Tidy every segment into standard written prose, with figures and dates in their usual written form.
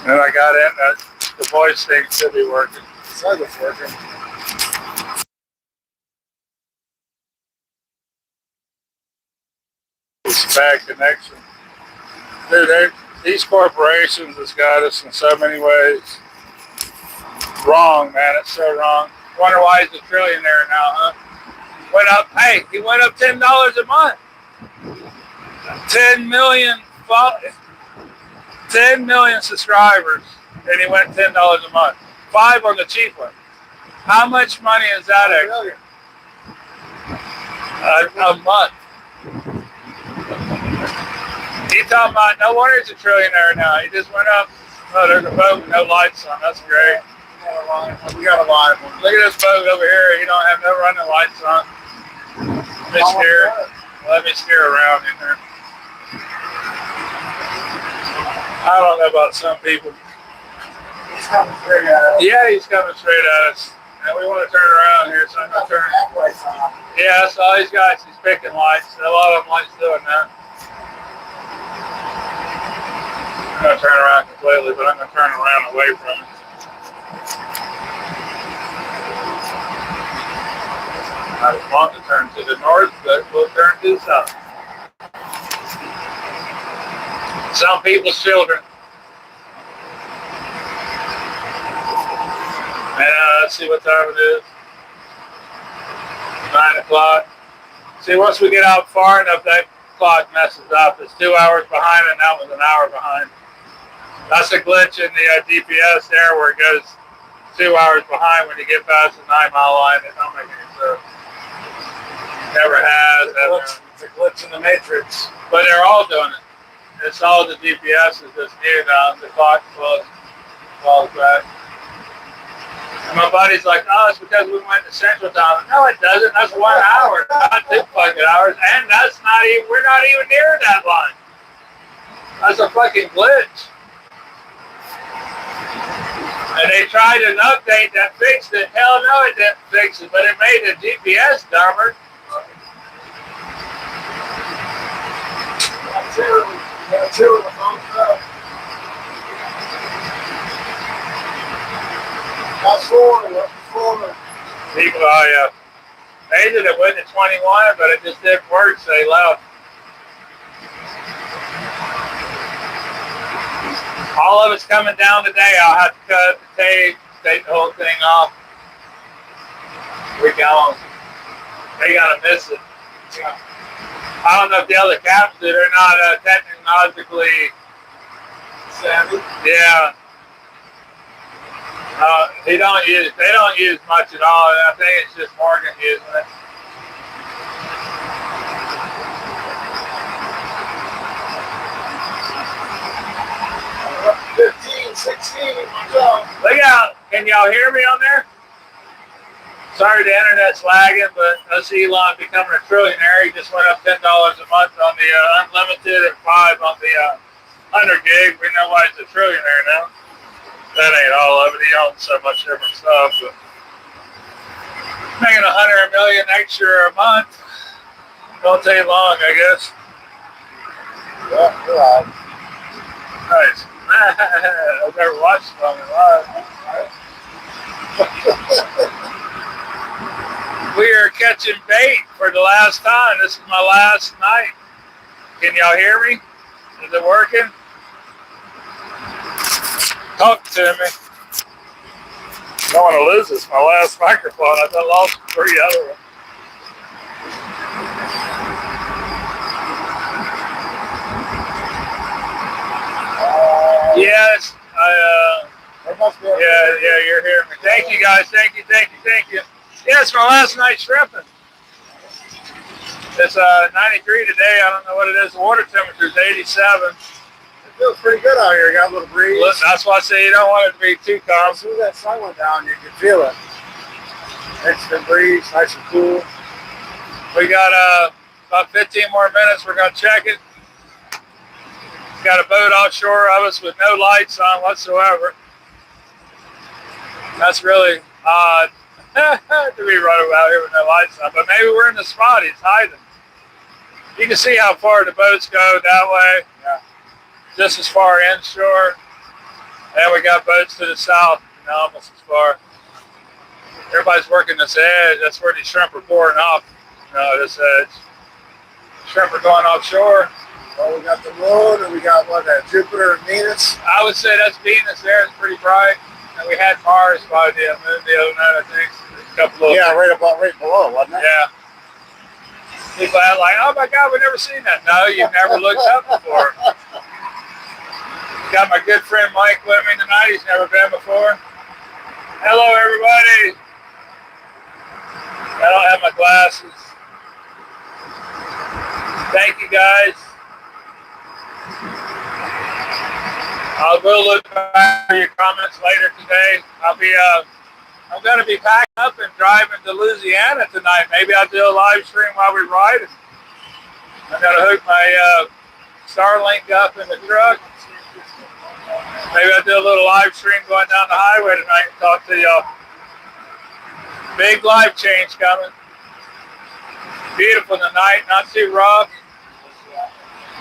And I got in, the voice thing should be working. Said it's working. It's a bad connection. Dude, these corporations has got us in so many ways. Wrong, man. It's so wrong. Wonder why he's a trillionaire now, huh? He went up $10 a month. 10 million subscribers, and he went $10 a month. 5 on the cheap one. How much money is that extra? A month. He talking about, no wonder he's a trillionaire now. He just went up. Oh, there's a boat with no lights on. That's great. We got a live one. Look at this boat over here. You don't have no running lights on. Let me steer around in there. I don't know about some people. He's coming straight at us. Yeah, he's coming straight at us. And we want to turn around here, so I'm going to turn. Yeah, that's all he's got. He's picking lights. A lot of them likes doing that. I'm going to turn around completely, but I'm going to turn around away from it. I just want to turn to the north, but we'll turn to the south. Some people's children. And let's see what time it is. 9 o'clock. See, once we get out far enough, that clock messes up. It's 2 hours behind, and that was an hour behind. That's a glitch in the GPS there where it goes 2 hours behind when you get past the 9 mile line. It don't make any sense. Never has. It's a glitch in the matrix. But they're all doing it. It's all the GPS is just new now. The clock falls back. And my buddy's like, oh, it's because we went to Central Time. No, it doesn't. That's 1 hour, not 2 fucking hours. And that's not even, we're not even near that line. That's a fucking glitch. And they tried an update that fixed it. Hell no, it didn't fix it, but it made the GPS dumber. Got two of the phone up. That's four. People, they did it with the 21, but it just didn't work, so they left. All of it's coming down today. I'll have to cut the tape, take the whole thing off. We're gone. They gotta miss it. Yeah. I don't know if the other caps do. They're not technologically savvy. Yeah. They don't use much at all. I think it's just Morgan using it. Up to 15, 16, go. Look out. Can y'all hear me on there? Sorry the internet's lagging, but I see Elon becoming a trillionaire. He just went up $10 a month on the unlimited and $5 on the 100 gig. We know why he's a trillionaire now. That ain't all of it. He owns so much different stuff, but making $100 million extra a month don't take long, I guess. Yeah, you're right. Nice. I've never watched Stormy live. We are catching bait for the last time. This is my last night. Can y'all hear me? Is it working? Talk to me. I don't want to lose this. My last microphone. I've lost 3 other ones. Yes. Yeah, you're hearing me. Thank you guys. Thank you. Yeah, it's my last night shrimping. It's 93 today. I don't know what it is. The water temperature is 87. It feels pretty good out here. Got a little breeze. Listen, that's why I say you don't want it to be too calm. As soon as that sun went down, you could feel it. Extra breeze, nice and cool. We got about 15 more minutes. We're going to check it. Got a boat offshore of us with no lights on whatsoever. That's really odd to be running out here with no lights on. But maybe we're in the spot. He's hiding. You can see how far the boats go that way. Yeah. just as far inshore. And we got boats to the south, almost as far. Everybody's working this edge. That's where these shrimp are pouring off. This edge. Shrimp are going offshore. Well, we got the moon, and we got what, that Jupiter and Venus. I would say that's Venus there. It's pretty bright. And we had Mars by the moon the other night, I think. A couple of right below, wasn't it? Yeah. People are like, oh my God, we've never seen that. No, you've never looked up before. Got my good friend Mike with me tonight. He's never been before. Hello, everybody. I don't have my glasses. Thank you, guys. I will look back for your comments later today. I'm going to be packing up and driving to Louisiana tonight. Maybe I'll do a live stream while we ride. I'm going to hook my Starlink up in the truck. Maybe I'll do a little live stream going down the highway tonight and talk to y'all. Big life change coming. Beautiful tonight, not too rough.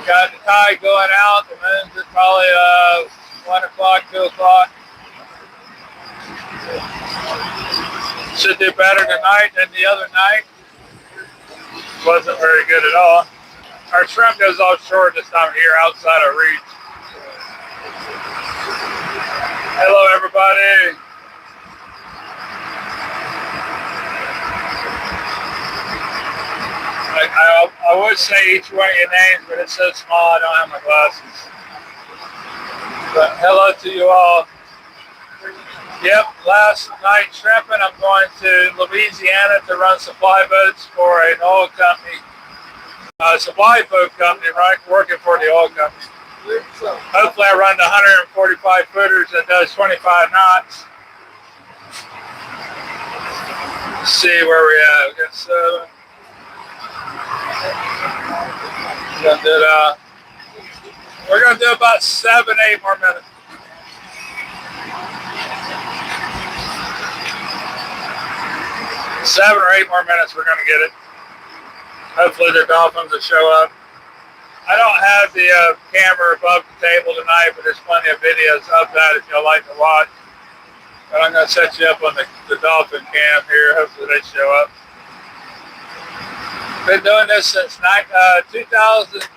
Got the tide going out. The moon's at probably 1 o'clock, 2 o'clock. Should do better tonight than the other night. Wasn't very good at all. Our shrimp goes offshore this time of year outside our reach. Hello, everybody. I would say each one of your names, but it's so small I don't have my glasses. But hello to you all. Yep, last night shrimping, I'm going to Louisiana to run supply boats for an oil company, supply boat company, right? Working for the oil company. Hopefully I run the 145 footers that does 25 knots. Let's see where we at. We got 7. We're gonna do about 7, 8 more minutes. Seven or 8 more minutes, we're gonna get it. Hopefully the Dolphins will show up. I don't have the camera above the table tonight, but there's plenty of videos of that if y'all like to watch. But I'm gonna set you up on the Dolphin cam here. Hopefully they show up. Been doing this since 2000,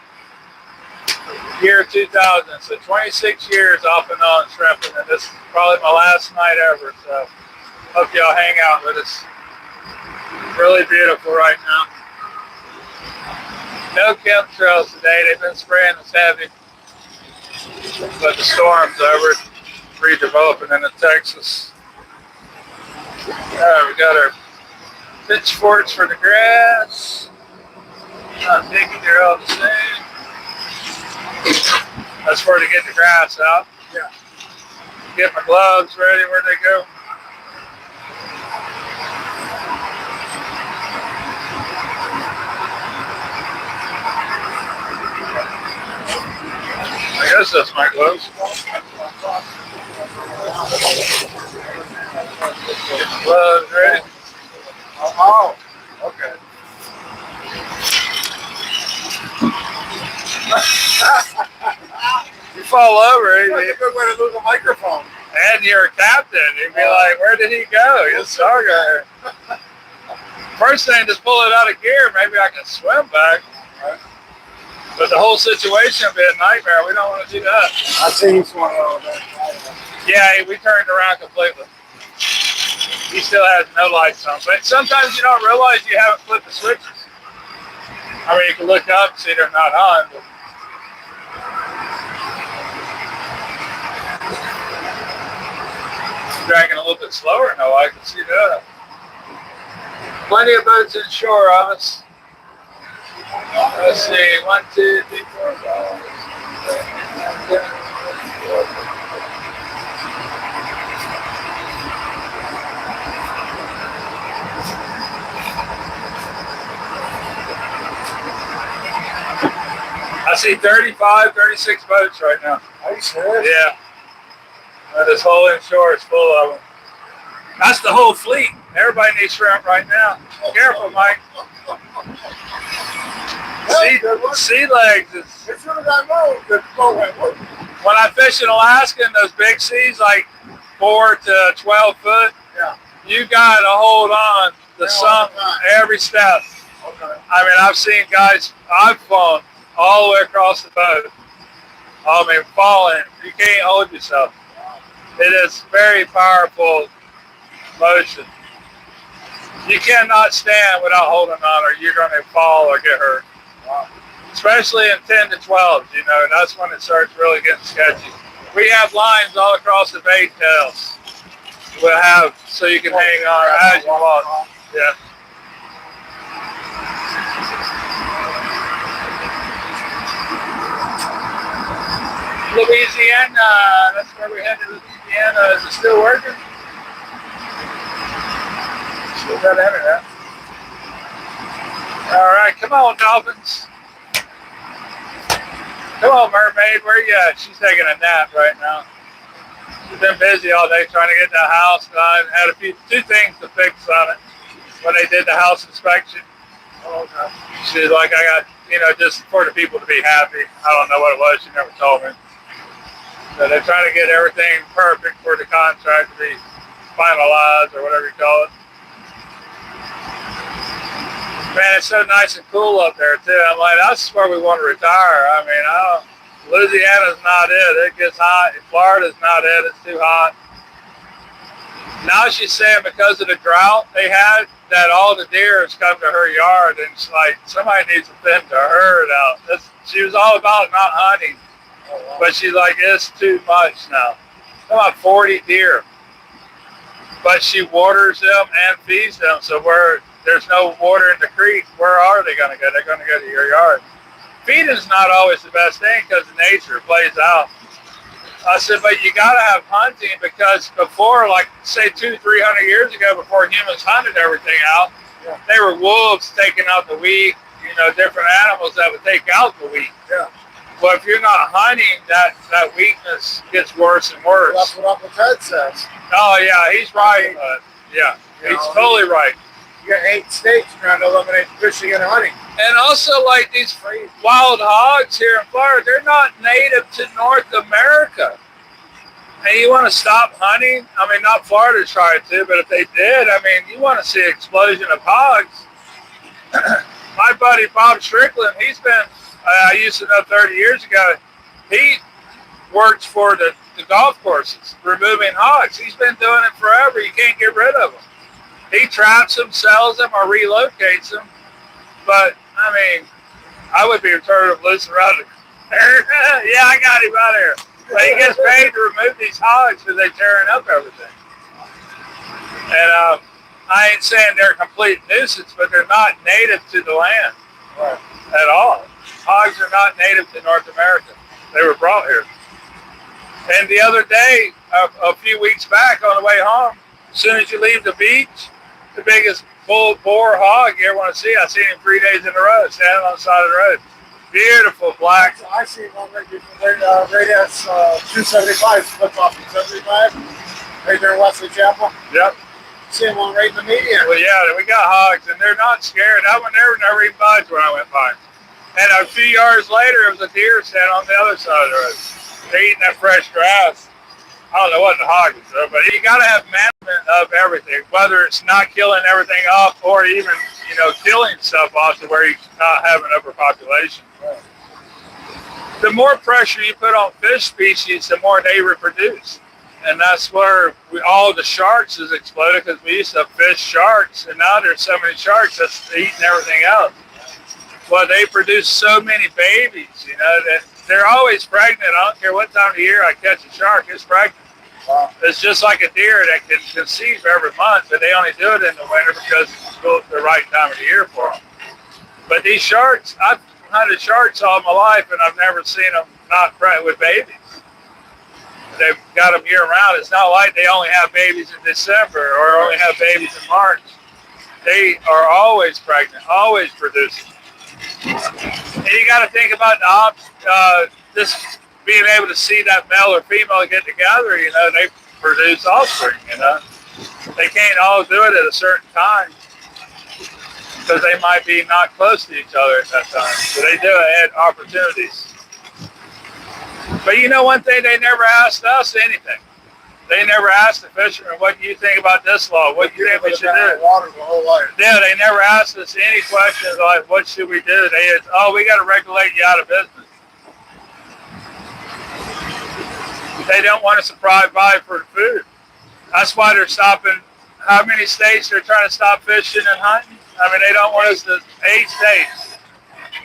year 2000, so 26 years off and on shrimping, and this is probably my last night ever, so hope y'all hang out with us. Really beautiful right now. No chemtrails today, they've been spraying us heavy, but the storm's over, redeveloping into Texas. We got our pitchforks for the grass. Not picky, they're all the same. That's where to get the grass out. Yeah. Get my gloves ready, where'd they go? I guess that's my gloves. Get my gloves ready. Oh, okay. You fall over, That's a good way to lose a microphone. and you're a captain. You'd be like, where did he go? He's a star guy. First thing, just pull it out of gear. Maybe I can swim back. Right. But the whole situation would be a nightmare. We don't want to do that. I see he's one of those. Yeah, we turned around completely. He still has no lights on. But sometimes you don't realize you haven't flipped the switches. I mean, you can look up and see they're not on. But dragging a little bit slower now, I can see that. Plenty of boats inshore of us. Let's see, 1, 2, 3, 4, 5. I see 35, 36 boats right now. Are you serious? Yeah. This whole inshore is full of them. That's the whole fleet. Everybody needs shrimp right now. Careful, Mike. Sea legs is. As soon as I know, the boat went whoop. fish in Alaska in those big seas, like 4 to 12 foot, Yeah. you got to hold on the sun every step. Okay. I mean, I've seen guys, I've flown all the way across the boat. I mean, falling, you can't hold yourself. It is very powerful motion. You cannot stand without holding on or you're going to fall or get hurt. Wow. Especially in 10 to 12, you know, that's when it starts really getting sketchy. We have lines all across the bait tails. We'll have, so you can hang on as you walk. Yeah. Louisiana, that's where we head to Louisiana. Is it still working? Still got internet. All right, come on, Dolphins. Come on, Mermaid, where you at? She's taking a nap right now. She's been busy all day trying to get the house done. Had two things to fix on it when they did the house inspection. Oh, okay. She's like, I got, you know, just for the people to be happy. I don't know what it was. She never told me. So they're trying to get everything perfect for the contract to be finalized or whatever you call it. Man, it's so nice and cool up there too. I'm like, that's where we want to retire. I mean, Louisiana's not it. It gets hot. Florida's not it. It's too hot. Now she's saying because of the drought they had, that all the deer has come to her yard, and it's like somebody needs to thin the herd out. She was all about not hunting, but she's like, it's too much now. About 40 deer, but she waters them and feeds them. So where there's no water in the creek, where are they going to go? They're going to go to your yard. Feeding's not always the best thing because nature plays out. I said, but you got to have hunting because before, like, say 200-300 years ago, before humans hunted everything out, they were wolves taking out the wheat, you know, different animals that would take out the wheat. Yeah. Well, if you're not hunting, that weakness gets worse and worse. That's what Uncle Ted says. Oh, yeah, he's right. Yeah, he's totally right. You got 8 states trying to eliminate fishing and hunting. And also, like these wild hogs here in Florida, they're not native to North America. And you want to stop hunting? I mean, not Florida trying to, but if they did, I mean, you want to see an explosion of hogs. My buddy Bob Strickland, he's been, I used to know 30 years ago, he works for the golf courses, removing hogs. He's been doing it forever. You can't get rid of them. He traps them, sells them, or relocates them. But, I mean, I would be returned of loose around the yeah, I got him out of here. But he gets paid to remove these hogs because they're tearing up everything. And I ain't saying they're a complete nuisance, but they're not native to the land at all. Hogs are not native to North America. They were brought here. And the other day, a few weeks back on the way home, as soon as you leave the beach, the biggest bull boar hog you ever want to see, I seen him 3 days in a row, standing on the side of the road. Beautiful black. I see one right at 275, flip off of 75, right there in Wesley Chapel. Yep. See one right in the median. Well, yeah, we got hogs, and they're not scared. That one never even budged when I went by. And a few yards later, it was a deer standing on the other side of the road. They're eating that fresh grass. I don't know what the hog is, though, but you got to have management of everything, whether it's not killing everything off or even, you know, killing stuff off to where you not have an overpopulation. Right. The more pressure you put on fish species, the more they reproduce. And that's where all the sharks has exploded because we used to fish sharks, and now there's so many sharks that's eating everything else. Well, they produce so many babies, you know, that they're always pregnant. I don't care what time of year I catch a shark, it's pregnant. Wow. It's just like a deer that can conceive every month, but they only do it in the winter because it's the right time of the year for them. But these sharks, I've hunted sharks all my life, and I've never seen them not pregnant with babies. They've got them year round. It's not like they only have babies in December or only have babies in March. They are always pregnant, always producing. And you got to think about this being able to see that male or female get together. You know, they produce offspring. You know, they can't all do it at a certain time because they might be not close to each other at that time. So they do add opportunities. But you know one thing, they never asked us anything. They never asked the fishermen, what do you think about this law? What do you think we should do? Water the whole life. Yeah, they never asked us any questions like, what should we do? They had, oh, we got to regulate you out of business. They don't want us to provide for food. That's why they're stopping. How many states they're trying to stop fishing and hunting? I mean, they don't want us to, 8 states.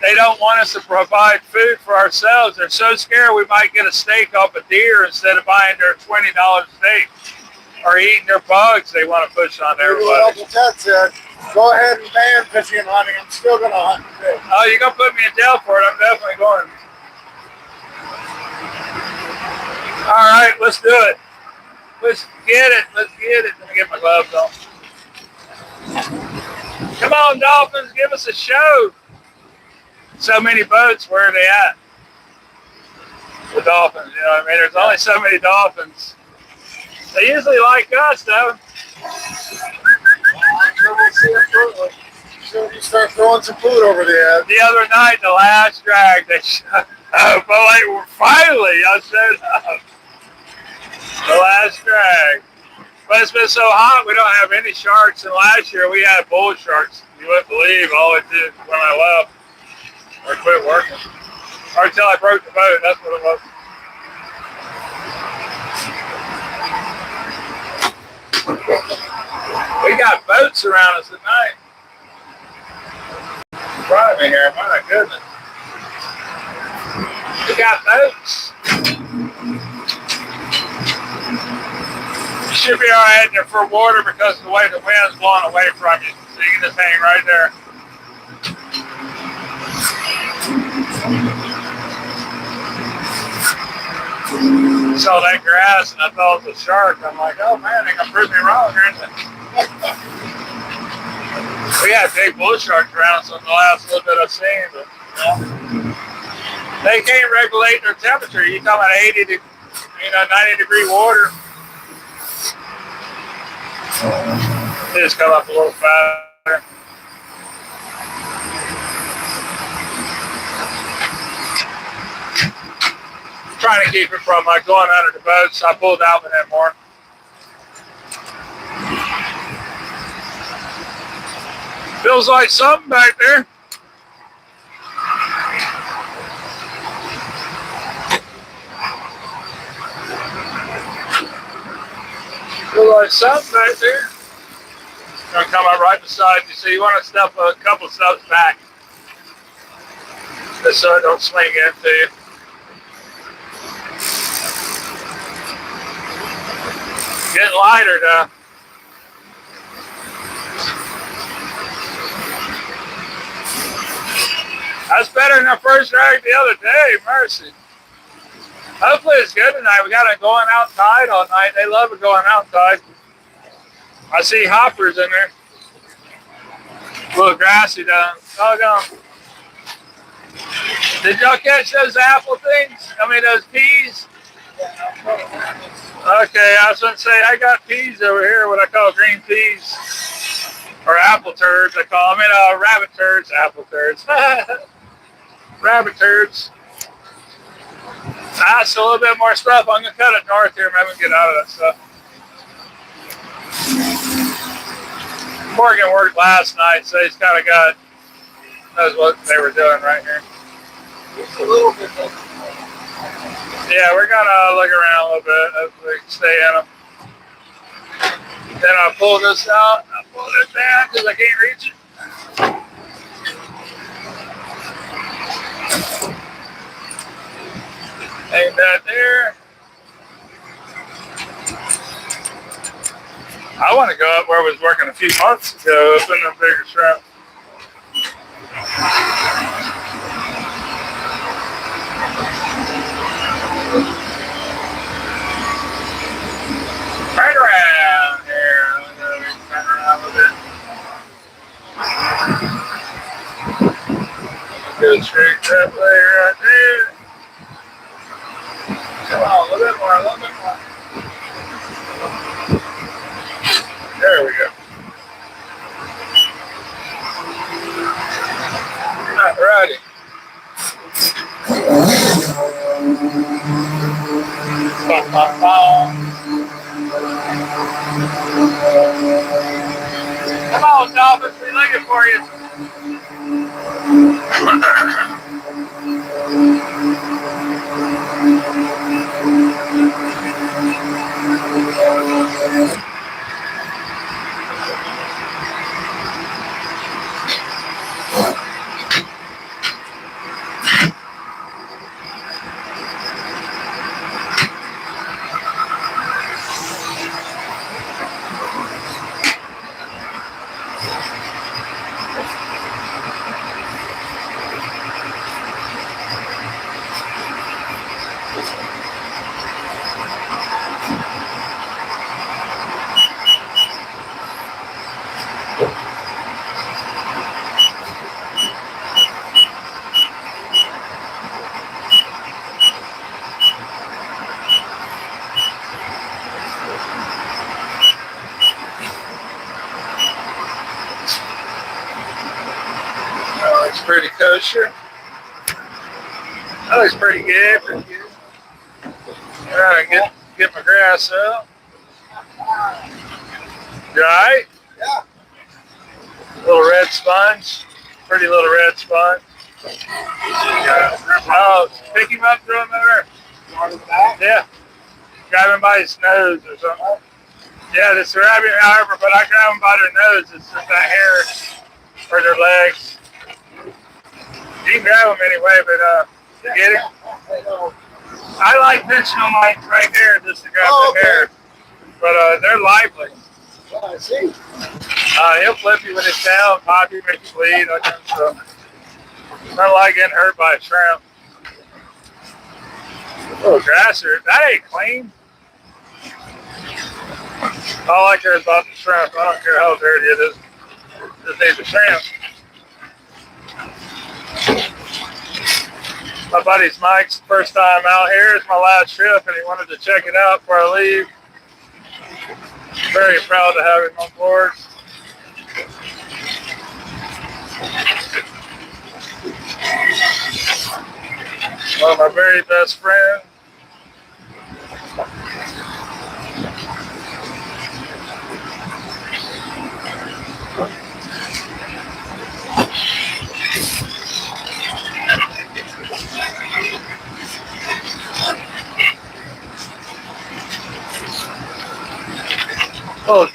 They don't want us to provide food for ourselves. They're so scared we might get a steak off a deer instead of buying their $20 steak or eating their bugs they want to push on everybody. Uncle Ted said, go ahead and ban fishing and hunting. I'm still going to hunt and fish. Oh, you're going to put me in jail for it? I'm definitely going. All right, let's do it. Let's get it. Let's get it. Let me get my gloves on. Come on, Dolphins, give us a show. So many boats, where are they at? The Dolphins, you know what I mean? There's only so many Dolphins. They usually like us, though. I'm sure we'll see it shortly. Soon you start throwing some food over the edge. The other night, the last drag, they showed up. But like, finally, I showed up. The last drag. But it's been so hot, we don't have any sharks. And last year, we had bull sharks. You wouldn't believe all it did when I left. Or quit working. Or until I broke the boat, that's what it was. We got boats around us tonight. Driving here, my goodness. We got boats. You should be alright there for water because of the way the wind's blowing away from you. So you can just hang right there. Saw that grass and I thought it was a shark. I'm like, oh man, they're gonna prove me wrong, aren't they? We had big bull sharks around us in the last little bit I've seen, but they can't regulate their temperature. You talking about 90 degree water. They just come up a little faster. Trying to keep it from going under the boats. I pulled out with that more. Feels like something back there. Feels like something back there. Gonna come up right beside you. So you want to step a couple steps back, just so it don't swing into you. Getting lighter now. That's better than our first drag the other day, mercy. Hopefully it's good tonight. We got it going out tide all night. They love it going out tide. I see hoppers in there. A little grassy down. Doggone. Did y'all catch those apple things? I mean those peas? Okay, I was going to say, I got peas over here, what I call green peas. Or apple turds, I call them. I mean, rabbit turds, apple turds. Rabbit turds. That's a little bit more stuff. I'm going to cut it north here, maybe we can get out of that stuff. Morgan worked last night, so he's kind of knows what they were doing right here. Just a little bit. Yeah, we're gonna look around a little bit. Hopefully we can stay in them. Then I'll pull this out. I'll pull this down because I can't reach it. Hang that there. I want to go up where I was working a few months ago, up in the bigger shrimp. Right around here. Turn around a little bit. Good straight that way right there. Come on, a little bit more, a little bit more. There we go. Alrighty. Come on, Dolphins, we're looking for you. That looks pretty kosher. That looks pretty good. Pretty good. All right, get my grass up. You all right? Yeah. Little red sponge. Pretty little red sponge. Yeah. Oh, pick him up, throw him over. Yeah. Grab him by his nose or something. Yeah, this rabbit, however, but I grab them by their nose. It's just that hair or their legs. You can grab them anyway, but you get it? I like pinching them like right there just to grab the hair. But they're lively. Well, I see. He'll flip you with his tail, pop you, make you bleed, that kind of stuff. Not like getting hurt by a shrimp. Little grasser. That ain't clean. All I care is about the shrimp. I don't care how dirty it is. Just need the shrimp. My buddy's Mike's first time out here. It's my last trip, and he wanted to check it out before I leave. Very proud to have him on board. One of my very best friends. Well, a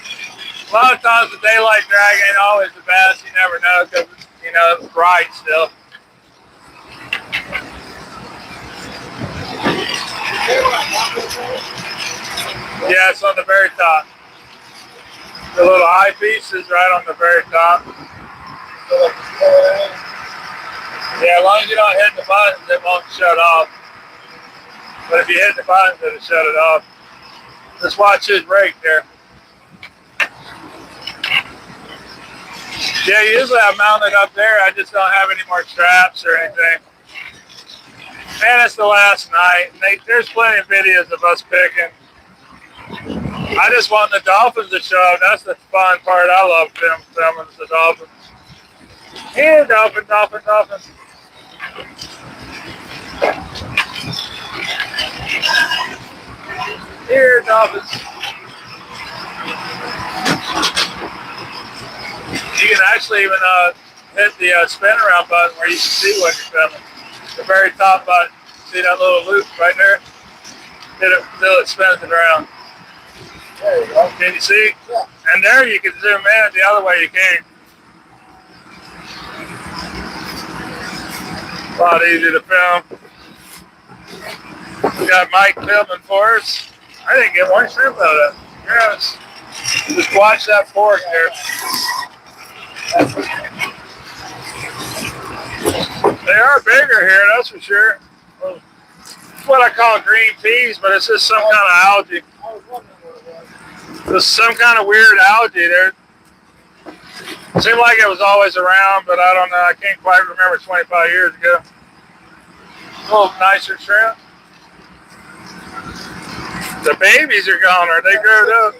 lot of times the daylight drag ain't always the best. You never know because, you know, it's bright still. Yeah, it's on the very top. The little eyepiece is right on the very top. Yeah, as long as you don't hit the buttons, it won't shut off. But if you hit the buttons, it'll shut it off. Just watch his brake there. Yeah, usually I mount it up there. I just don't have any more straps or anything. And it's the last night. There's plenty of videos of us picking. I just want the Dolphins to show up. That's the fun part. I love filming the Dolphins. Here, Dolphins. Here, Dolphins. You can actually even hit the spin around button where you can see what you're filming. The very top button. See that little loop right there? Hit it until it spins it around. There you go. Can you see? Yeah. And there you can zoom in the other way you came. A lot easier to film. We got Mike filming for us. I didn't get one shrimp out of that. Yes. Just watch that fork there. They are bigger here, that's for sure. It's what I call green peas, but it's just some kind of algae. I was wondering what it was. There's some kind of weird algae there. It seemed like it was always around, but I don't know. I can't quite remember 25 years ago. A little nicer shrimp. The babies are gone. Are they grown up?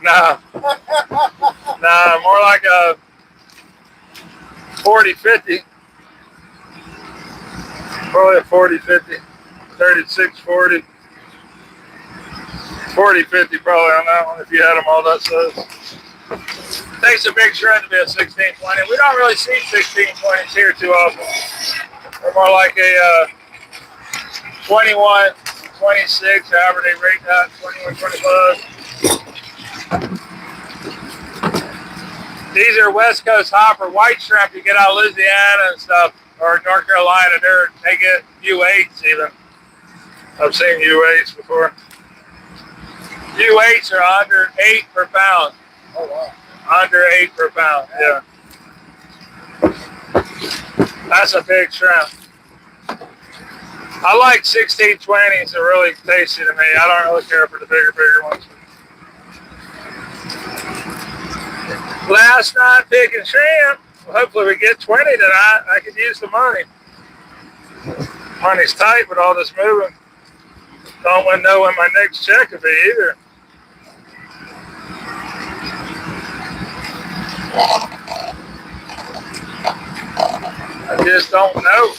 No. No, more like a 40, 50. Probably a 40, 50. 36, 40. 40, 50 probably on that one if you had them all that size. Takes a big shred to be a 1620. We don't really see 1620s here too often. They're more like a 21, 26, however they rate that, 21, 25. These are West Coast hopper white shrimp you get out of Louisiana and stuff, or North Carolina. They get U8s even. I've seen U8s before. U8s are under 8 per pound. Oh, wow. Under 8 per pound, yeah. That's a big shrimp. I like 1620s. They're really tasty to me. I don't really care for the bigger ones. Last night picking shrimp. Well, hopefully we get 20 tonight. I could use the money. Money's tight with all this moving. Don't know when my next check will be either. I just don't know.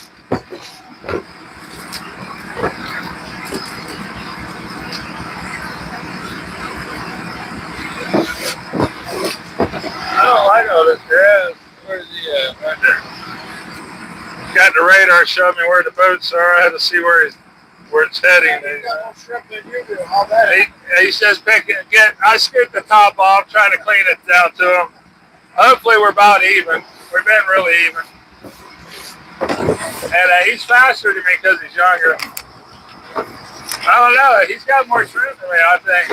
I don't like all this grass. Where's he at? Right there. Got the radar showing me where the boats are. I had to see where it's heading. He says pick it, I scooped the top off, trying to clean it down to him. Hopefully we're about even. We've been really even. And he's faster than me because he's younger. I don't know. He's got more shrimp than me, I think.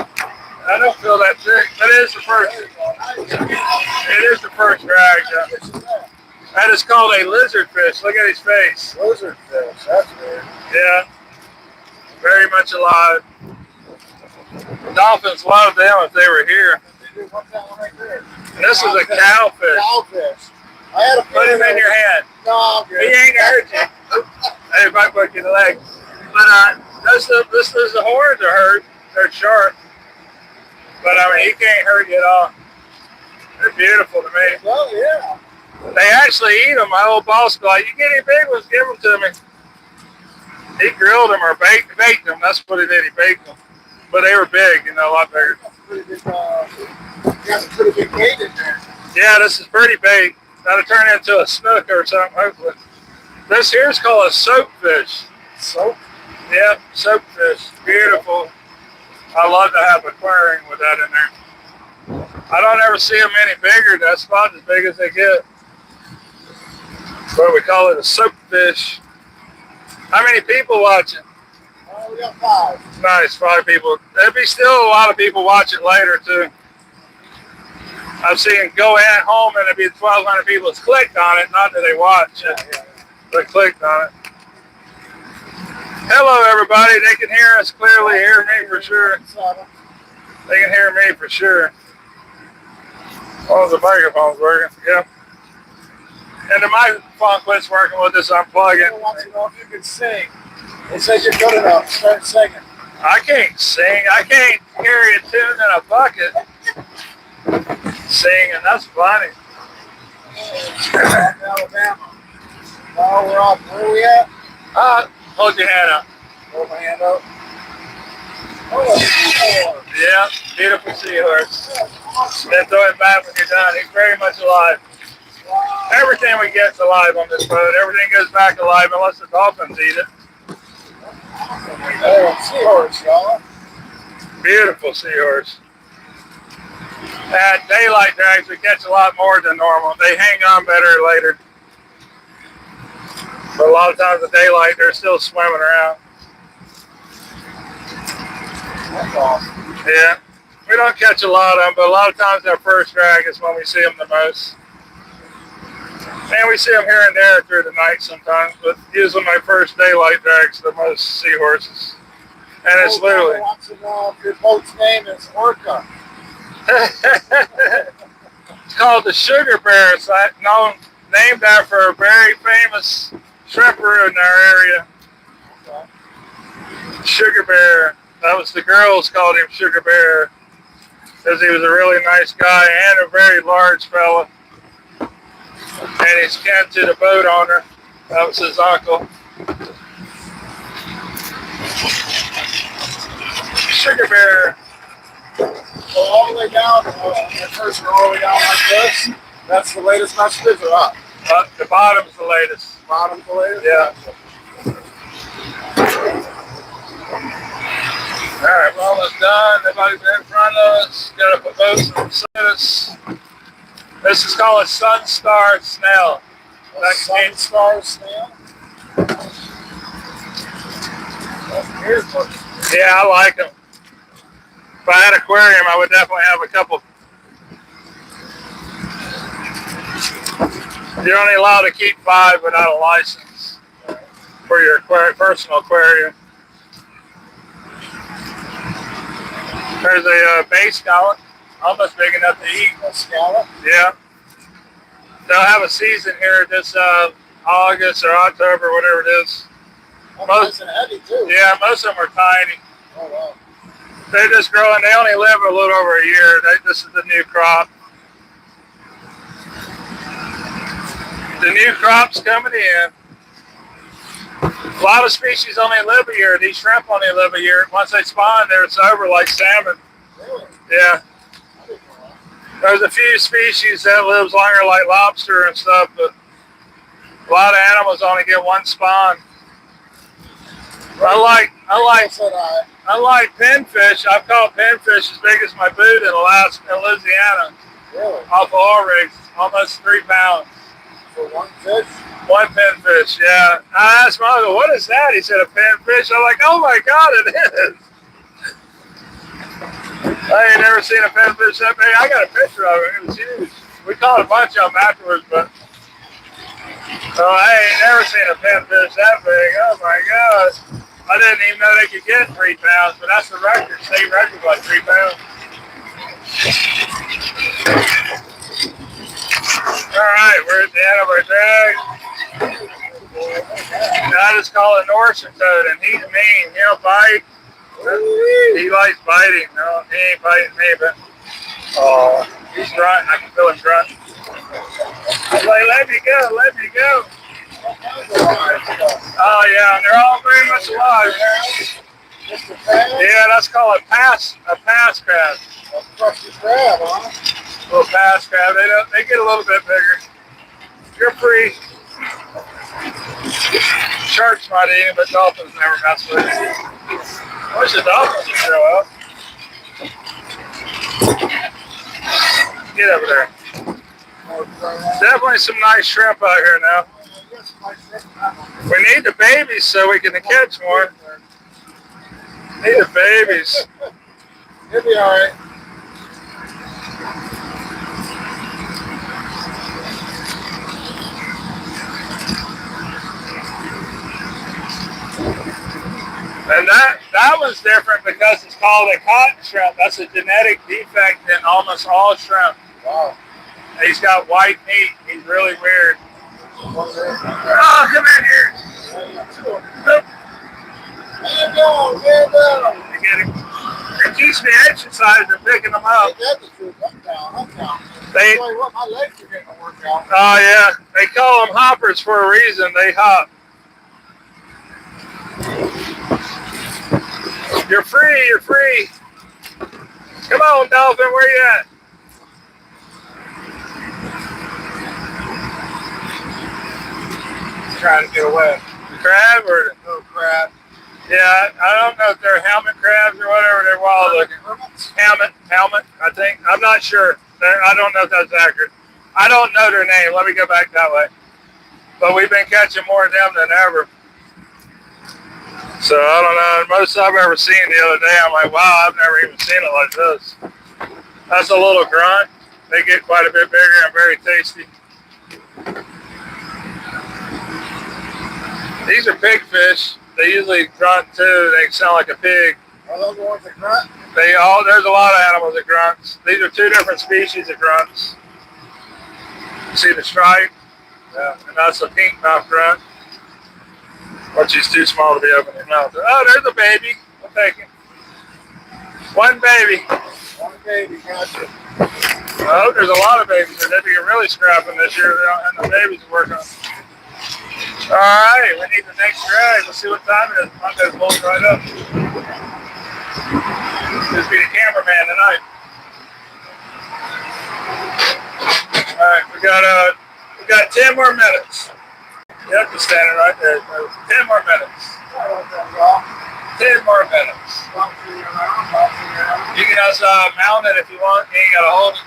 I don't feel that thick, but it is the first. It is the first drag. That is called a lizard fish. Look at his face. Lizard fish. That's weird. Yeah. Very much alive. Dolphins love them if they were here. What's that one right there? And this is a cowfish. Cowfish. I had a Put him in your hand. No, he ain't gonna hurt you. Hey, if I put you in the leg. But this is the horns are hurt. They're sharp. But I mean, he can't hurt you at all. They're beautiful to me. Well, yeah. They actually eat them. My old boss was like, "You get any big ones? Give them to me." He grilled them or baked them. That's what he did. He baked them. But they were big, a lot bigger. That's a pretty big, got a pretty big bait in there. Yeah, this is pretty big. That'll turn into a snook or something, hopefully. This here's called a soapfish. Soap? Yeah, soapfish. Beautiful. I love to have aquarium with that in there. I don't ever see them any bigger. That's about as big as they get. But we call it a soapfish. How many people watching? We got 5. Nice, 5 people. There'll be still a lot of people watching later too. I've seen go at home and there'll be 1,200 people that's clicked on it, not that they watch it, but clicked on it. Hello everybody, they can hear us clearly, hear me for sure. They can hear me for sure. Oh, the microphone's working, yeah. And the microphone quits working with this unplugging. I want to know if you can sing. It says you're good enough. Start singing. I can't sing. I can't carry a tune in a bucket. Singing, that's funny. Alabama. Oh, we're off. Where are we at? Hold your hand up. Hold my hand up. Oh, yeah, beautiful seahorse. Then throw it back when you're done. He's very much alive. Wow. Everything we get's alive on this boat. Everything goes back alive unless the dolphins eat it. Oh, seahorse, y'all. Beautiful seahorse. At daylight drags, we catch a lot more than normal. They hang on better later. But a lot of times at daylight, they're still swimming around. That's awesome. Yeah. We don't catch a lot of them, but a lot of times our first drag is when we see them the most. And we see them here and there through the night sometimes, but usually my first daylight drag's the most seahorses. And it's literally... I want to know if your boat's name is Orca. It's called the Sugar Bear. It's named after a very famous shrimper in our area. Okay. Sugar Bear. That was the girls called him Sugar Bear because he was a really nice guy and a very large fella. And he's kin to the boat owner. That was his uncle. Sugar Bear. go all the way down, at first we're all the way down like this. That's the latest messages or up? The bottom's the latest. Bottom's the latest? Yeah. All right, we're almost done. Everybody's in front of us. Got to put those in beside us. This is called a sun-star snail. A sun-star snail? Yeah, I like them. If I had an aquarium, I would definitely have a couple. You're only allowed to keep 5 without a license for your personal aquarium. There's a bay scallop, almost big enough to eat. A scallop? Yeah. They'll have a season here this August or October, whatever it is. Oh, nice and heavy too. Yeah, most of them are tiny. Oh, wow. They're just growing. They only live a little over a year. This is the new crop. The new crop's coming in. A lot of species only live a year. These shrimp only live a year. Once they spawn, it's over, like salmon. Really? Yeah. There's a few species that lives longer, like lobster and stuff, but a lot of animals only get 1 spawn. I like pinfish. I've caught pinfish as big as my boot in Alaska and Louisiana. Really? Off of oil rigs, almost 3 pounds. For 1 fish? 1 pinfish, yeah. I asked my uncle, what is that? He said, a pinfish. I'm like, oh my God, it is. I ain't never seen a pinfish that big. I got a picture of it. It was huge. We caught a bunch of them afterwards, but I ain't never seen a pinfish that big. Oh my God. I didn't even know they could get 3 pounds, but that's the record. State record, like 3 pounds. All right, we're at the end of our drag. I just call it an Orson toad, and he's mean. He'll bite. He likes biting. No, he ain't biting me, but he's grunting. I can feel him grunting. I'm like, let me go, let me go. Oh yeah, and they're all very much alive. Yeah, that's called a pass crab. A crusty crab, huh? Little pass crab. They get a little bit bigger. You're free. Sharks might eat them, but dolphins never mess with it. I wish the dolphins would show up. Get over there. Definitely some nice shrimp out here now. We need the babies so we can catch more. Need the babies. He'll be all right. And that one's different because it's called a cotton shrimp. That's a genetic defect in almost all shrimp. Wow. He's got white meat. He's really weird. Oh, come in here. Man down, man down. You get him. It keeps me exercising and picking them up. I'm down. They, my legs are getting a workout. oh yeah, they call them hoppers for a reason. They hop. You're free, you're free. Come on, dolphin, where you at? Trying to get away. The crab or No crab. yeah, I don't know if they're helmet crabs or whatever. They're wild looking. Helmet, I think. I'm not sure. I don't know if that's accurate. I don't know their name. Let me go back that way. But we've been catching more of them than ever. So I don't know. Most I've ever seen the other day, I'm like, wow, I've never even seen it like this. That's a little grunt. They get quite a bit bigger and very tasty. These are pig fish. They usually grunt too. They sound like a pig. Are those the ones that grunt? There's a lot of animals that grunts. These are 2 different species of grunts. You see the stripe? Yeah. And that's a pink mouth grunt. Which is too small to be opening his mouth. Oh, there's a baby. I'll take it. One baby. One baby, gotcha. I hope there's a lot of babies. They'd be really scrapping this year. They don't have no babies to work on. All right, we need the next drag. Let's see what time it is. I'm going to pull it right up. Just be the cameraman tonight. right, we got 10 more minutes. Yep, just standing right there. 10 more minutes. 10 more minutes. You can just mount it if you want. You ain't got to hold it.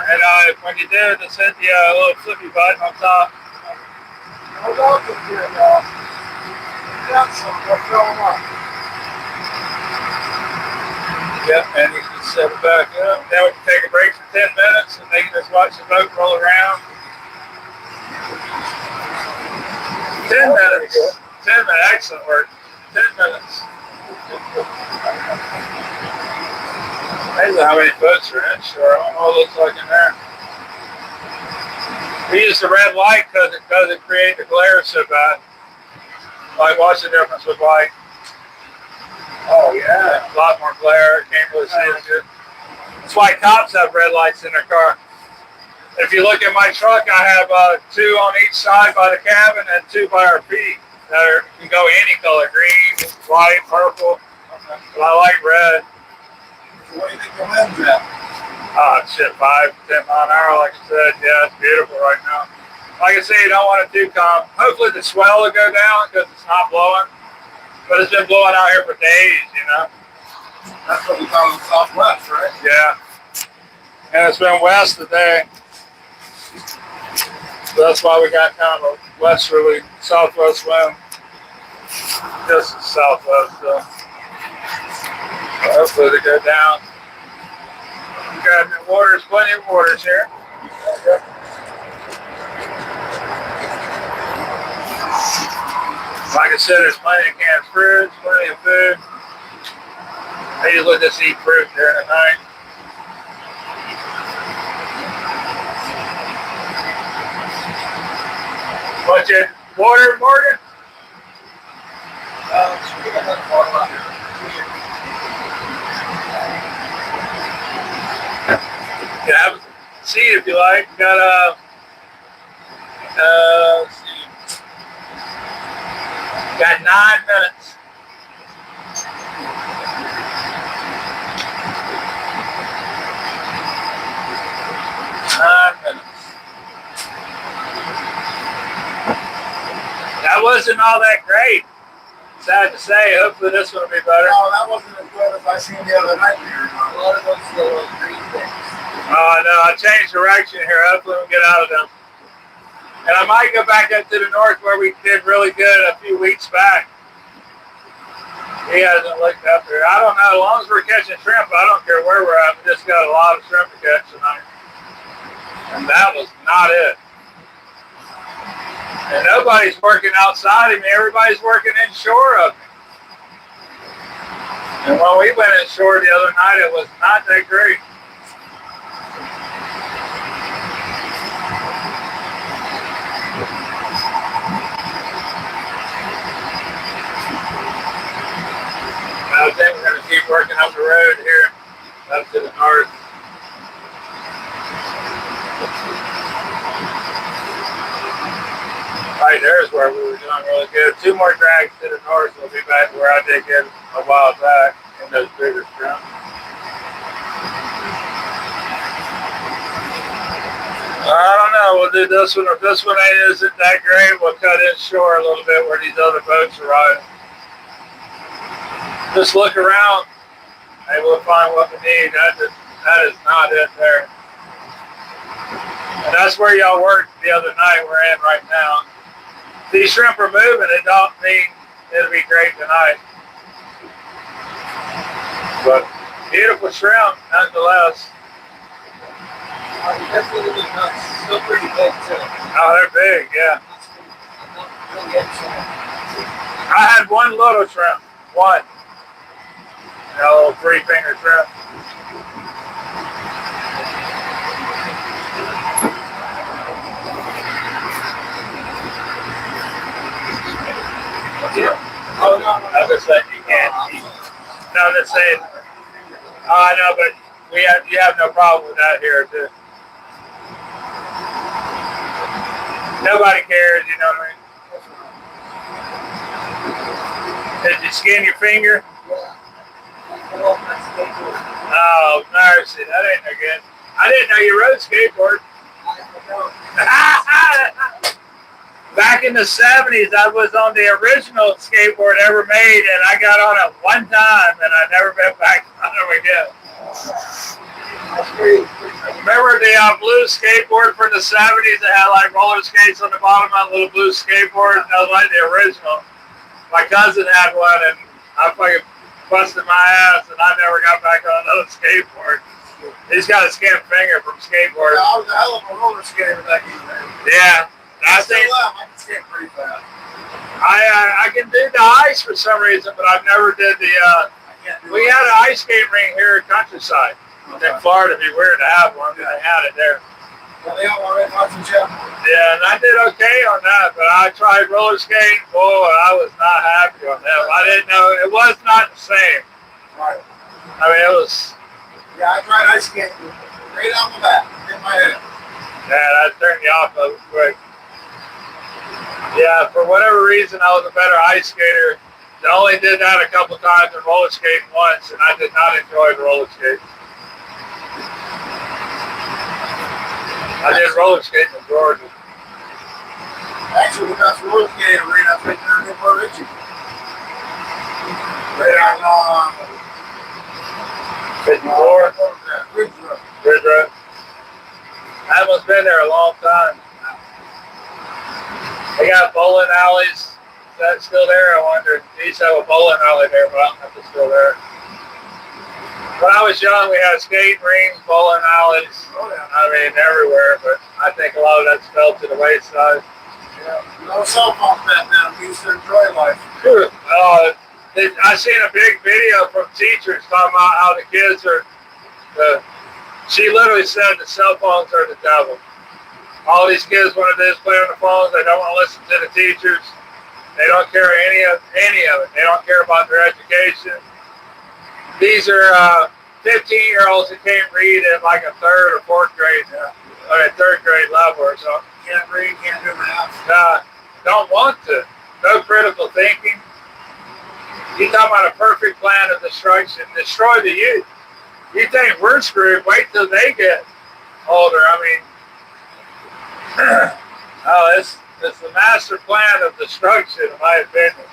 And when you do, just hit the little flippy button on top. Yep, and you can set it back up. Then we can take a break for 10 minutes and they can just watch the boat roll around. 10 minutes. 10 minutes. Excellent work. 10 minutes. Amazing how many boats are inshore. I don't know what it looks like in there. We use the red light because it doesn't create the glare so bad. Like, watch the difference with light. Oh, yeah. A lot more glare. Can't really see it good. That's why cops have red lights in their car. If you look at my truck, I have 2 on each side by the cabin and 2 by our feet. That can go any color, green, white, purple. But I like red. What do you think the wind's at? Shit, 5, 10 mile an hour, like I said. Yeah, it's beautiful right now. Like I say, you don't want it too calm. Hopefully the swell will go down because it's not blowing. But it's been blowing out here for days, you know. That's what we call the southwest, right? Yeah. And it's been west today. So that's why we got kind of a westerly southwest wind. This is southwest, so hopefully they go down. We got waters, plenty of waters here. Like I said, there's plenty of canned fruits, plenty of food. I usually just eat fruit during the night. What, you water, Morgan? We got that water out here. You have a seat if you like. You got let's see. Got 9 minutes. That wasn't all that great. Sad to say. Hopefully this one will be better. No, that wasn't as good as I seen the other night here. A lot of those little green things. Oh, no, I changed direction here. Hopefully we'll get out of them. And I might go back up to the north where we did really good a few weeks back. He hasn't looked up there. I don't know. As long as we're catching shrimp, I don't care where we're at. We just got a lot of shrimp to catch tonight. And that was not it. And nobody's working outside of me. Everybody's working inshore of me. And when we went inshore the other night, it was not that great. I think we're going to keep working up the road here, up to the north. Right there is where we were doing really good. 2 more drags to the north, we'll be back where I did get a while back in those bigger shrimp. I don't know, we'll do this one. If this one isn't that great, we'll cut inshore a little bit where these other boats are riding. Just look around. Maybe we'll find what we need. That is not it there. And that's where y'all worked the other night we're in right now. These shrimp are moving. It don't mean it'll be great tonight. But beautiful shrimp nonetheless. Definitely still pretty big too. Oh, they're big, yeah. I had one little shrimp. One. A little 3-finger shrimp. Oh, no. I'm just saying you can't eat. No, I'm just saying. Oh, I know, but you have no problem with that here, too. Nobody cares, you know what I mean? Did you skin your finger? Oh, mercy. That ain't no good. I didn't know you rode skateboard. Back in the 70s, I was on the original skateboard ever made, and I got on it one time, and I never been back on it again. Remember the blue skateboard from the 70s that had like roller skates on the bottom of a little blue skateboard? That was like the original. My cousin had one, and I fucking busted my ass, and I never got back on another skateboard. He's got a skin finger from skateboarding. I was a hell of a roller skater back in there. Yeah. I think I can skate pretty fast. I can do the ice for some reason, but I've never did the. We had an ice skate rink here at Countryside. In Florida, it'd be weird to have one, but I had it there. Well, they all already lots of jump. Yeah, and I did okay on that, but I tried roller skating. Boy, I was not happy on that. I didn't know it was not the same. Right. I mean, it was. Yeah, I tried ice skating right on the back, hit my head. Yeah, that turned you off of it quick. Yeah, for whatever reason, I was a better ice skater. I only did that a couple times and roller skating once, and I did not enjoy the roller skating. I did roller skating in Georgia. Actually, the best roller skating arena is right there in Newport Richie. Right on 54? Ridge Road. Ridge Road. I haven't been there a long time. They got bowling alleys. Is that still there? I wonder. They used to have a bowling alley there, but I don't know if it's still there. When I was young, we had skating rings, bowling alleys. I mean, everywhere, but I think a lot of that's fell to the wayside. Yeah. No cell phone back then. We used to enjoy life. I seen a big video from teachers talking about how the kids are. She literally said the cell phones are the devil. All these kids want to do is play on the phones. They don't want to listen to the teachers. They don't care any of it. They don't care about their education. These are 15-year-olds that can't read at like a third or fourth grade, or a third grade level or something. Can't read, can't do math. Don't want to. No critical thinking. You talking about a perfect plan of destruction. Destroy the youth. You think we're screwed? Wait till they get older. I mean, it's the master plan of destruction, in my opinion.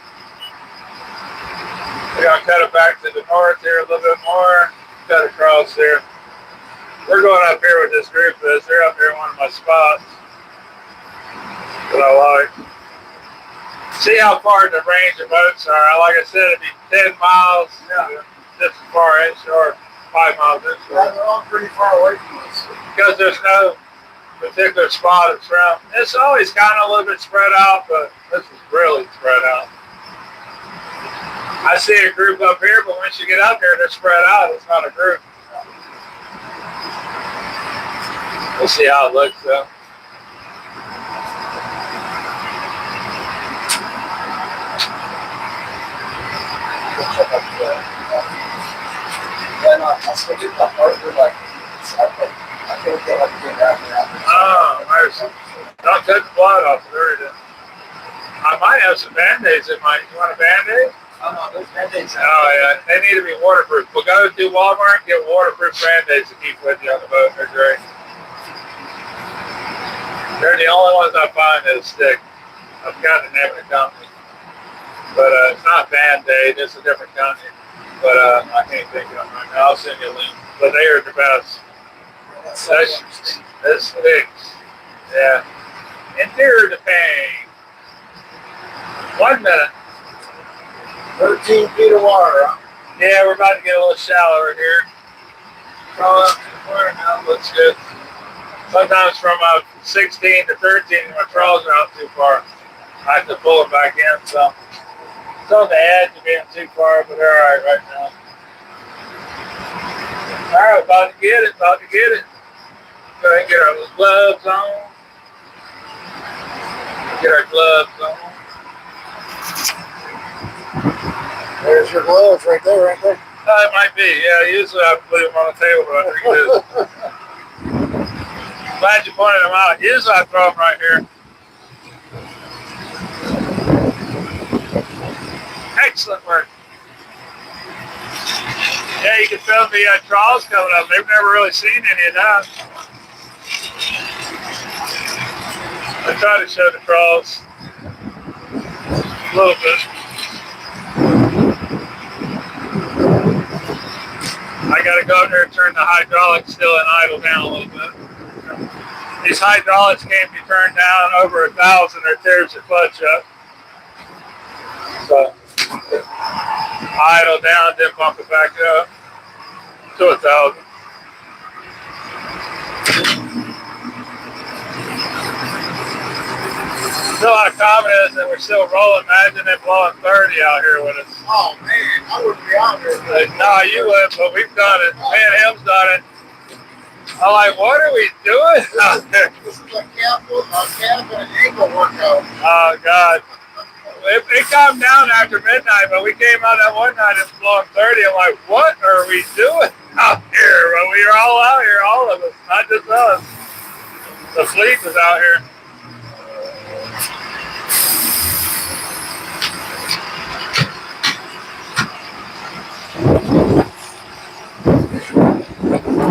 We're going to cut it back to the north here a little bit more. Cut across here. We're going up here with this group. They're up here in one of my spots that I like. See how far the range of boats are. Like I said, it'd be 10 miles. Just as far inshore, 5 miles inshore. Yeah, they're all pretty far away from us. Because there's no particular spot it's around. It's always kind of a little bit spread out, but this is really spread out. I see a group up here, but once you get up here, they're spread out. It's not a group. We'll see how it looks, though. Oh, mercy. Don't cut the blood off of everything. I might have some Band-Aids in mine. You want a Band-Aid? Those Band-Aids. Oh, yeah. They need to be waterproof. We'll go to Walmart and get waterproof Band-Aids to keep with you on the boat. They're great. They're the only ones I find that stick. I've got the name of the company. But it's not Band-Aid. It's a different company. But I can't think of them right now. I'll send you a link. But they are the best. That sticks. Yeah. Endure the pain. 1 minute. 13 feet of water, huh? Yeah, we're about to get a little shallower here. Crawl up to the corner now. Looks good. Sometimes from 16 to 13, my trawls are out too far. I have to pull them back in. So it's on the edge of being too far, but they're all right now. All right, about to get it. Go ahead and get our gloves on. Get our gloves on. There's your gloves right there. It might be. Yeah, usually I put them on the table, but I think it is. Glad you pointed them out. Usually I throw them right here. Excellent work. Yeah, you can film the trawls coming up. They've never really seen any of that. I try to show the crawls a little bit. I got to go up there and turn the hydraulics still and idle down a little bit. These hydraulics can't be turned down over 1,000 or it tears the clutch up. So idle down, then bump it back up to 1,000. Still out of confidence that we're still rolling. Imagine it blowing 30 out here with us. Oh man, I wouldn't be out there. No, you would, but we've done it. Me and him's done it. I'm like, what are we doing out there? This is a camp and an ankle workout. Oh God. It calmed down after midnight, but we came out that one night, it's blowing 30. I'm like, what are we doing out here? Well, we are all out here, all of us, not just us. The fleet was out here.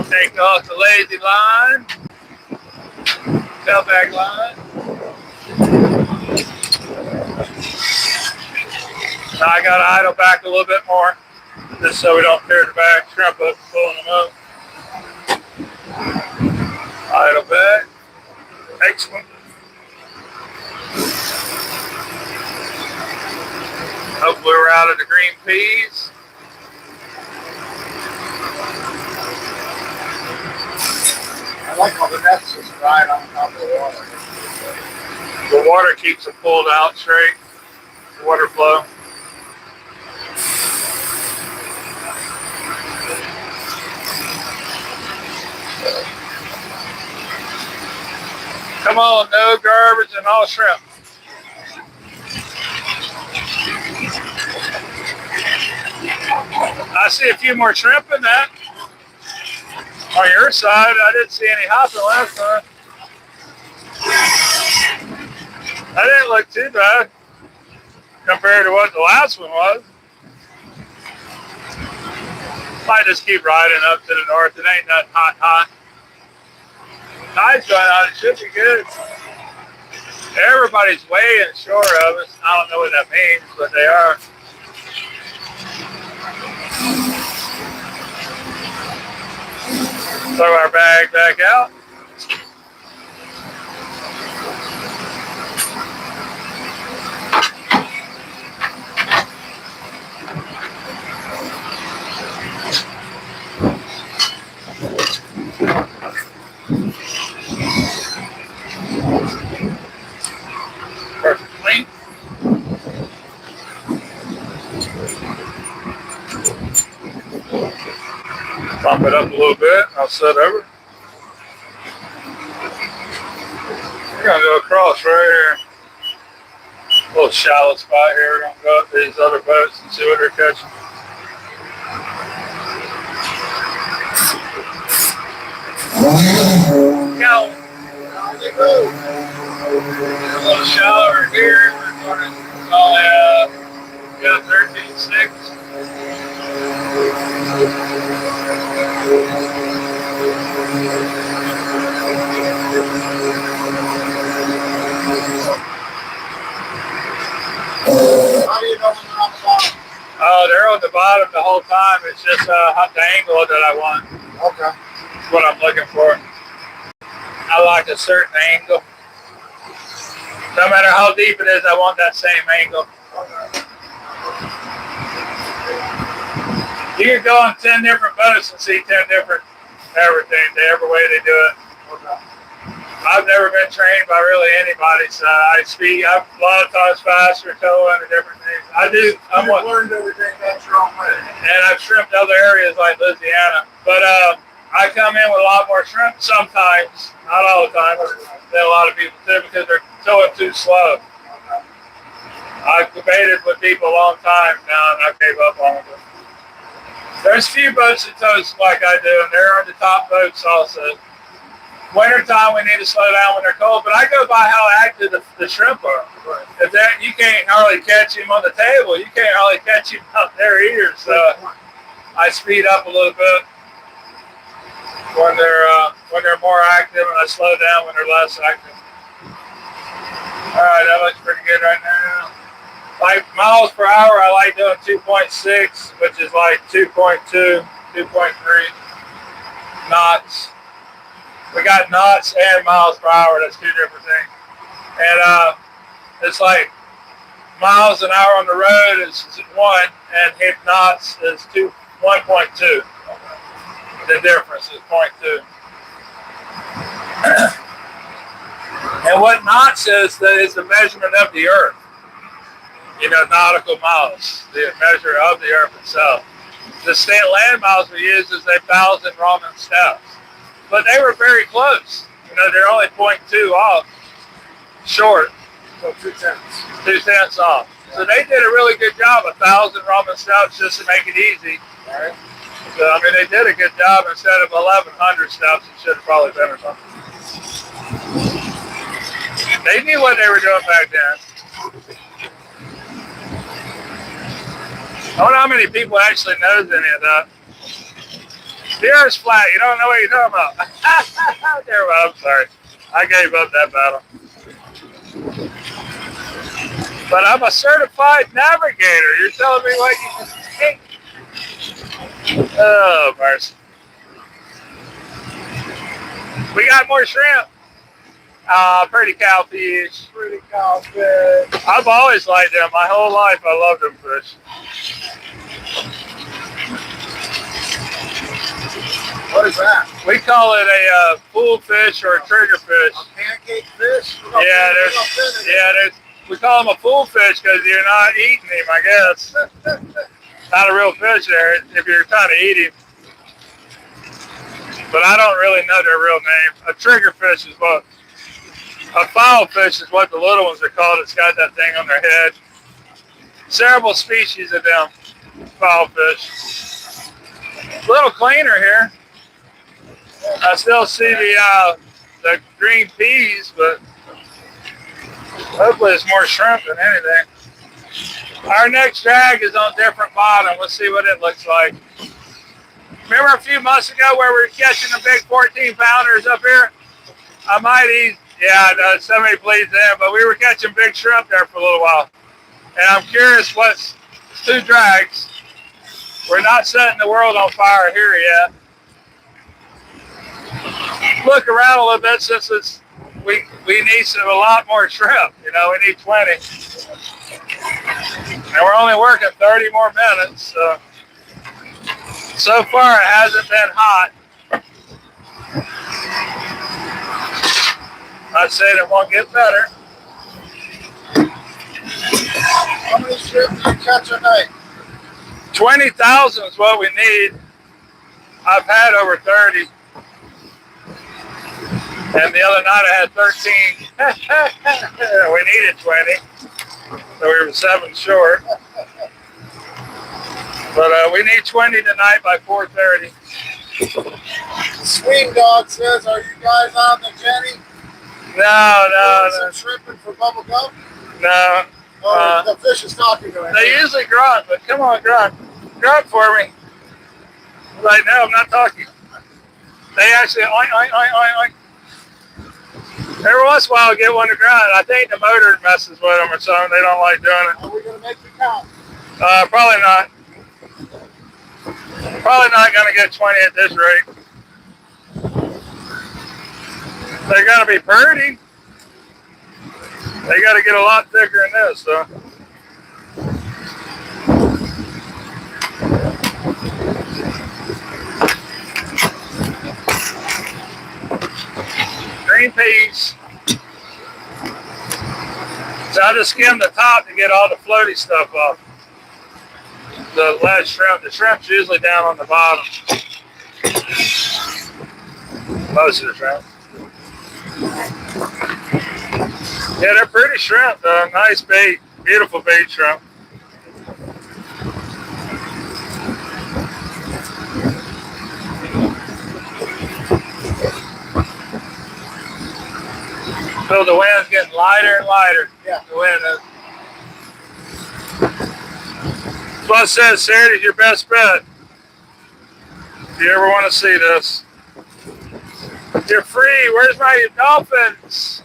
Take off the lazy line, tailback line. Now I got to idle back a little bit more, just so we don't tear the back shrimp up, pulling them up. Idle back. Excellent. Hopefully we're out of the green peas. I like how the net's just right on top of the water. The water keeps it pulled out straight. Water flow. Come on, no garbage and all shrimp. I see a few more shrimp in that. On your side, I didn't see any hopping last time. That didn't look too bad compared to what the last one was. Might just keep riding up to the north. It ain't that hot. Tide's going out. It should be good. Everybody's way inshore of us. I don't know what that means, but they are. Throw our bag back out. Perfect length. Bump it up a little bit. I'll set over. We're going to go across right here. A little shallow spot here. We're going to go up to these other boats and see what they're catching. Go. A little shallower here. We're going to got 13.6. How do you know when they're on the bottom? Oh, they're on the bottom the whole time. It's just the angle that I want. Okay. That's what I'm looking for. I like a certain angle. No matter how deep it is, I want that same angle. Okay. You can go on 10 different boats and see 10 different everything, every way they do it. Okay. I've never been trained by really anybody, so I speak a lot of times faster, towing, and different things. I do. You've learned everything that's your own way. And I've shrimped other areas like Louisiana, but I come in with a lot more shrimp sometimes, not all the time, than a lot of people do because they're towing too slow. Okay. I've debated with people a long time now, and I gave up on it. There's a few boats that tows like I do, and they're on the top boats also. Wintertime, we need to slow down when they're cold, but I go by how active the shrimp are. Right. If you can't hardly catch him on the table, you can't hardly catch him out there either. So I speed up a little bit when they're more active, and I slow down when they're less active. All right, that looks pretty good right now. Like miles per hour, I like doing 2.6, which is like 2.2, 2.3 knots. We got knots and miles per hour. That's two different things. And it's like miles an hour on the road is 1, and hit knots is 1.2. The difference is 0.2. And what knots is the measurement of the Earth. You know, nautical miles, the measure of the Earth itself. The state land miles we use is 1,000 Roman steps. But they were very close. You know, they're only 0.2 off, short. So 2/10. 2/10 off. So they did a really good job, 1,000 Roman steps just to make it easy. All right. So, I mean, they did a good job. Instead of 1,100 steps, it should have probably been or something. They knew what they were doing back then. I don't know how many people actually knows any of that. The Earth's flat. You don't know what you're talking about. I'm sorry. I gave up that battle. But I'm a certified navigator. You're telling me what you can think? Oh, mercy. We got more shrimp. Pretty cowfish. Pretty cowfish. I've always liked them. My whole life I loved them fish. What is that? We call it a pool fish or a trigger fish. A pancake fish? We call them a pool fish because you're not eating him, I guess. Not a real fish there if you're trying to eat him. But I don't really know their real name. A trigger fish is what, a fowl fish is what the little ones are called. It's got that thing on their head. Several species of them fowl fish. A little cleaner here. I still see the green peas, but hopefully it's more shrimp than anything. Our next drag is on different bottom. Let's see what it looks like. Remember a few months ago where we were catching the big 14-pounders up here? I might eat, somebody please them, but we were catching big shrimp there for a little while. And I'm curious what's 2 drags. We're not setting the world on fire here yet. Look around a little bit since we need a lot more shrimp. You know, we need 20. And we're only working 30 more minutes. So far it hasn't been hot. I'd say it won't get better. How many shrimp do you catch a night? 20,000 is what we need. I've had over 30. And the other night I had 13. We needed 20. So we were 7 short. But we need 20 tonight by 4:30. Swing Dog says, are you guys on the Jenny? No. Some shrimping for bubble gum? No. The fish is talking to him. They usually grunt, but come on, grunt. Grunt for me. Right now, I'm not talking. They actually oink, oink, oink, oink, oink. Every once in a while, I get one to grunt. I think the motor messes with them or something. They don't like doing it. Are we going to make the count? Probably not. Probably not going to get 20 at this rate. They're going to be pretty. They got to get a lot thicker than this, so. Green peas. So I just skim the top to get all the floaty stuff off. The last shrimp. The shrimp's usually down on the bottom. Most of the shrimp. Yeah, they're pretty shrimp, though. Nice bait. Beautiful bait shrimp. So the wind's getting lighter and lighter. Yeah. The wind is. That's what it says, Saturday's your best bet. If you ever want to see this. You're free. Where's my Dolphins?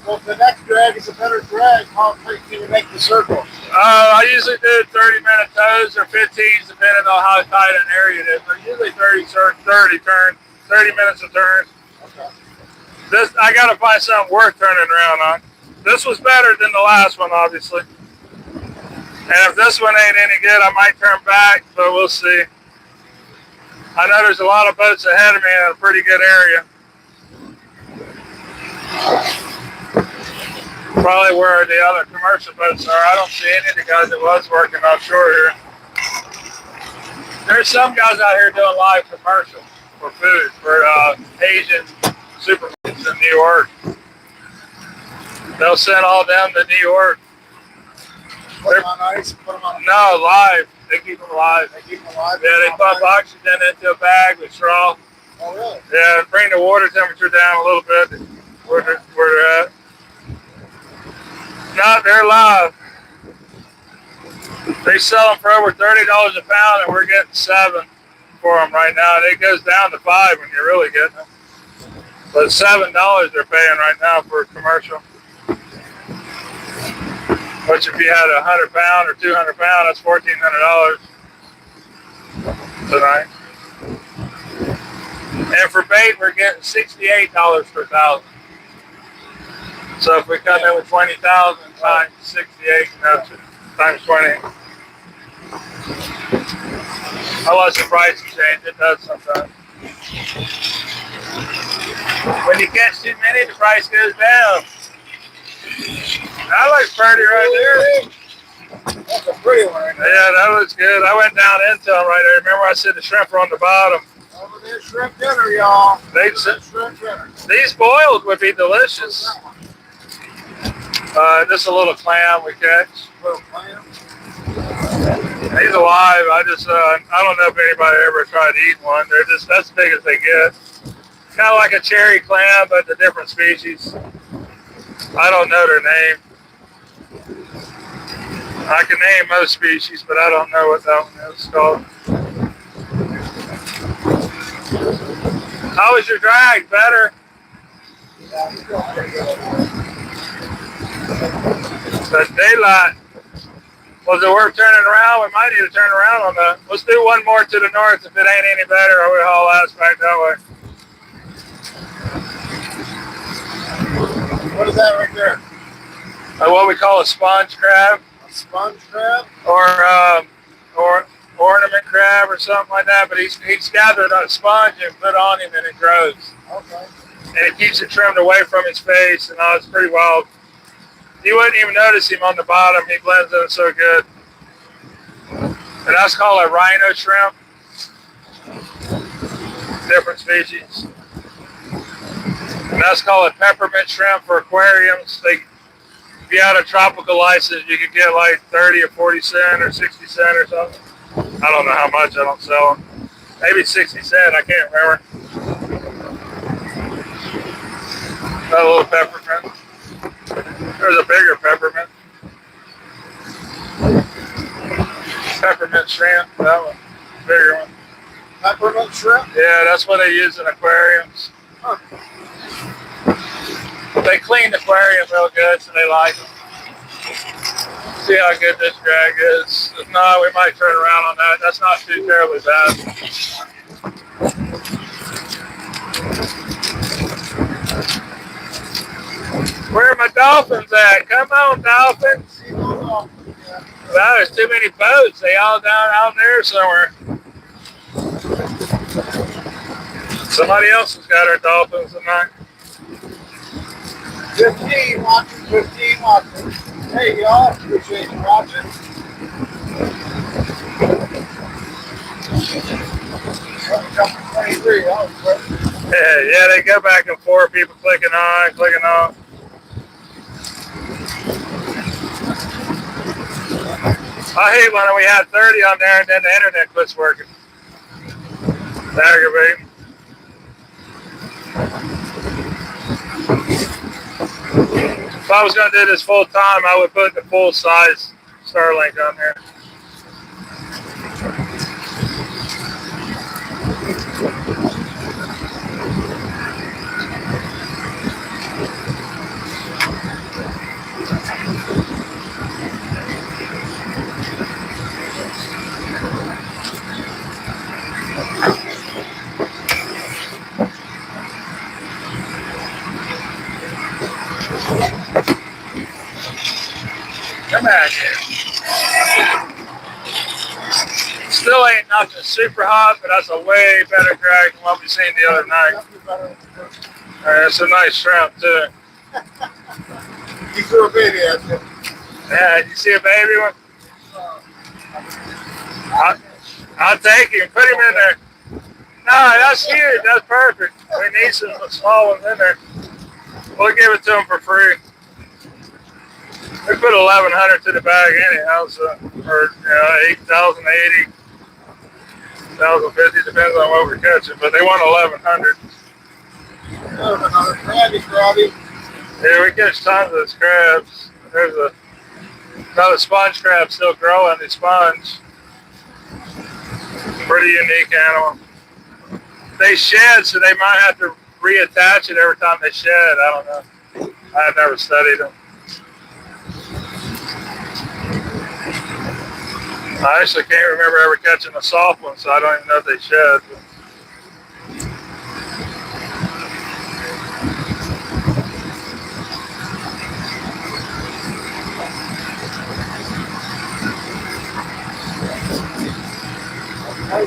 Well, if the next drag is a better drag, how quick can you make the circle? I usually do 30-minute toes or 15s, depending on how tight an area it is. But usually 30 turns, 30 minutes of turns. Okay. This I got to find something worth turning around on. This was better than the last one, obviously. And if this one ain't any good, I might turn back, but we'll see. I know there's a lot of boats ahead of me in a pretty good area. Probably where the other commercial boats are. I don't see any of the guys that was working offshore here. There's some guys out here doing live commercial for food, for Asian supermarkets in New York. They'll send all them to New York. Put them on ice? Put them on No, live. They keep them alive. They keep them alive? Yeah, they pump oxygen into a bag with straw. Oh, really? Yeah, bring the water temperature down a little bit where they're at. No, they're live. They sell them for over $30 a pound, and we're getting $7 for them right now. It goes down to $5 when you're really getting them. But $7 they're paying right now for a commercial. Which if you had a 100-pound or 200-pound, that's $1,400 tonight. And for bait, we're getting $68 per thousand. So if we come in with 20,000 times 68, that's times 20. Unless the price change, it does sometimes. When you catch too many, the price goes down. That looks pretty right there. That's a pretty one. Right there. Yeah, that looks good. I went down into them right there. Remember I said the shrimp are on the bottom. Over there, shrimp dinner, y'all. Shrimp dinner. These boiled would be delicious. Just a little clam we catch. A little clam? He's alive. I don't know if anybody ever tried eating one. They're just as big as they get. Kind of like a cherry clam, but a different species. I don't know their name. I can name most species, but I don't know what that one is called. How was your drag? Better? The daylight. Was it worth turning around? We might need to turn around on that. Let's do one more to the north. If it ain't any better, I will haul ass back that way. What is that right there? What we call a sponge crab. A sponge crab? Or ornament crab or something like that. But he's gathered a sponge and put on him and it grows. Okay. And it keeps it trimmed away from his face and all. It's pretty wild. You wouldn't even notice him on the bottom. He blends in so good. And that's called a rhino shrimp. Different species. And that's called a peppermint shrimp for aquariums. If you had a tropical license, you could get like 30 or 40 cents or 60 cents or something. I don't know how much. I don't sell them. Maybe 60 cents. I can't remember. That little peppermint. There's a bigger peppermint. Peppermint shrimp. That one. Bigger one. Peppermint shrimp? Yeah, that's what they use in aquariums. Huh. They clean the aquarium real good, so they like them. See how good this drag is. If not, we might turn around on that. That's not too terribly bad. Where are my dolphins at? Come on, dolphins. Wow, there's too many boats. They all down out there somewhere. Somebody else has got our dolphins tonight. 15 watching, 15 watching. Hey, y'all, appreciate you watching. Yeah, they go back and forth. People clicking on, clicking off. I hate when we had 30 on there and then the internet quits working. It's aggravating. If I was going to do this full time, I would put the full size Starlink on there. Come on here. Still ain't nothing super hot, but that's a way better drag than what we seen the other night. It's a nice shrimp too. You threw a baby at you. Yeah, you see a baby one? I'll take him. Put him in there. No, that's huge. That's perfect. We need some small ones in there. We'll give it to him for free. We put 1,100 to the bag anyhow, so, or 8,000, 80, 1,050, depends on what we're catching. But they want 1,100. Another crabby. Yeah, we catch tons of those crabs. There's another sponge crab still growing. The sponge, pretty unique animal. They shed, so they might have to reattach it every time they shed. I don't know. I've never studied them. I actually can't remember ever catching a soft one, so I don't even know if they shed.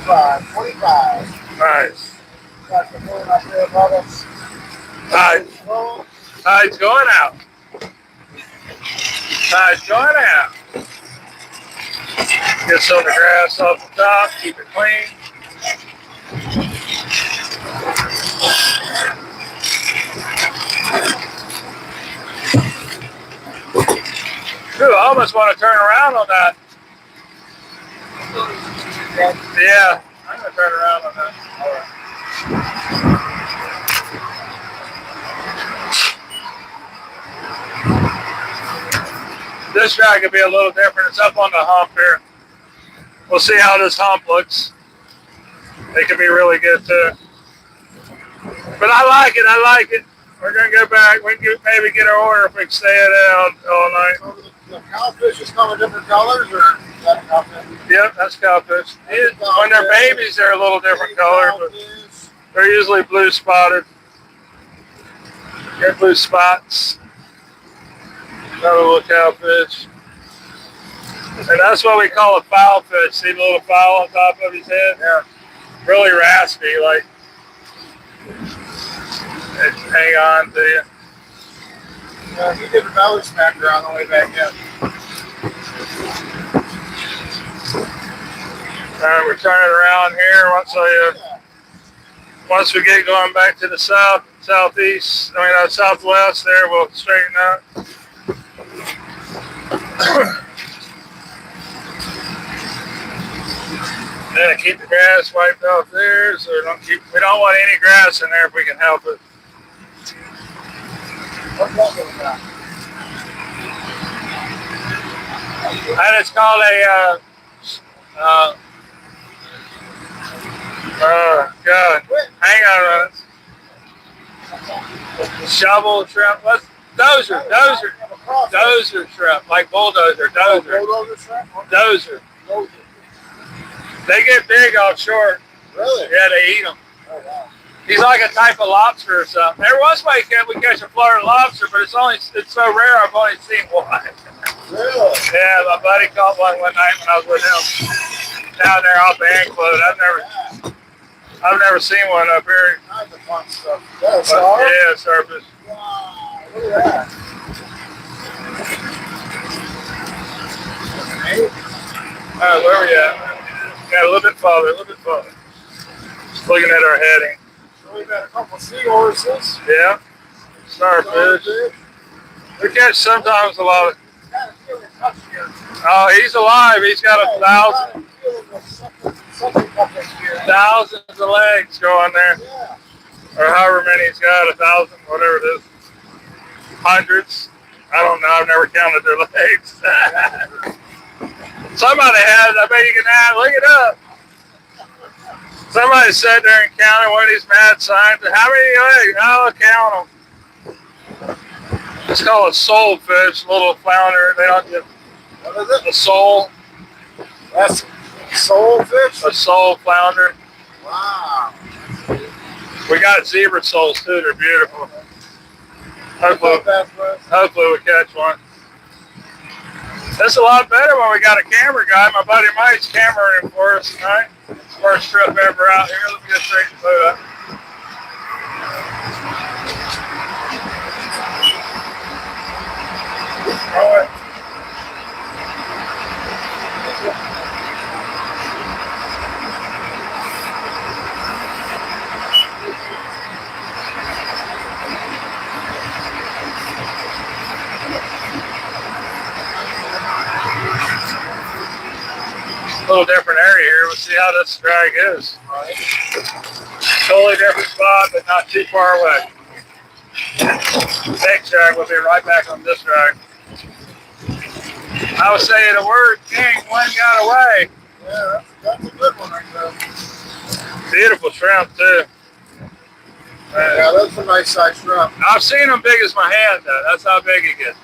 $25. Nice. Got the moon up there above us. Tide's going out. Tide's going out. Get some of the grass off the top, keep it clean. Dude, I almost want to turn around on that. Yeah, I'm going to turn around on that. All right. This drag could be a little different. It's up on the hump here. We'll see how this hump looks. It could be really good too. But I like it. We're going to go back. We can maybe get our order if we can stay it out all night. So the cowfish is come in different colors, or is that cowfish? Yep, that's cowfish. When they're babies, they're a little different color, but they're usually blue spotted. Get blue spots. Another little cowfish. And that's what we call a foul fish. See the little foul on top of his head? Yeah. Really raspy, like it hang on to you. He did a belly smacker on the way back in. Alright, we're turning around here once we get going back to the southeast, southwest there, we'll straighten out. Then keep the grass wiped off there, so we don't want any grass in there if we can help it. And it's called a God, hang on a minute. Shovel shrimp. What's dozer shrimp, like bulldozer, dozer. They get big offshore. Really? Yeah, they eat them. Oh, wow. He's like a type of lobster or something. Every once in a while we catch a Florida lobster, but it's so rare I've only seen one. Really? Yeah, my buddy caught one night when I was with him down there off the Ankload. I've never seen one up here. Kinds of fun stuff. Yeah, surface. Wow, look at that. All right, where are we at? Yeah, a little bit farther. Just looking at our heading. So we've got a couple seahorses. Yeah, starfish. We catch sometimes a lot of. Oh, he's alive. He's got 1,000. Thousands of legs going there. Yeah. Or however many he's got, 1,000, whatever it is. Hundreds. I don't know. I've never counted their legs. Somebody had, I bet you can add, look it up. Somebody sat there and counted one of these mad scientists. How many legs? I'll count them. It's called a soul fish, little flounder. They don't get What is it? a soul. That's soul fish? A soul flounder. We got zebra soles too. They're beautiful. Hopefully we catch one. That's a lot better when we got a camera guy. My buddy Mike's cameraing for us tonight. It's the first trip ever out here. Let me get straight to the boat up. All right. A little different area here. We'll see how this drag is. Totally different spot, but not too far away. Next drag, we'll be right back on this drag. I was saying the word king, one got away. Yeah, that's a good one right there. Beautiful shrimp too. Yeah, that's a nice size shrimp. I've seen them big as my hand though. That's how big it gets.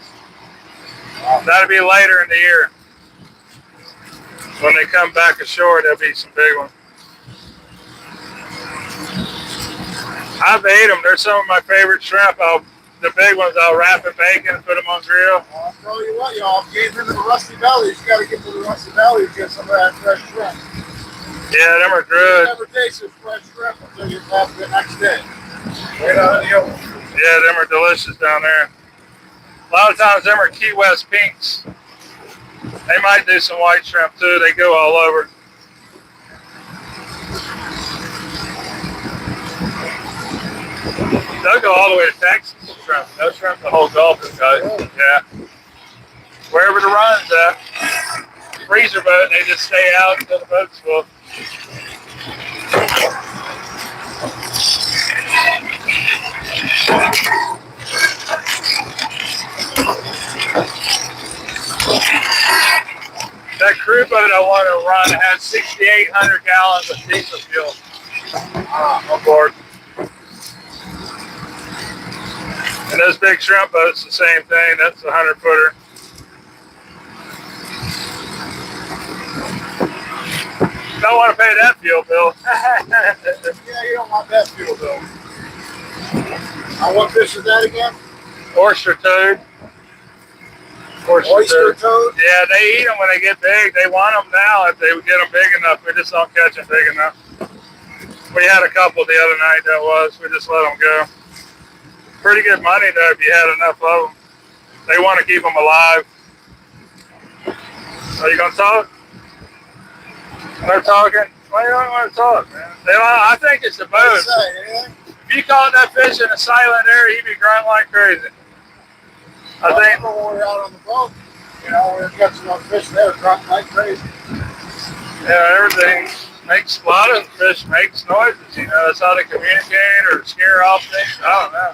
That'll be later in the year. When they come back ashore, there'll be some big ones. I've ate them. They're some of my favorite shrimp. The big ones, I'll wrap in bacon and put them on grill. I'll tell you what, y'all, gave into the Rusty Bellies. You got to get to the Rusty Bellies to get some of that fresh shrimp. Yeah, them are good. You never tasted fresh shrimp until you have the next day. Right out of the oven. Yeah, them are delicious down there. A lot of times, them are Key West pinks. They might do some white shrimp too. They go all over. They'll go all the way to Texas. Shrimp. They'll shrimp the whole Gulf, guys. Yeah. Wherever the run's at. Freezer boat, they just stay out until the boat's full. That crew boat I want to run has 6,800 gallons of diesel fuel on board. And those big shrimp boats, the same thing. That's a 100-footer. Don't want to pay that fuel bill. Yeah, you don't want that fuel bill. What fish is that again? Oyster toad. Oyster toad? Yeah, they eat them when they get big. They want them now if they would get them big enough. We just don't catch them big enough. We had a couple the other night that was. We just let them go. Pretty good money though if you had enough of them. They want to keep them alive. Are you going to talk? They're talking. Why do you don't want to talk, man? I think it's the boat. If you caught that fish in a silent area, he'd be grunting like crazy. I think when we're out on the boat, we're catching those fish there, grunting like crazy. Yeah, everything makes a lot of fish makes noises. That's how they communicate or scare off things. I don't know.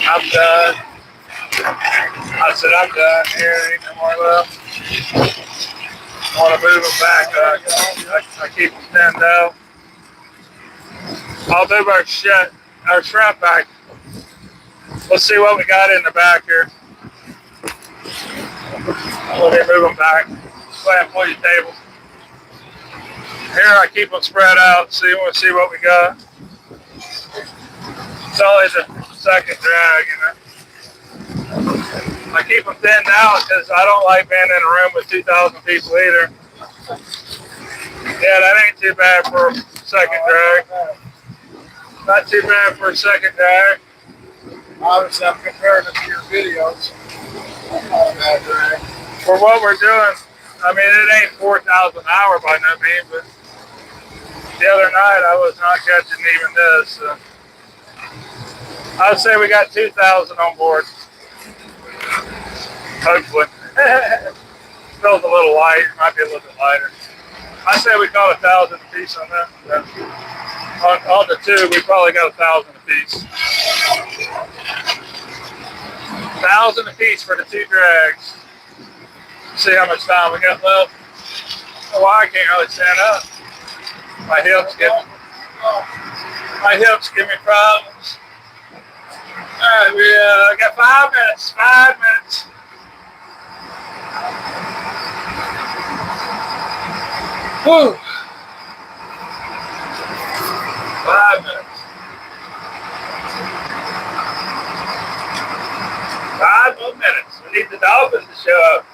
I'm done. I said I'm done here. Ain't no more left. I want to move them back. I keep them thinned out. I'll move our shrimp back. Let's see what we got in the back here. Let me move them back. Go ahead and pull your table. Here I keep them spread out. We'll see what we got. It's always a second drag, I keep them thinned out because I don't like being in a room with 2,000 people either. Yeah, that ain't too bad for a second drag. Not too bad for a second drag. Obviously, I'm comparing it to your videos. For what we're doing, I mean, it ain't 4,000 an hour by no means, but the other night I was not catching even this. So I would say we got 2,000 on board. Hopefully. Feels a little light. Might be a little bit lighter. I say we caught 1,000 a piece on that. On the two, we probably got 1,000 a piece. 1,000 a piece for the two drags. See how much time we got left. Oh, well, I can't really stand up. My hips give me problems. All right, we got 5 minutes. 5 minutes. Whew. Need the Dolphins to show up.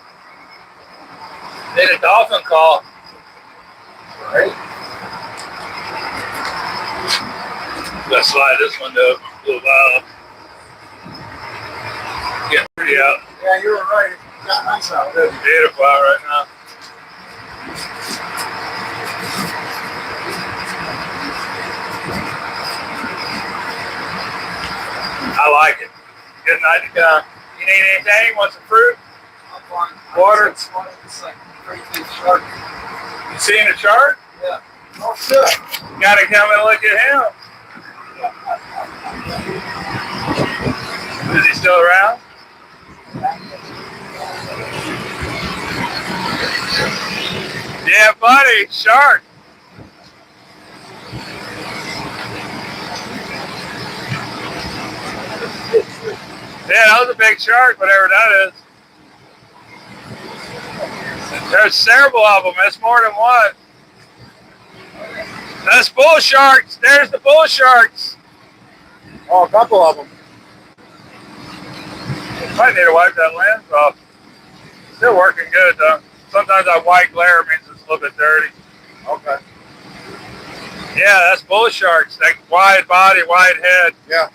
Need a dolphin call. Right? Gotta slide this window a little while. Getting pretty out. Yeah, you were right. It got nice out there. It's beautiful out right now. I like it. Good night to come. You need anything? Want some fruit? Water? It's like a pretty big shark. You seen a shark? Yeah. Oh, shit. Gotta come and look at him. Is he still around? Yeah, buddy, shark. Yeah, that was a big shark, whatever that is. There's several of them. It's more than one. That's bull sharks. There's the bull sharks. Oh, a couple of them. Might need to wipe that lens off. Still working good though. Sometimes that white glare means it's a little bit dirty. Okay. Yeah, that's bull sharks. That wide body, wide head. Yeah.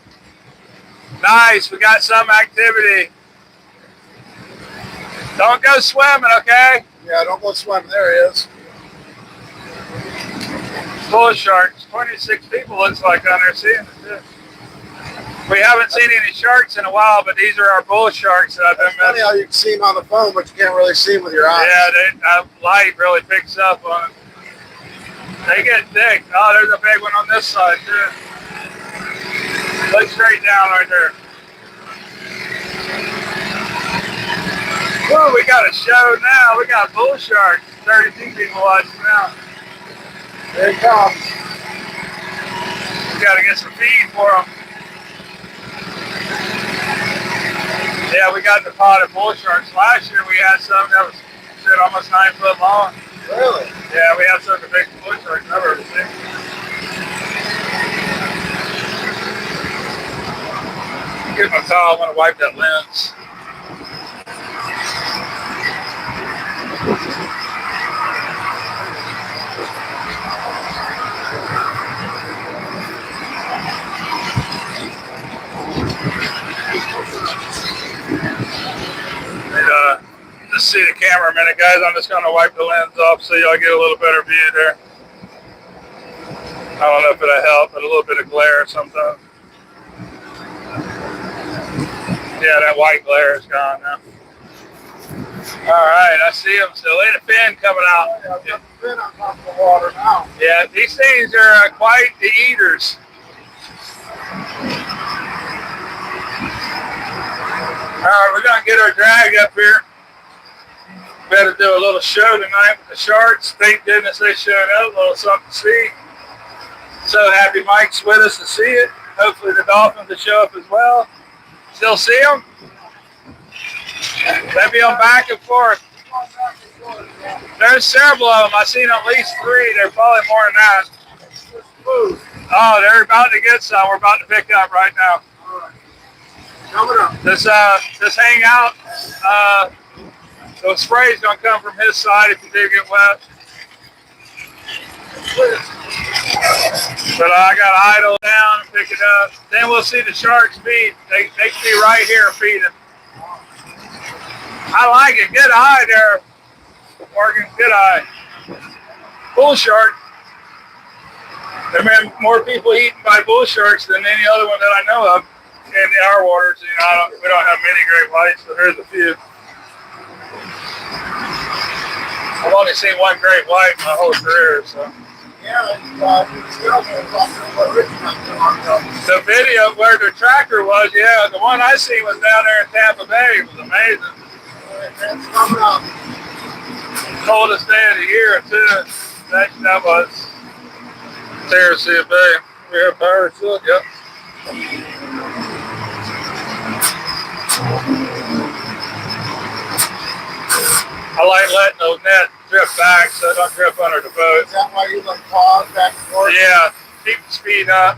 Nice. We got some activity. Don't go swimming, okay? Yeah, don't go swimming. There he is. Bull sharks. 26 people looks like on there seeing it too. We haven't seen any sharks in a while, but these are our bull sharks that I've been It's funny how you can see them on the phone, but you can't really see them with your eyes. Yeah, light really picks up on it. They get thick. Oh, there's a big one on this side too. Look straight down right there. Whoa, we got a show now. We got bull sharks. 32 people watching now. There he comes. We got to get some feed for them. Yeah, we got the pot of bull sharks. Last year we had some that was shit, almost 9 foot long. Really? Yeah, we have some of the biggest bull sharks I've ever seen. Get my towel. I want to wipe that lens. Just see the camera a minute, guys. I'm just going to wipe the lens off so y'all get a little better view there. I don't know if it'll help, but a little bit of glare sometimes. Yeah, that white glare is gone now. All right, I see them still. Look at the fin coming out. Yeah, I've got the fin on top of the water now. Yeah, these things are quite the eaters. All right, we're going to get our drag up here. Better do a little show tonight with the sharks. Thank goodness they showed up. A little something to see. So happy Mike's with us to see it. Hopefully the Dolphins will show up as well. Still see them? They be on back and forth. There's several of them. I've seen at least 3. They're probably more than that. Oh, they're about to get some. We're about to pick up right now. Coming up. Just hang out. The spray's gonna come from his side if you do get wet. But I got to idle down and pick it up. Then we'll see the sharks feed. They can be right here feeding. I like it. Good eye there, Morgan. Good eye. Bull shark. There have been more people eaten by bull sharks than any other one that I know of in our waters. You know, we don't have many great whites, but there's a few. I've only seen one great white in my whole career, so. The video where the tractor was, yeah, the one I seen was down there in Tampa Bay. It was amazing. Coldest day of the year, too. That was Tennessee Bay. We're up there, so, yep. I like letting those nets drip back so they don't drip under the boat. Is that why you like pause back and forth? Yeah, keep the speed up.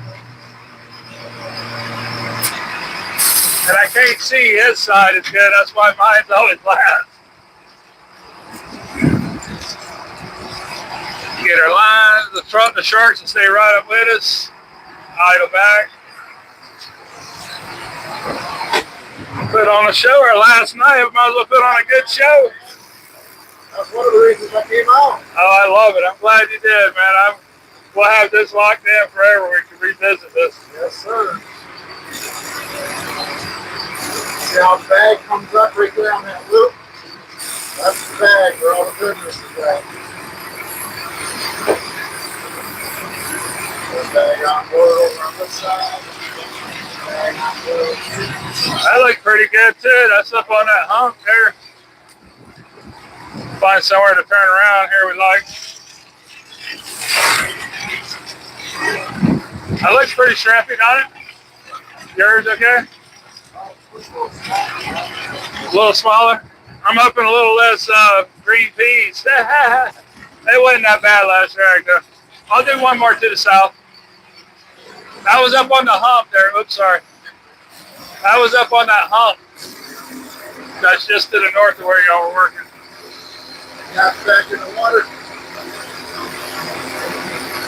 And I can't see his side as good. That's why mine's always last. Get our lines, the front, the sharks will stay right up with us. Idle back. Put on a show our last night. We might as well put on a good show. That's one of the reasons I came out. Oh, I love it. I'm glad you did, man. We'll have this locked in forever. We can revisit this. Yes, sir. See how the bag comes up right there on that loop? That's the bag where all the goodness is at. The bag on board over on this side. Bag on board. That looks pretty good too. That's up on that hump there. Find somewhere to turn around here we like. That looks pretty shrimpy, don't it? Yours okay? A little smaller. I'm hoping a little less green peas. They wasn't that bad last drag though. I'll do one more to the south. That was up on the hump there. Oops, sorry. That was up on that hump. That's just to the north of where y'all were working. Got back in the water.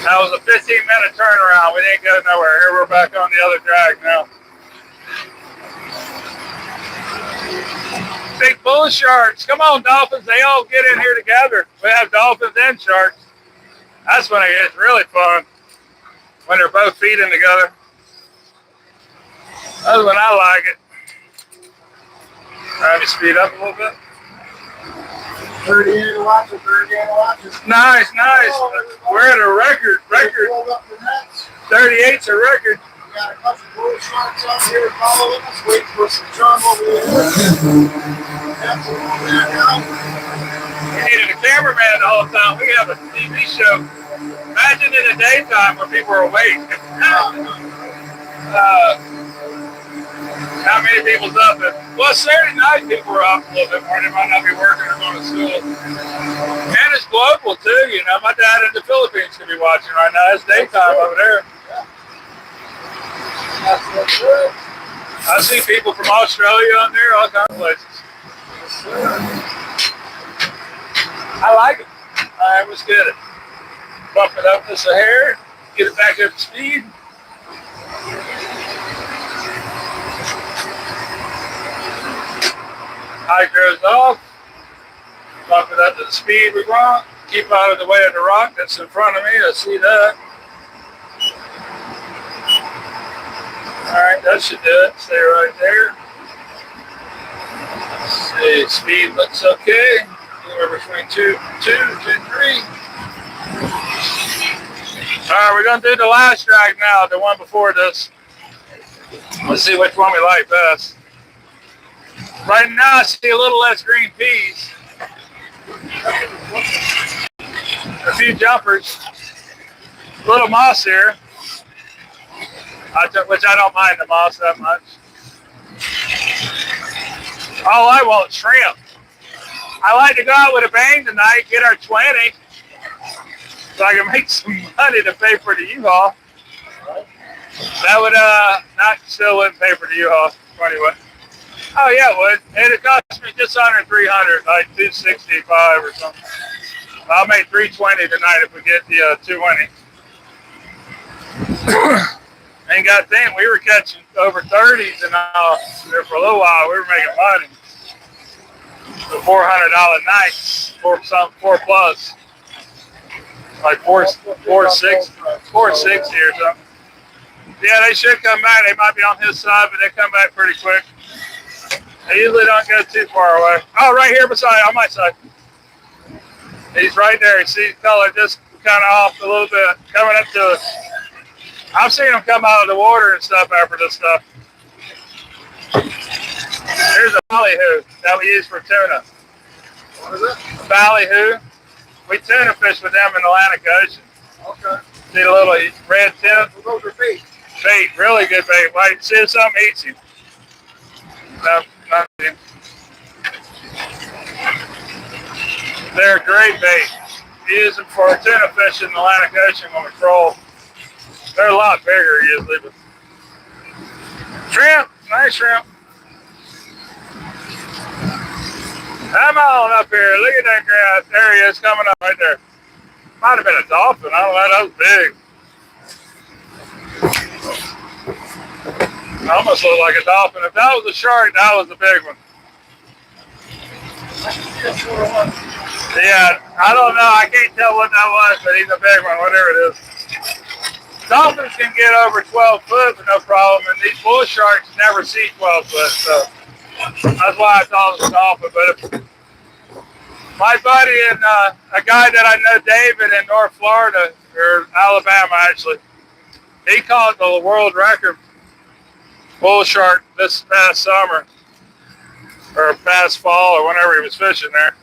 That was a 15-minute turnaround. We didn't go nowhere. Here we're back on the other drag now. Big bull sharks. Come on, Dolphins. They all get in here together. We have Dolphins and sharks. That's when it gets really fun. When they're both feeding together. That's when I like it. Let me speed up a little bit. 38 watches, 38 watches. Nice. We're at a record. 38's a record. We got a couple bull sharks out here following us, waiting for some chum over there. We needed a cameraman the whole time. We have a TV show. Imagine in the daytime when people are awake. How many people's up? Well, Saturday night people are up a little bit more. They might not be working or going to school. And it's global too, you know. My dad in the Philippines could be watching right now. It's daytime over there. That's what's good. I see people from Australia on there, all kinds of places. I like it. All right, let's get it. Bump it up just a hair. Get it back up to speed. Hydro's off. Bump it up to the speed we want. Keep out of the way of the rock that's in front of me. I see that. Alright, that should do it. Stay right there. Let's see, speed looks okay. Anywhere between 2, 3. Alright, we're going to do the last drag now, the one before this. Let's see which one we like best. Right now I see a little less green peas. A few jumpers. A little moss here. Which I don't mind the moss that much. All I want is shrimp. I like to go out with a bang tonight, get our 20, so I can make some money to pay for the U-Haul. That would still wouldn't pay for the U-Haul. 20 would. Oh yeah, it would. And it cost me just under 300, like 265 or something. I'll make 320 tonight if we get the 220. And goddamn, we were catching over 30s and there for a little while. We were making money. The $400 nights, 4 plus, like 460 or something. Yeah, they should come back. They might be on his side, but they come back pretty quick. They usually don't go too far away. Oh, right here beside, on my side. He's right there. You see the color just kind of off a little bit, coming up to us. I've seen them come out of the water and stuff after this stuff. Here's a ballyhoo that we use for tuna. What is it? A ballyhoo. We tuna fish with them in the Atlantic Ocean. Okay. See the little red tip? Those are bait. Bait, really good bait. Wait, see if something eats you. No, nothing. They're a great bait. We use them for tuna fish in the Atlantic Ocean when we troll. They're a lot bigger usually, but shrimp, nice shrimp. Come on up here. Look at that grass. There he is coming up right there. Might have been a dolphin. I don't know. That was big. It almost looked like a dolphin. If that was a shark, that was a big one. Yeah, I don't know. I can't tell what that was, but he's a big one, whatever it is. Dolphins can get over 12 foot with no problem, and these bull sharks never see 12 foot, so that's why I thought it was a dolphin. But if, my buddy and a guy that I know, David, in North Florida, or Alabama actually, he caught the world record bull shark this past summer, or past fall, or whenever he was fishing there.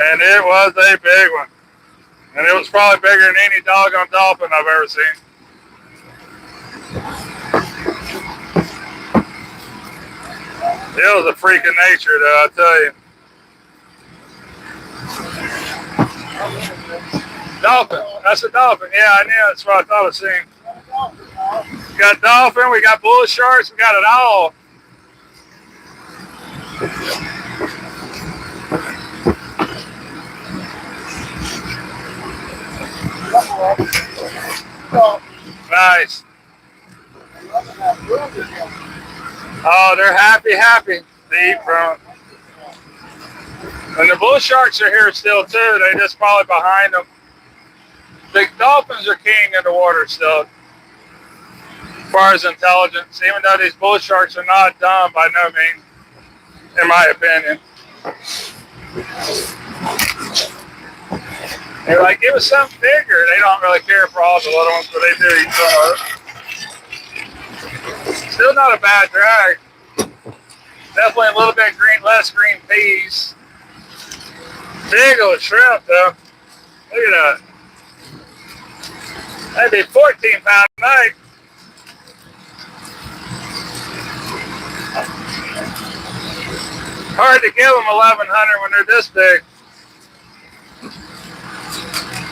And it was a big one. And it was probably bigger than any doggone dolphin I've ever seen. It was a freak of nature, though, I tell you. Dolphin. That's a dolphin. Yeah, I knew. That's what I thought I seen. We got dolphin, we got bull sharks, we got it all. Nice. Oh, they're happy to eat from. And the bull sharks are here still too. They just probably behind them. The dolphins are king in the water still, as far as intelligence. Even though these bull sharks are not dumb by no means, in my opinion. They're like, give us something bigger. They don't really care for all the little ones, but they do eat some of it. Still not a bad drag. Definitely a little bit green, less green peas. Big old shrimp though. Look at that. That'd be 14 pounds a night. Hard to give them 1,100 when they're this big.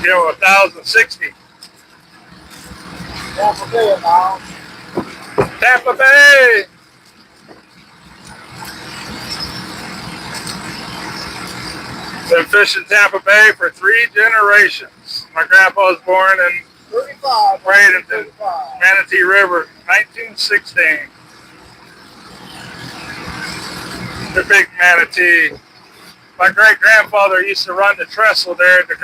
Give them 1,060. Tampa Bay now. Tampa Bay. Been fishing Tampa Bay for 3 generations. My grandpa was born in 35. Bradenton, Manatee River, 1916. The big manatee. My great-grandfather used to run the trestle there at the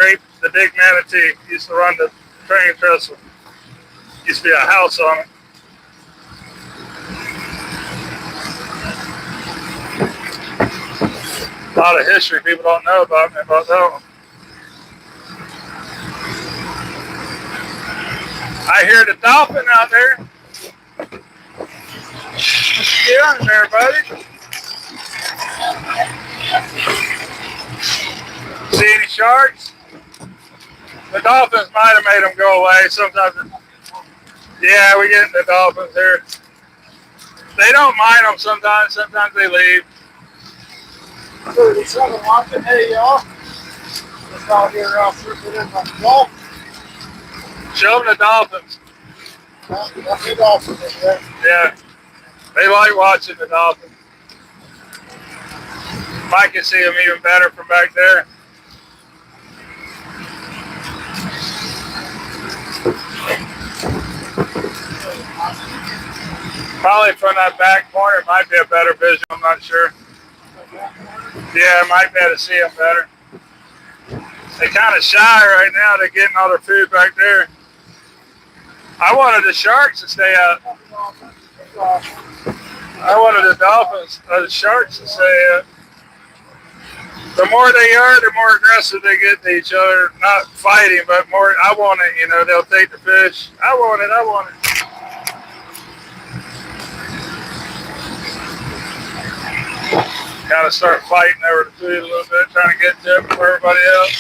big manatee. He used to run the train trestle. Used to be a house on it. A lot of history people don't know about that one. I hear the dolphin out there. Get on there, buddy. See any sharks? The dolphins might have made them go away. Sometimes, yeah, we get the dolphins here. They don't mind them sometimes. Sometimes they leave. 37 watching. Hey, y'all. Just out here surfing in the Gulf. Show them the dolphins. That's the dolphin in there. Yeah. They like watching the dolphins. I can see them even better from back there. Probably from that back corner, it might be a better vision. I'm not sure. Yeah, I might be able to see them better. They're kind of shy right now. They're getting all their food back there. I wanted the sharks to stay out. I wanted the dolphins, the sharks to stay out. The more they are, the more aggressive they get to each other. Not fighting, but more, I want it, you know, they'll take the fish. I want it. Kind of start fighting over the food a little bit, trying to get to it before everybody else.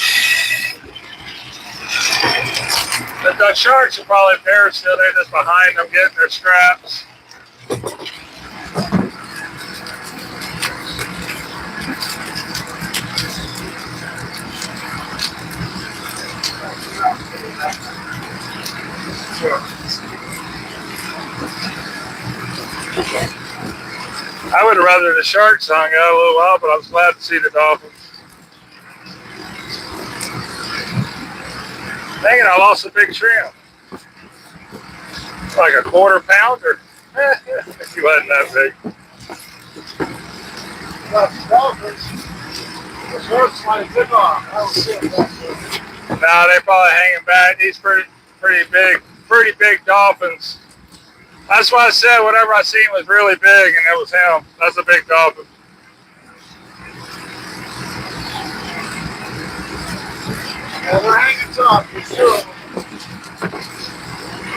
The sharks are probably there still. They're just behind them getting their scraps. I would have rather the Sharks hung out a little while, but I was glad to see the Dolphins. Dang it, I lost a big shrimp. Like a quarter pounder. He wasn't that big. The Dolphins. The Sharks might tip off. I don't see it. Nah, they're probably hanging back. These pretty big Dolphins. That's why I said whatever I seen was really big, and it was him. That's a big dolphin. And we're hanging tough, for sure.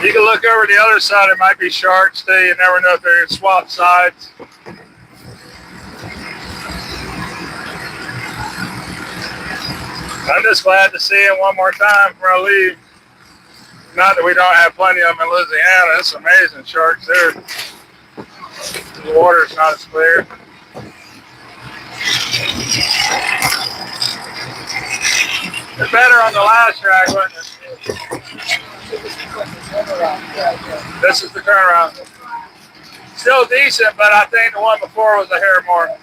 You can look over the other side. There might be sharks too. You never know if they're going to swap sides. I'm just glad to see him one more time before I leave. Not that we don't have plenty of them in Louisiana. It's amazing sharks there. The water's not as clear. It's better on the last track, wasn't it? This is the turnaround. Still decent, but I think the one before was a hair more.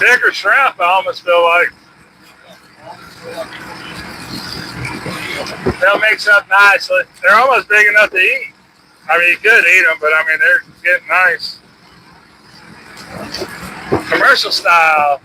Bigger shrimp, I almost feel like. They'll mix up nicely. They're almost big enough to eat. I mean, you could eat them, but I mean, they're getting nice. Commercial style.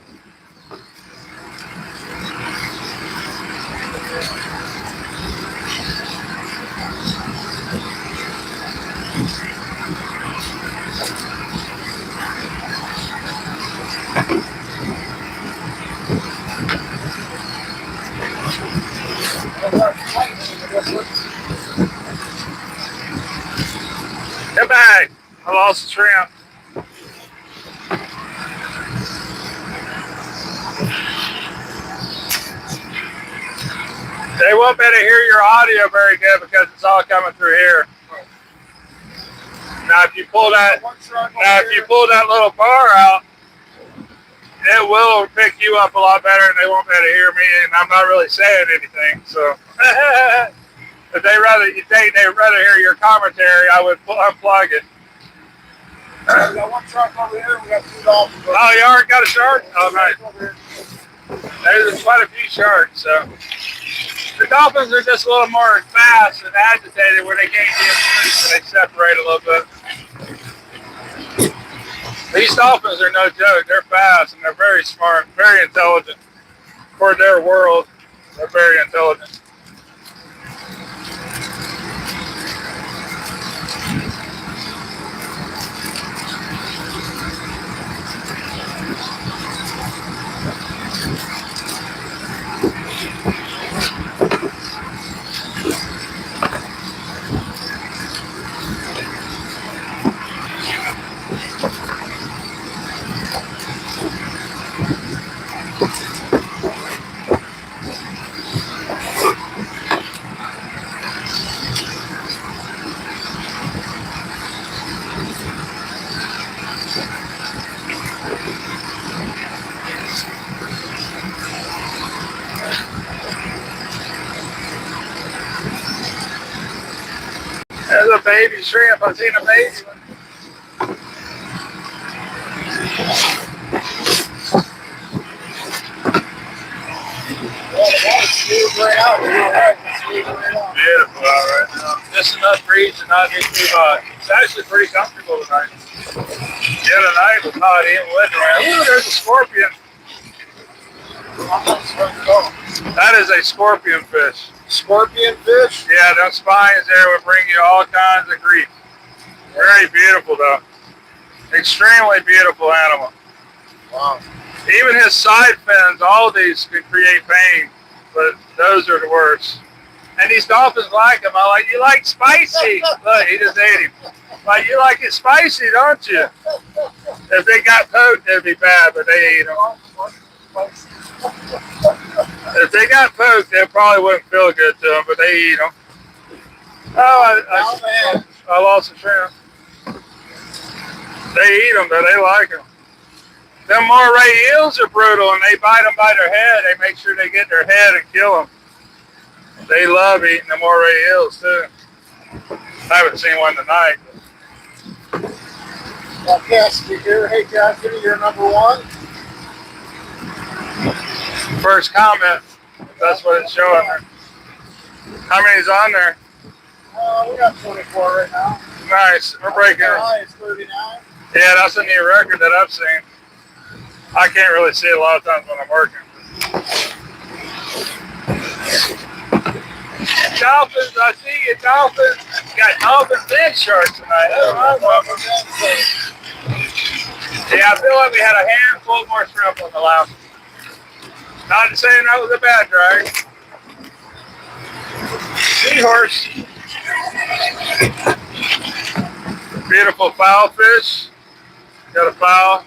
Get back. I lost the shrimp. They won't be able to hear your audio very good because it's all coming through here. Now, if you pull that little bar out, it will pick you up a lot better, and they won't be able to hear me. And I'm not really saying anything, so if you think they'd rather hear your commentary, I would unplug it. We got one truck over here. We got 2 dolphins. Oh, you already got a shark? Oh, nice. There's quite a few sharks. So the dolphins are just a little more fast and agitated where they can't get through, so they separate a little bit. These dolphins are no joke. They're fast and they're very smart, very intelligent. For their world, they're very intelligent. There's a baby shrimp. I've seen a baby one. Beautiful out right now. Just enough breeze to not get too hot. It's actually pretty comfortable tonight. The other night was hot, even with around. Ooh, there's a scorpion. That is a scorpion fish. Scorpion fish? Yeah, those spines there would bring you all kinds of grief. Very beautiful, though. Extremely beautiful animal. Wow. Even his side fins, all of these can create pain, but those are the worst. And these dolphins like them. I like, you like spicy? Look, he just ate him. Like, you like it spicy, don't you? If they got poked, it'd be bad, but they eat them. If they got poked, they probably wouldn't feel good to them, but they eat them. Oh, I lost a shrimp. They eat them, though. They like them. Them moray eels are brutal, and they bite them by their head. They make sure they get their head and kill them. They love eating the moray eels too. I haven't seen one tonight. Cassidy here. Hey, Cassidy, you're number one. First comment. That's what it's showing there. How many's on there? We got 24 right now. Nice. We're breaking. High is 39. Yeah, that's a new record that I've seen. I can't really see it a lot of times when I'm working. Dolphins, I see you, Dolphins. You got Dolphins and sharks tonight. Yeah, I feel like we had a handful more shrimp on the last one. Not saying that was a bad drag. Seahorse. Beautiful fowl fish. Got a fowl.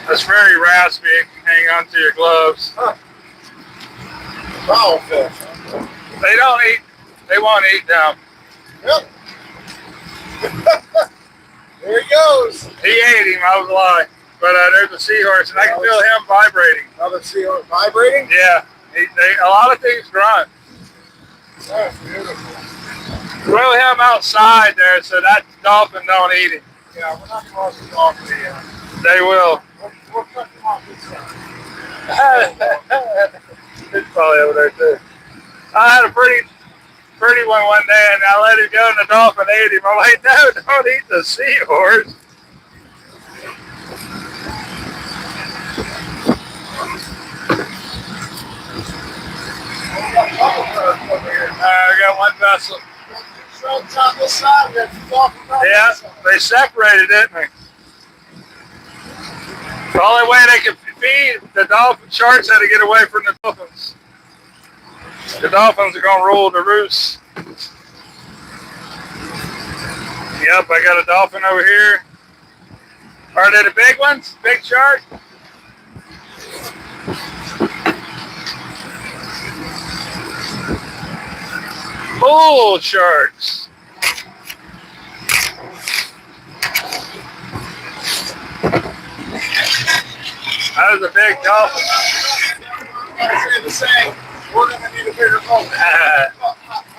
That's very raspy. It can hang onto your gloves. Huh. Foul fish. They don't eat. They won't eat them. Yep. There he goes. He ate him. I was lying. But there's a seahorse, and I can feel him vibrating. Another seahorse vibrating? Yeah. A lot of things grunt. That's beautiful. Throw him outside there so that dolphin don't eat him. Yeah, we're not going to dolphin yet. They will. We'll cut him off this side. It's probably over there too. I had a pretty one day, and I let him go, and the dolphin ate him. I'm like, no, don't eat the seahorse. I got one vessel. On this side, we got two dolphins on Yeah, this side. they separated, didn't they? The only way they could feed the dolphin sharks had to get away from the dolphins. The dolphins are gonna rule the roost. Yep, I got a dolphin over here. Are they the big ones? Big shark? Bull sharks. That was a big dolphin. I say the same. We're going to need a bigger boat.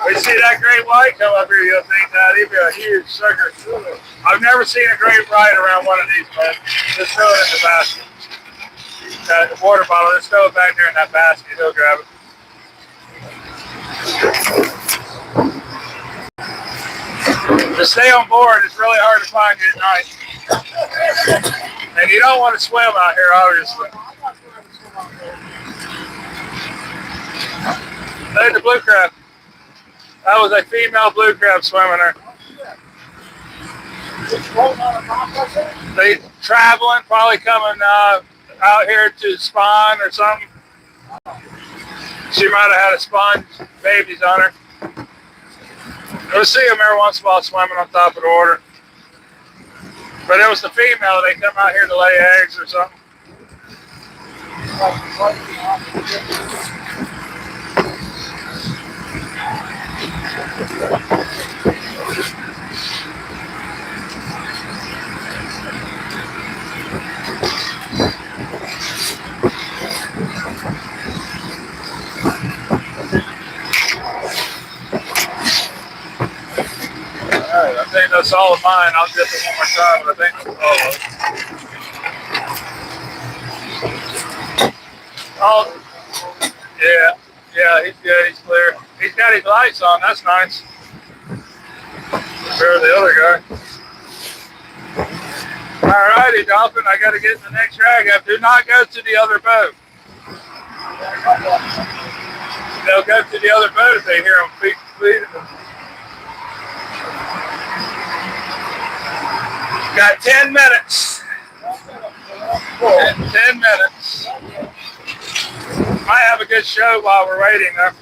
We see that great white come up here, you'll think that he'd be a huge sucker. I've never seen a great white around one of these, man. Just throw it in the basket. The water bottle, just throw it back there in that basket, he'll grab it. To stay on board, it's really hard to find you at night. And you don't want to swim out here, obviously. There's the blue crab. That was a female blue crab swimming there. They traveling, probably coming out here to spawn or something. She might have had a spawn babies on her. You'll see them every once in a while swimming on top of the water. But it was the female. They come out here to lay eggs or something. Alright, I think that's all of mine. I'll dip it one more time, but I think that's all of it. Oh, yeah, he's good, he's clear. He's got his lights on, that's nice. Compare the other guy. Alrighty, Dolphin, I gotta get in the next drag up. Do not go to the other boat. They'll go to the other boat if they hear them feeding them. Got 10 minutes. 10 minutes. Might have a good show while we're waiting though.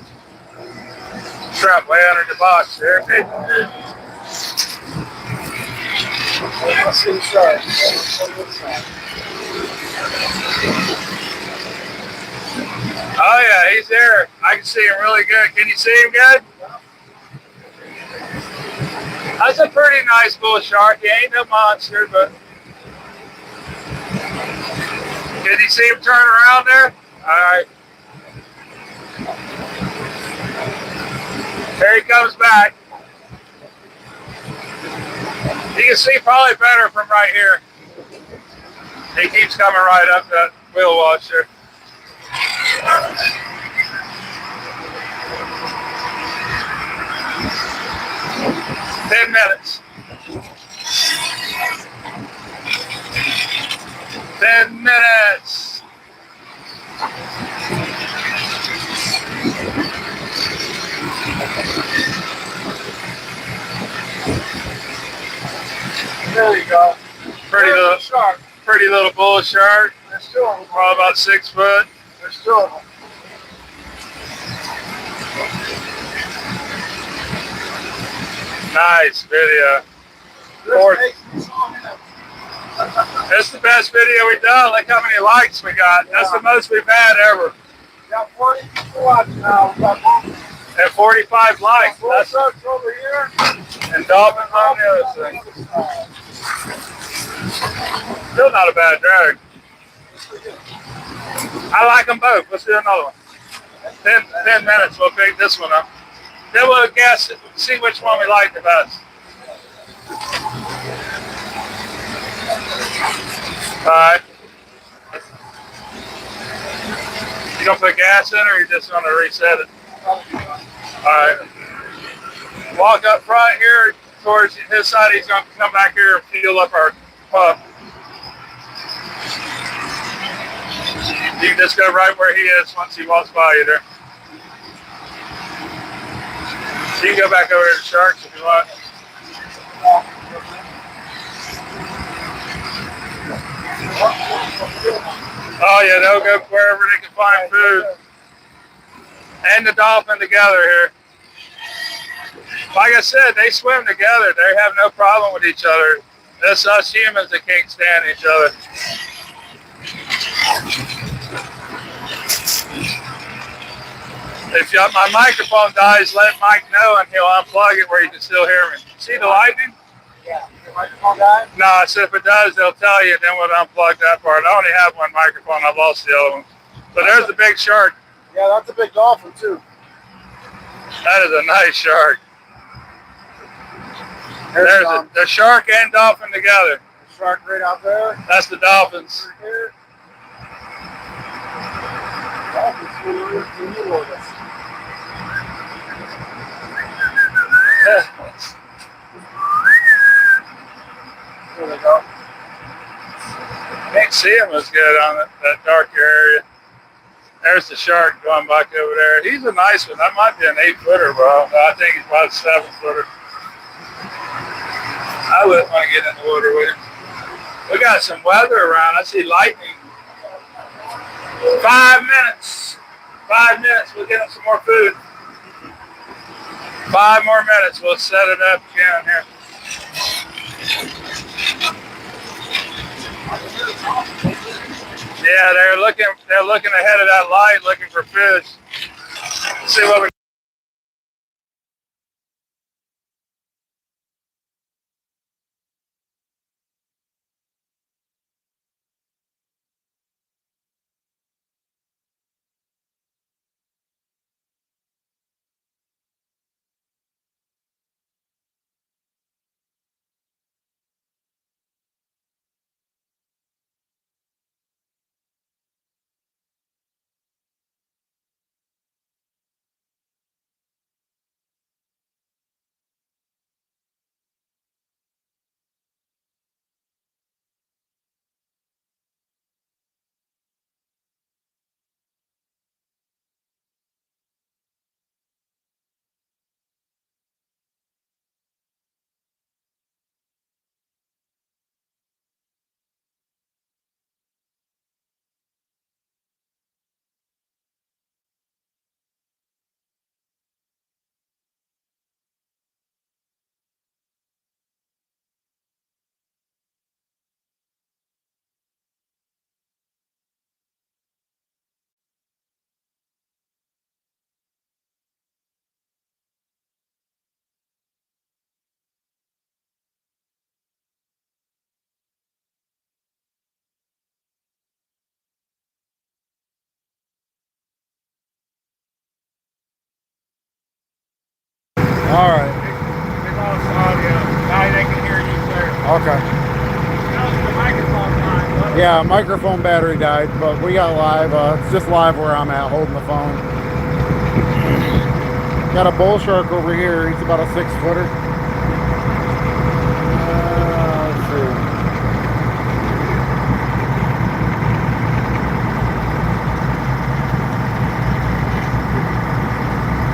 Trap way under the box there. Oh yeah, he's there. I can see him really good. Can you see him good? That's a pretty nice bull shark. He ain't no monster, but Can you see him turn around there? All right. There he comes back. You can see probably better from right here. He keeps coming right up that wheel washer. Ten minutes. 10 minutes. There you go. Pretty little bull shark. There's two of them. Probably about 6 foot. There's two of them. Nice video. That's the best video we've done. Look how many likes we got. That's the most we've had ever. We got 40 people watching now. We got and 45 likes. That's sharks over here. And dolphins on the other side. Still not a bad drag. I like them both. Let's do another one. 10 minutes, we'll pick this one up. Then we'll guess it, see which one we like the best. Alright. You gonna put gas in or you just gonna reset it? Alright. Walk up front here towards his side. He's gonna come back here and fuel up our pump. You can just go right where he is once he walks by you there. So you can go back over to the sharks if you want. Oh yeah, they'll go wherever they can find food. And the dolphin together here. Like I said, they swim together. They have no problem with each other. It's us humans that can't stand each other. If my microphone dies, let Mike know and he'll unplug it where you can still hear me. See the lightning? Yeah. Your microphone died? No, I said if it does, they'll tell you, and then we'll unplug that part. I only have one microphone. I lost the other one. But there's the big shark. Yeah, that's a big dolphin, too. That is a nice shark. There's the shark and dolphin together. The shark right out there. That's the dolphins. Right here. Dolphins in the middle of us. There they go. Can't see him as good on that darker area. There's the shark going back over there. He's a nice one. That might be an 8-footer, bro. I think he's about a 7-footer. I wouldn't want to get in the water with him. We got some weather around. I see lightning. 5 minutes. 5 minutes. We'll get him some more food. 5 more minutes. We'll set it up again here. Yeah, they're looking ahead of that light, looking for fish. Let's see what we All right. They lost audio. Now they can hear you clear. Okay. That was the microphone line. Yeah, microphone battery died, but we got live. It's just live where I'm at, holding the phone. Got a bull shark over here. He's about a 6-footer. Let's see.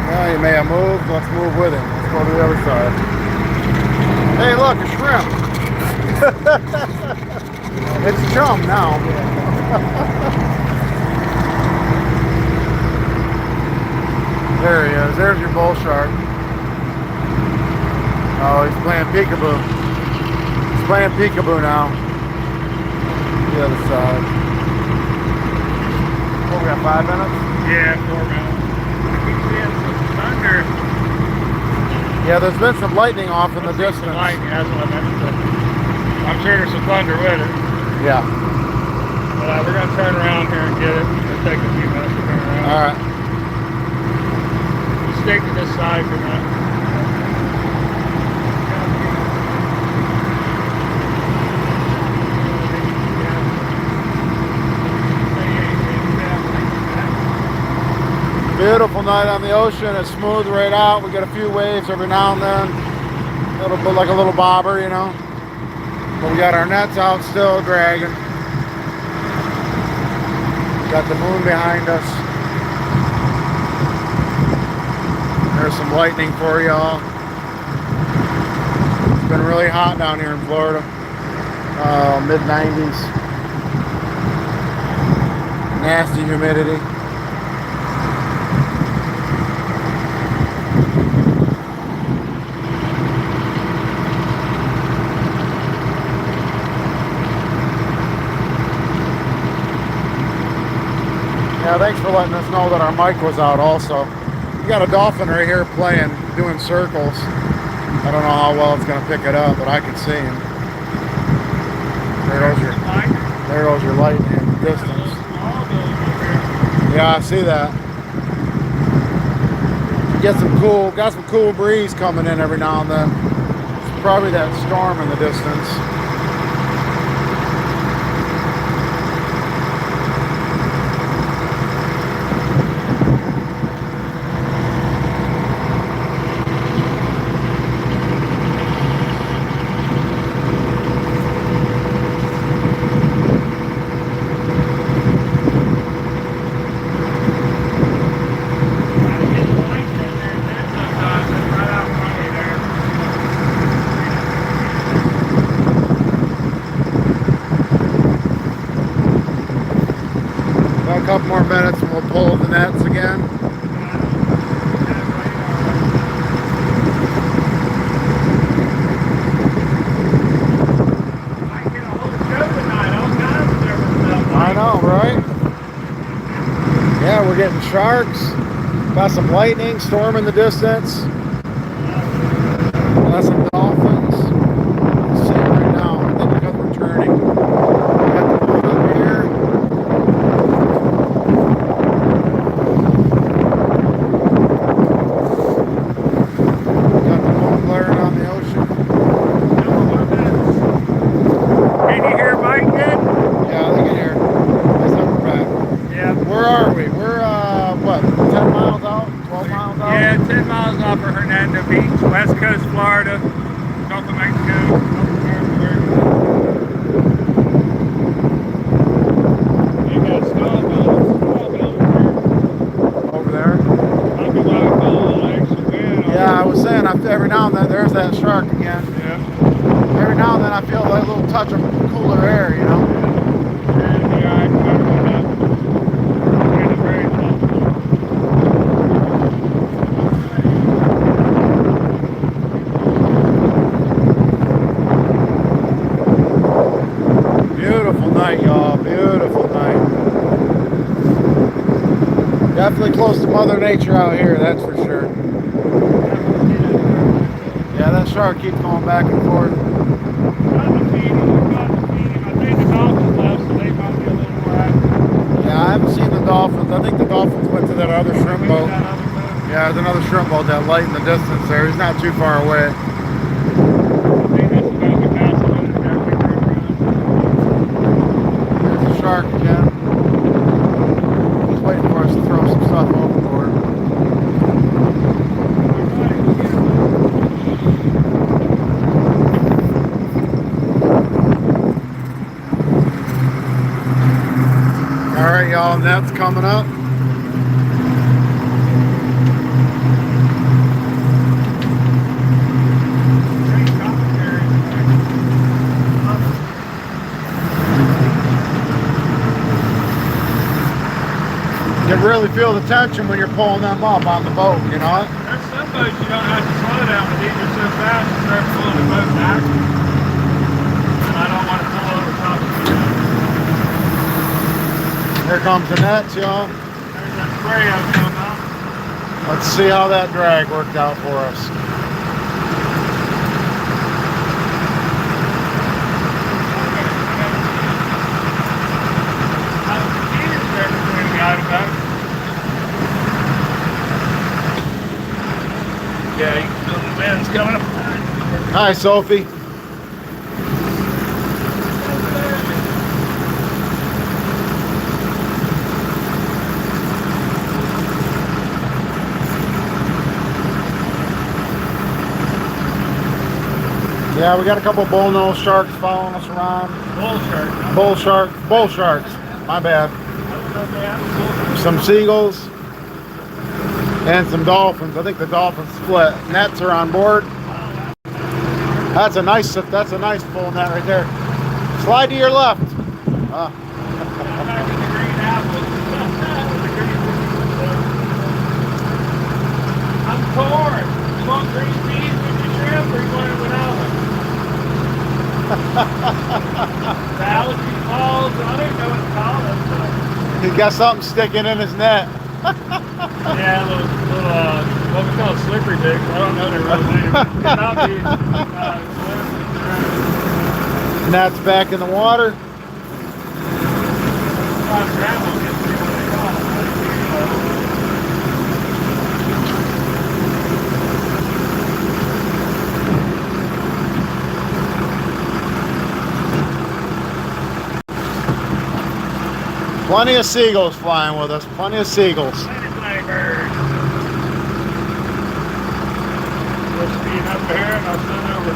Well, he may have moved. Let's move with him. Let's go to the other side. Hey, look, a shrimp. It's chum now. There he is. There's your bull shark. Oh, he's playing peekaboo. He's playing peekaboo now. The other side. Oh, we got 5 minutes? Yeah, 4 minutes. I keep seeing some thunder. Yeah, there's been some lightning off in the distance. Lightning, that's what I meant to say. I'm sure there's some thunder with it. Yeah. But we're going to turn around here and get it. It'll take a few minutes to turn around. All right. We'll stick to this side for now. Beautiful night on the ocean. It's smooth right out. We get a few waves every now and then. A little bit like a little bobber, you know. But we got our nets out still dragging. Got the moon behind us. There's some lightning for y'all. It's been really hot down here in Florida. Mid-90s. Nasty humidity. Yeah, thanks for letting us know that our mic was out also. We got a dolphin right here playing, doing circles. I don't know how well it's going to pick it up, but I can see him. There goes your lightning in the distance. Yeah, I see that. Got some cool breeze coming in every now and then. It's probably that storm in the distance. A couple more minutes and we'll pull the nets again. I know, right? Yeah, we're getting sharks. Got some lightning, storm in the distance. Got some dolphins. Let's see right now. I think because we're turning. We got the moon up here. West Coast Florida, Gulf of Mexico, you got over there. Might be why we feel a little extra wind. Yeah, I was saying every now and then there's that shark again. Yeah. Every now and then I feel like a little touch of cooler air, you know. Beautiful night, y'all. Beautiful night. Definitely close to Mother Nature out here, that's for sure. Yeah, that shark keeps going back and forth. I think the dolphins left, so they might be a little more active. Yeah, I haven't seen the dolphins. I think the dolphins went to that other shrimp boat. Yeah, there's another shrimp boat that light in the distance there. He's not too far away. There's a shark again. He's waiting for us to throw some stuff overboard. Alright y'all, net's coming up. You can really feel the tension when you're pulling them up on the boat, you know? There's some boats you don't have to slow down, but these are so fast you start pulling the boat back. And I don't want to pull over top of you. Here comes the nets, y'all. There's that spray I was talking about. Let's see how that drag worked out for us. Yeah, you can feel the winds coming up. Hi, Sophie. Yeah, we got a couple bullnose sharks following us around. Bull sharks. My bad. Some seagulls and some dolphins. I think the dolphins split. Nets are on board. That's a nice full net right there. Slide to your left. I'm torn. You want green peas with your shrimp or you want it without them? The algae balls, I don't even know what to call them. He's got something sticking in his net. Yeah, little what we call slippery dicks. I don't know their real name. Net's back in the water. Plenty of seagulls flying with us. Plenty of seagulls. Plenty birds. We'll speed up there and I'll send over.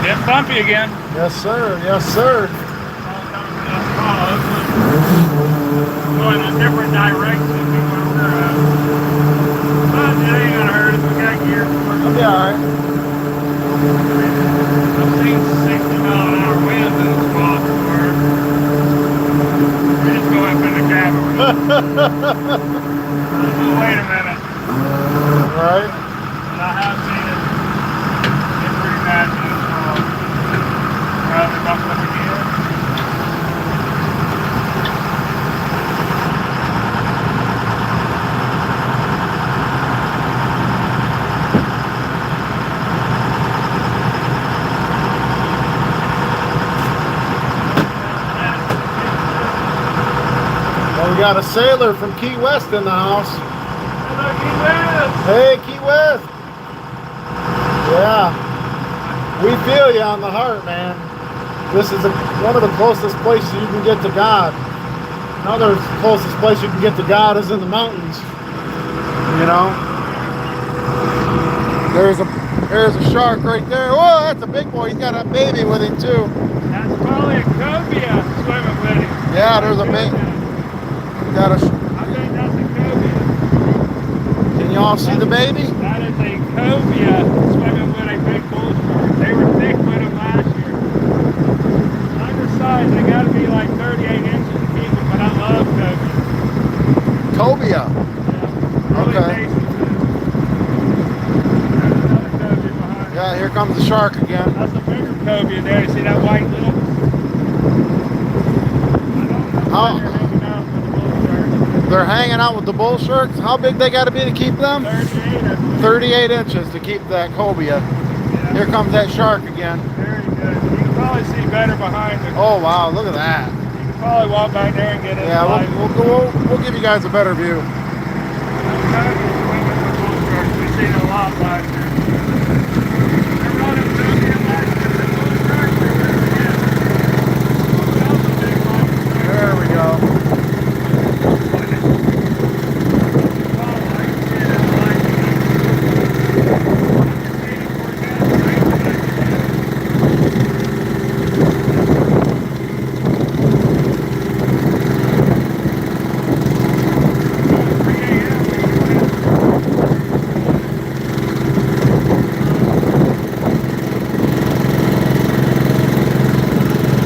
Getting bumpy again. Yes, sir. Yes, sir. Going a different direction. But it ain't gonna hurt us. We got gear for it. I'll be alright. I've seen 60-mile-an-hour winds in the spot before. We just go up in the cabin. Wait a minute. Right. But I have seen it get pretty bad in the spot. Rather bump up again. Well, we got a sailor from Key West in the house. Hello, Key West. Hey, Key West. Yeah. We feel you on the heart, man. This is one of the closest places you can get to God. Another closest place you can get to God is in the mountains. You know? There's a shark right there. Whoa, that's a big boy. He's got a baby with him too. That's probably a cobia swimming with him. Yeah, there's a baby. Got a. I think that's a cobia. Can you all see the baby? That is a cobia swimming with a big bull shark. They were thick with them last year. Undersized, they got to be like 38 inches to keep them, but I love cobias. Cobia. Yeah, really Okay. tasty food. There's another cobia behind. Yeah, here comes the shark again. That's a bigger cobia there. You see that white little? I don't know. How- You're hanging out with the bull shark. They're hanging out with the bull sharks. How big they got to be to keep them? 38 inches to keep that cobia. Yeah. Here comes that shark again. Very good. You can probably see better behind it. Oh wow, look at that. You can probably walk back there and get it. Yeah, we'll give you guys a better view. We've seen a lot back there. There we go.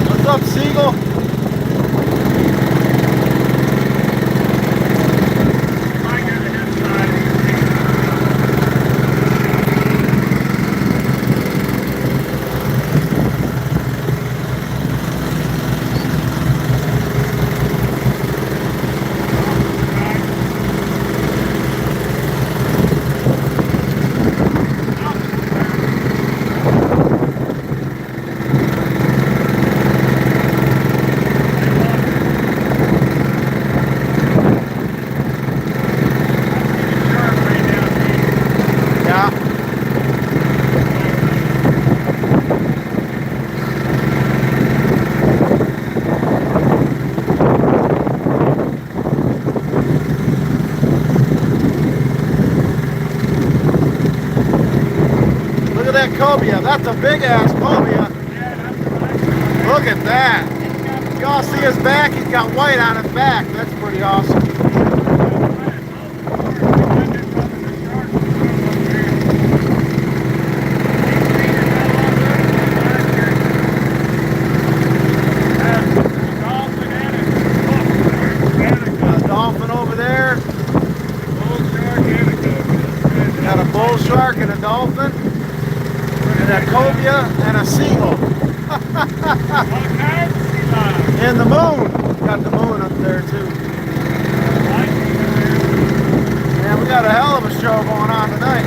What's up, Seagull? That cobia, that's a big ass cobia. Look at that. Y'all see his back? He's got white on his back. That's pretty awesome. A dolphin over there. Got a bull shark and a dolphin. And a cobia and a seagull. And the moon. Got the moon up there too. Man, we got a hell of a show going on tonight.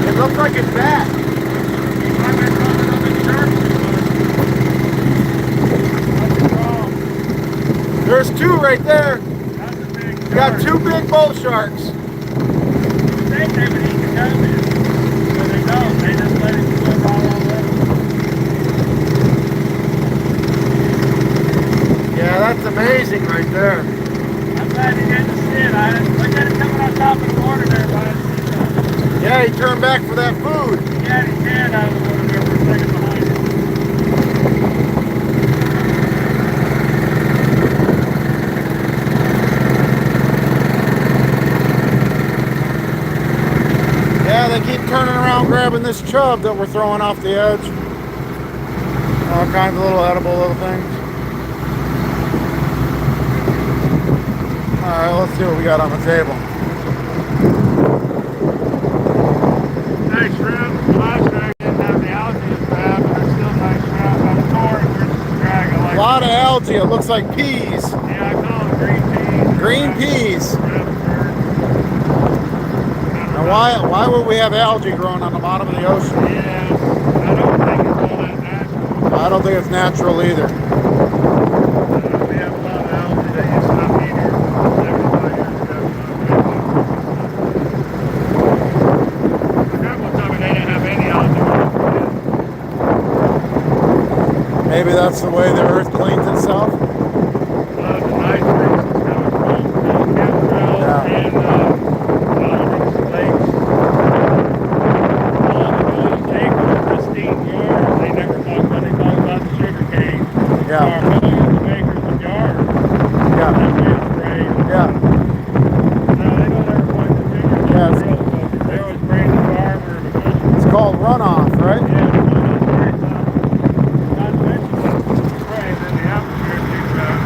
It looks like it's back. There's two right there. We got two big bull sharks. They would eat the cobia. But they don't. They just let it swim all over. Yeah, that's amazing right there. I'm glad you didn't see it. I looked at it coming on top of the water there, but I didn't see that. Yeah, he turned back for that food. Yeah, he did. I was over there for a second behind him. Yeah, they keep turning around grabbing this chub that we're throwing off the edge. All kinds of little edible little things. Alright, let's see what we got on the table. Nice shrimp. Last drag didn't have the algae as bad, but it's still nice shrimp. On the core, there's drag. I like A lot of algae. It looks like peas. Yeah, I call them green peas. Green peas. Now why would we have algae growing on the bottom of the ocean? Yeah, I don't think it's all that natural. I don't think it's natural either. We have a lot of algae that used to not be here 75 years ago. A couple of times they didn't have any algae. Maybe that's the way the earth cleans itself. The nice breeze is coming from chemtrails and lakes. All the gold take was a pristine yard. They never talk about, they talk about the sugar cane. Yeah. There are millions of acres of yards. Yeah. That man sprayed. Yeah. No, they don't ever point the finger at Yeah, the real folks. They always blame the farmer or the fisherman. It's called runoff, right? Yeah, the runoff spray's not to mention the spray in the atmosphere too fast.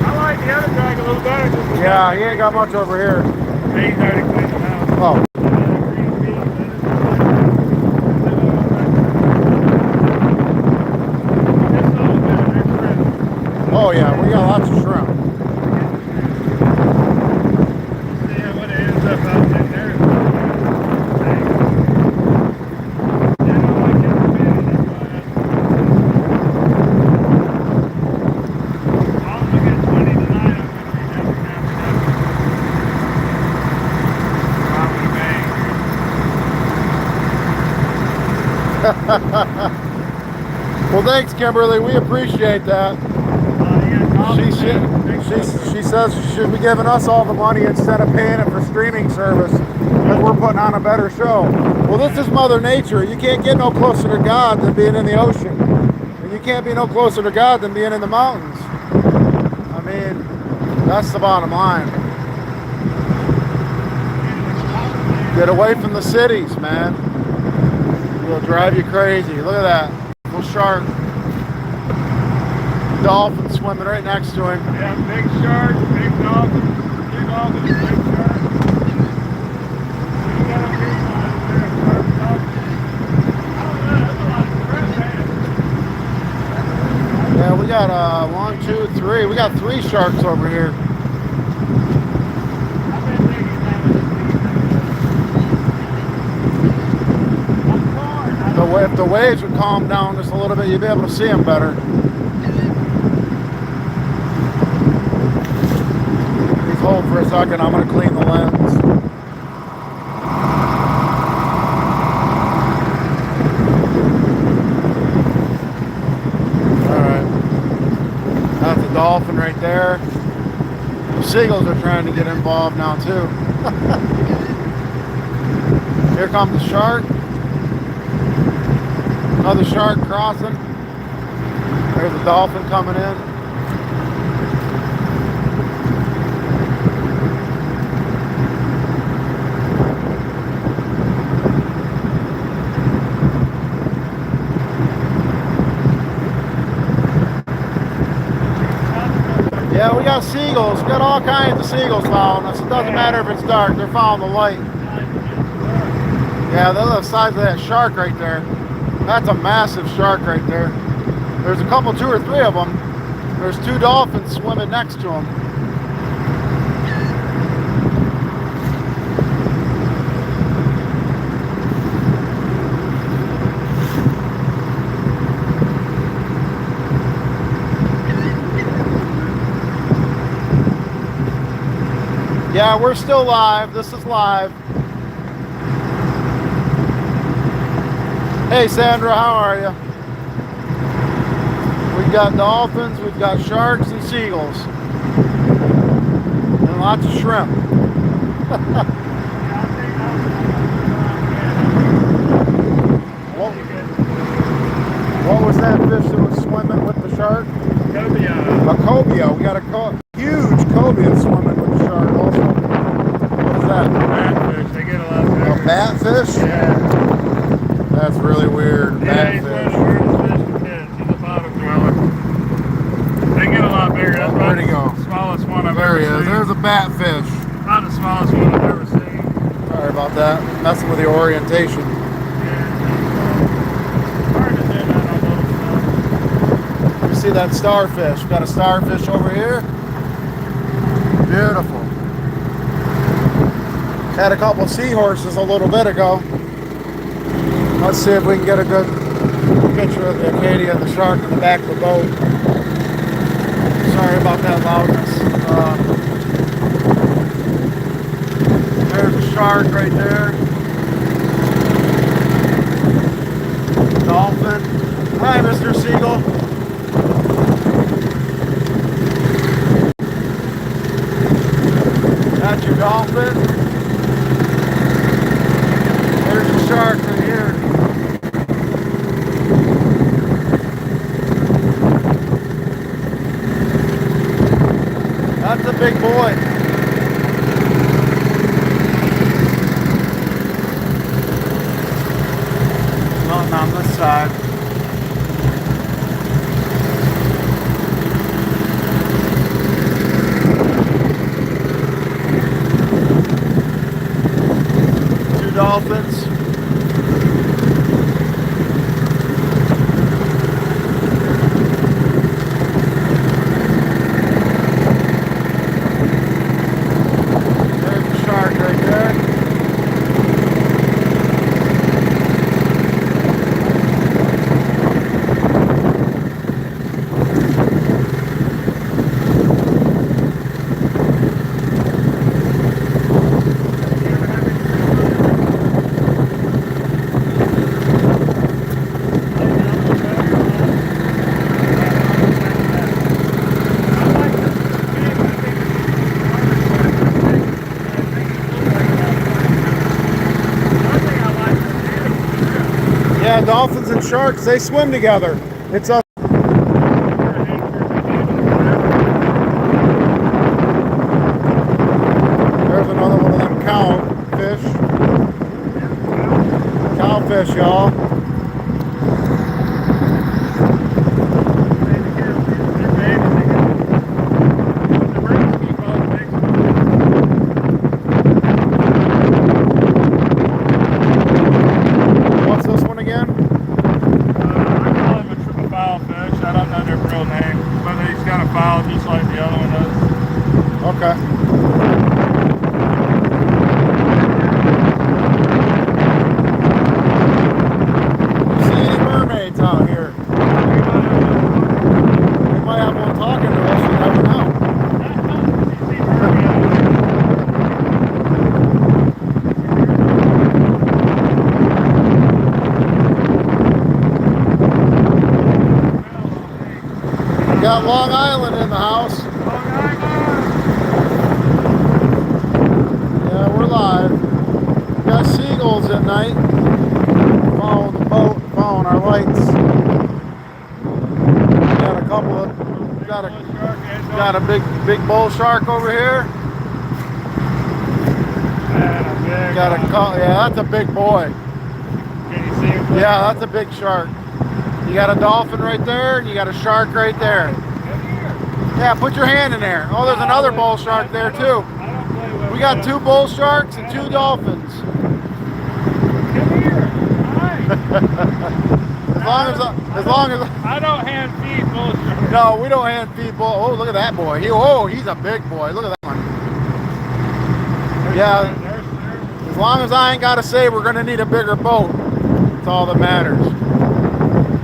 I like the other drag a little better. Yeah, he ain't got much over here. He's already cleaned them out. Oh. Well, thanks, Kimberly. We appreciate that. She says she should be giving us all the money instead of paying it for streaming service because we're putting on a better show. Well, this is Mother Nature. You can't get no closer to God than being in the ocean. And you can't be no closer to God than being in the mountains. I mean, that's the bottom line. Get away from the cities, man. It'll drive you crazy. Look at that. Little shark. Dolphin swimming right next to him. Yeah, big shark, big dolphin, big dolphin, big shark. Yeah, we got 1, 2, 3. We got 3 sharks over here. If the waves would calm down just a little bit, you'd be able to see them better. Please hold for a second. I'm going to clean the lens. Alright. That's a dolphin right there. The seagulls are trying to get involved now too. Here comes the shark. Another shark crossing. There's a dolphin coming in. Yeah, we got seagulls. We got all kinds of seagulls following us. It doesn't matter if it's dark. They're following the light. Yeah, they're the size of that shark right there. That's a massive shark right there. There's a couple, 2 or 3 of them. There's 2 dolphins swimming next to them. Yeah, we're still live. This is live. Hey Sandra, how are you? We've got dolphins, we've got sharks and seagulls. And lots of shrimp. What was that fish that was swimming with the shark? Cobia. A cobia. We got a huge cobia swimming with the shark also. What is that? Batfish. They get a lot bigger. A batfish? Yeah. That's really weird. Yeah, he's one of the weirdest fish to catch. He's a bottom dweller. They get a lot bigger. That's Where'd he go? the smallest one I've There ever he seen. is. There's a batfish. About the smallest one I've ever seen. Sorry about that. Messing with the orientation. Yeah. Hard to do that on little stuff. You see that starfish? Got a starfish over here. Beautiful. Had a couple seahorses a little bit ago. Let's see if we can get a good picture of the Acadia and the shark in the back of the boat. Sorry about that loudness. There's a shark right there. Dolphin. Hi, Mr. Seagull. That's your dolphin. There's a shark right here. That's a big boy. Nothing on this side. Two dolphins. Yeah, dolphins and sharks, they swim together. It's a There's another one of them cowfish. Cowfish, y'all. What's this one again? I call him a triple foul fish. I don't know their real name, but he's got a foul just like the other one does. Okay. See any mermaids out here? We might have one talking to us, you never know. We got Long Island in the house. Yeah, we're live. We got seagulls at night. Following the boat, following our lights. Got a couple of, got a big bull shark over here. Got a yeah, that's a big boy. Can you see him? Yeah, that's a big shark. You got a dolphin right there, and you got a shark right there. Yeah, put your hand in there. Oh, there's another bull shark there too. We got 2 bull sharks and 2 dolphins. Come here. As long as I don't hand feed bull sharks. no, we don't hand feed bull. Oh, look at that boy. He's a big boy. Look at that one. Yeah. As long as I ain't got to say we're gonna need a bigger boat. That's all that matters. Oh,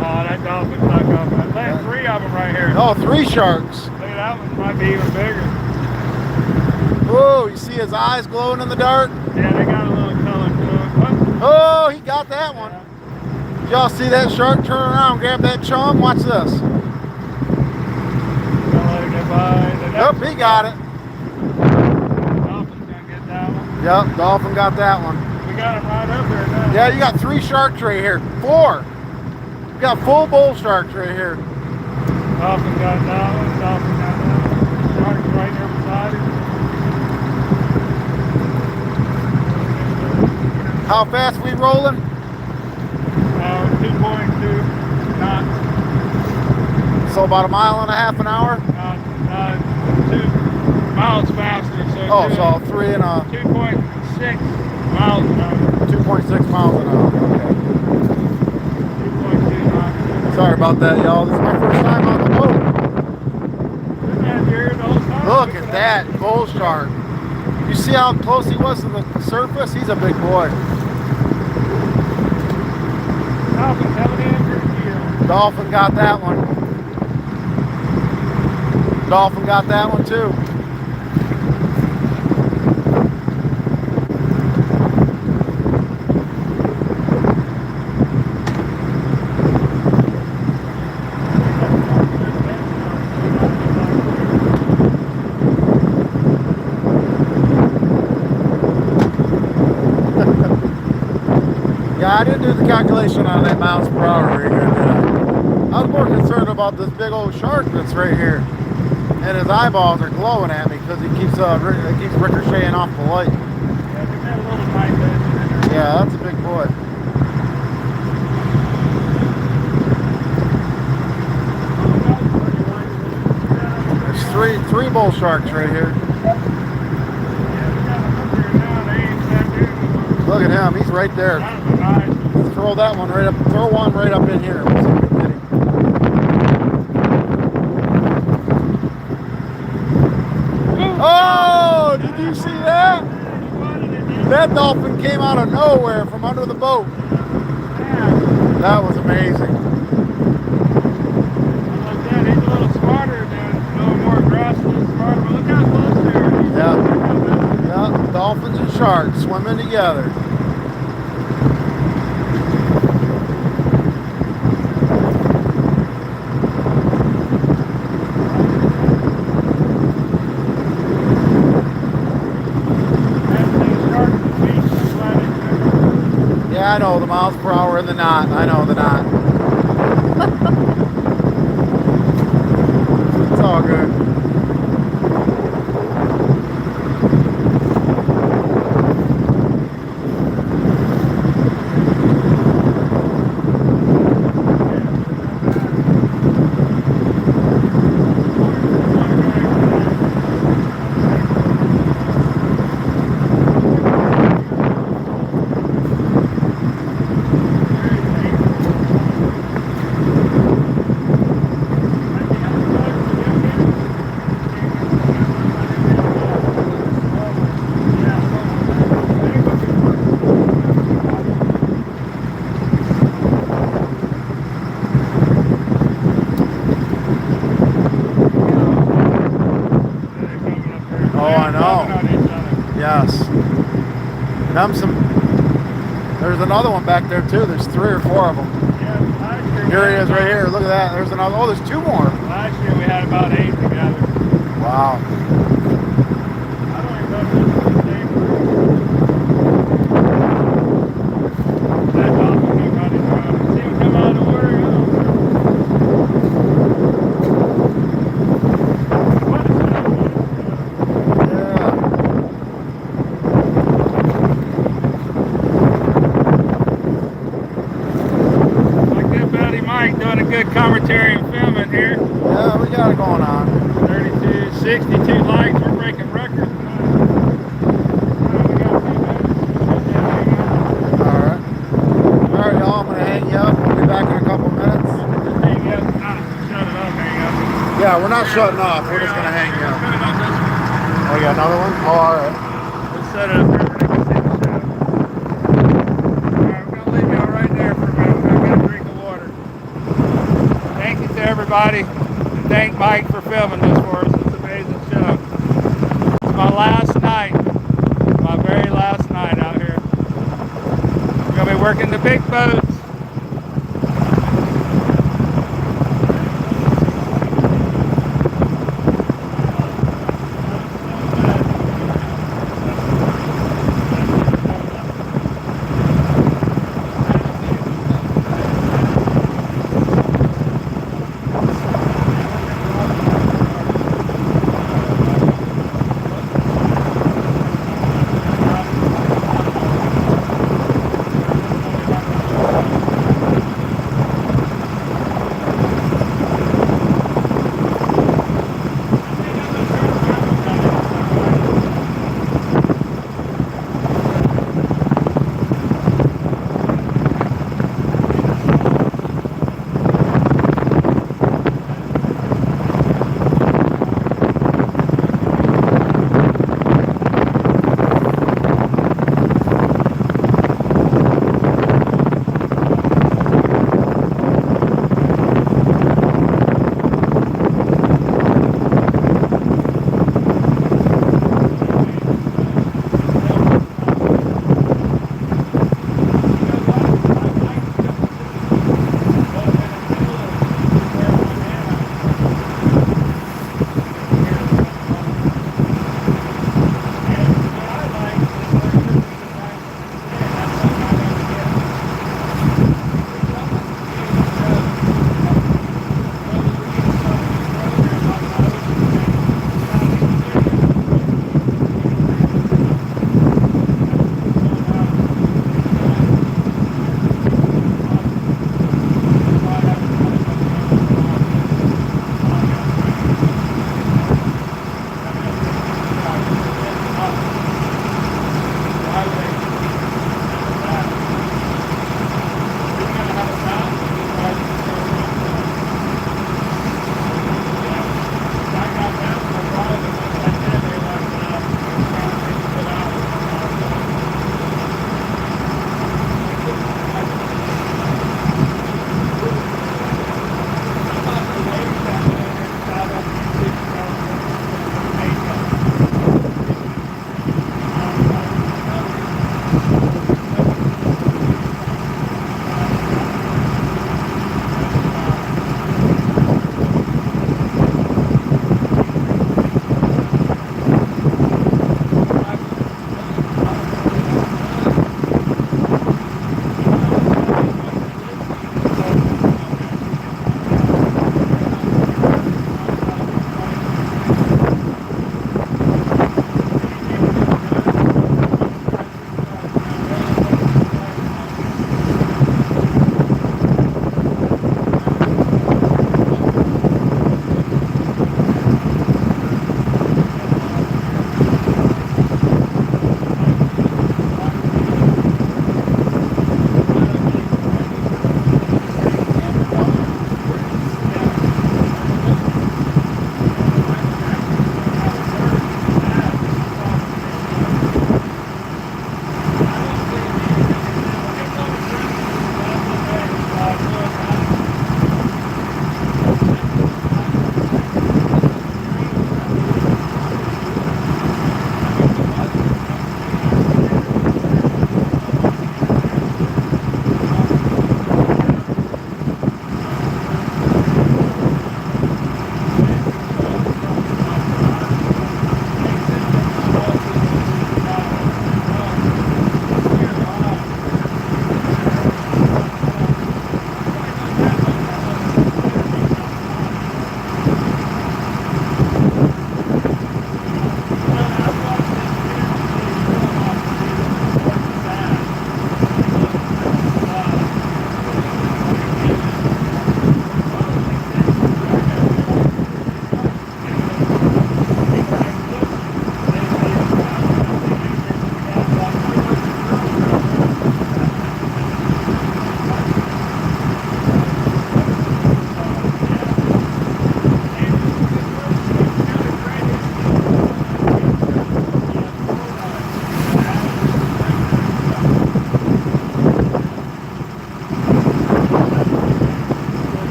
that dolphin's stuck up. I landed 3 of them right here. Oh, 3 sharks. Look at that one. Might be even bigger. Oh, you see his eyes glowing in the dark? Yeah, they got a little color to it. Oh, he got that one. Did y'all see that shark turn around and grab that chum? Watch this. Don't let it get by. Yep, he got it. Dolphin's gonna get that one. Yep, dolphin got that one. We got him right up there now. Yeah, you got 3 sharks right here. 4. You got full bull sharks right here. Dolphin got that one. Dolphin got that one. Shark's right there beside him. How fast we rolling? 2.2 knots. So about 1.5 miles an hour? 2 miles faster. Oh, so 3 and a 2.6 miles an hour. 2.6 miles an hour. Okay. 2.2 knots. Sorry about that, y'all. This is my first time on the boat. Been out here the whole time. Look at that bull shark. You see how close he was to the surface? He's a big boy. Dolphin coming in for the kill. Dolphin got that one. Dolphin got that one too. Yeah, I didn't do the calculation on that miles per hour very good, did I? I was more concerned about this big old shark that's right here. And his eyeballs are glowing at me because he keeps ricocheting off the light. Yeah, we got a little tight edge in there. Yeah, that's a big boy. There's three bull sharks right here. Look at him, he's right there. Throw that one right up, throw one right up in here. Let's see if we can get him. Oh, did you see that? That dolphin came out of nowhere from under the boat. That was amazing. He's a little smarter than, a little more aggressive, smarter, but look how close they are. Yeah. Yeah, dolphins and sharks swimming together. Yeah, Yeah, I know the miles per hour in the knot. I know the knot. It's all good. Yes. There's another one back there too. There's 3 or 4 of them. Yeah, Here he is right here. Look at that. There's another. Oh, there's 2 more. Last year we had about 8 together. Wow. I don't even know if this is the same group. That dolphin came running around. You see him come out of the water? What is that? Mike doing a good commentary and filming here. Yeah, we got it going on. 32, 62 likes. We're breaking records tonight. We got a few minutes. Alright. Alright, y'all. I'm going to hang you up. We'll be back in a couple minutes. Just hang up. Shut it up. Hang up. Yeah, we're not shutting off. We're just going to hang you up. Oh, you got another one? Oh, alright. Let's set it up here. Everybody can see the show. Alright, we're going to leave y'all right there for a minute. I've got a drink of water. Thank you to everybody. And thank Mike for filming this for us. It's an amazing show. It's my last night. My very last night out here. We're going to be working the big boats.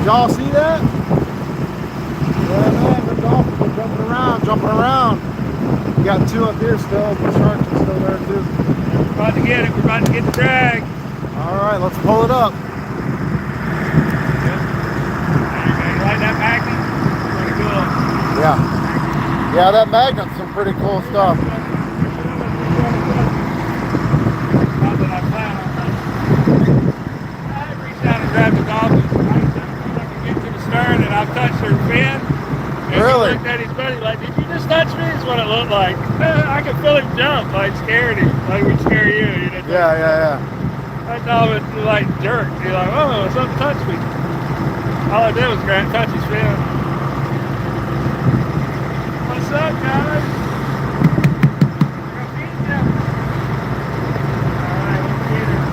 Y'all see that? Yeah, man, the dolphins are jumping around. We got two up here still. The sharks are still there too. We're about to get it. We're about to get the drag. All right, let's pull it up. You like that magnet? Pretty cool. Yeah. Yeah, that magnet's some pretty cool stuff. Not that I plan on that. I reached out and grabbed the dolphins. I can get to the stern and I've touched their fin. And Really? He looked at his buddy like, did you just touch me? Is what it looked like. I could feel him jump, like scared him, like we'd scare you. You know? Yeah. That dolphin like jerked. He's like, oh, something touched me. All I did was grab touch his fin. What's up, guys?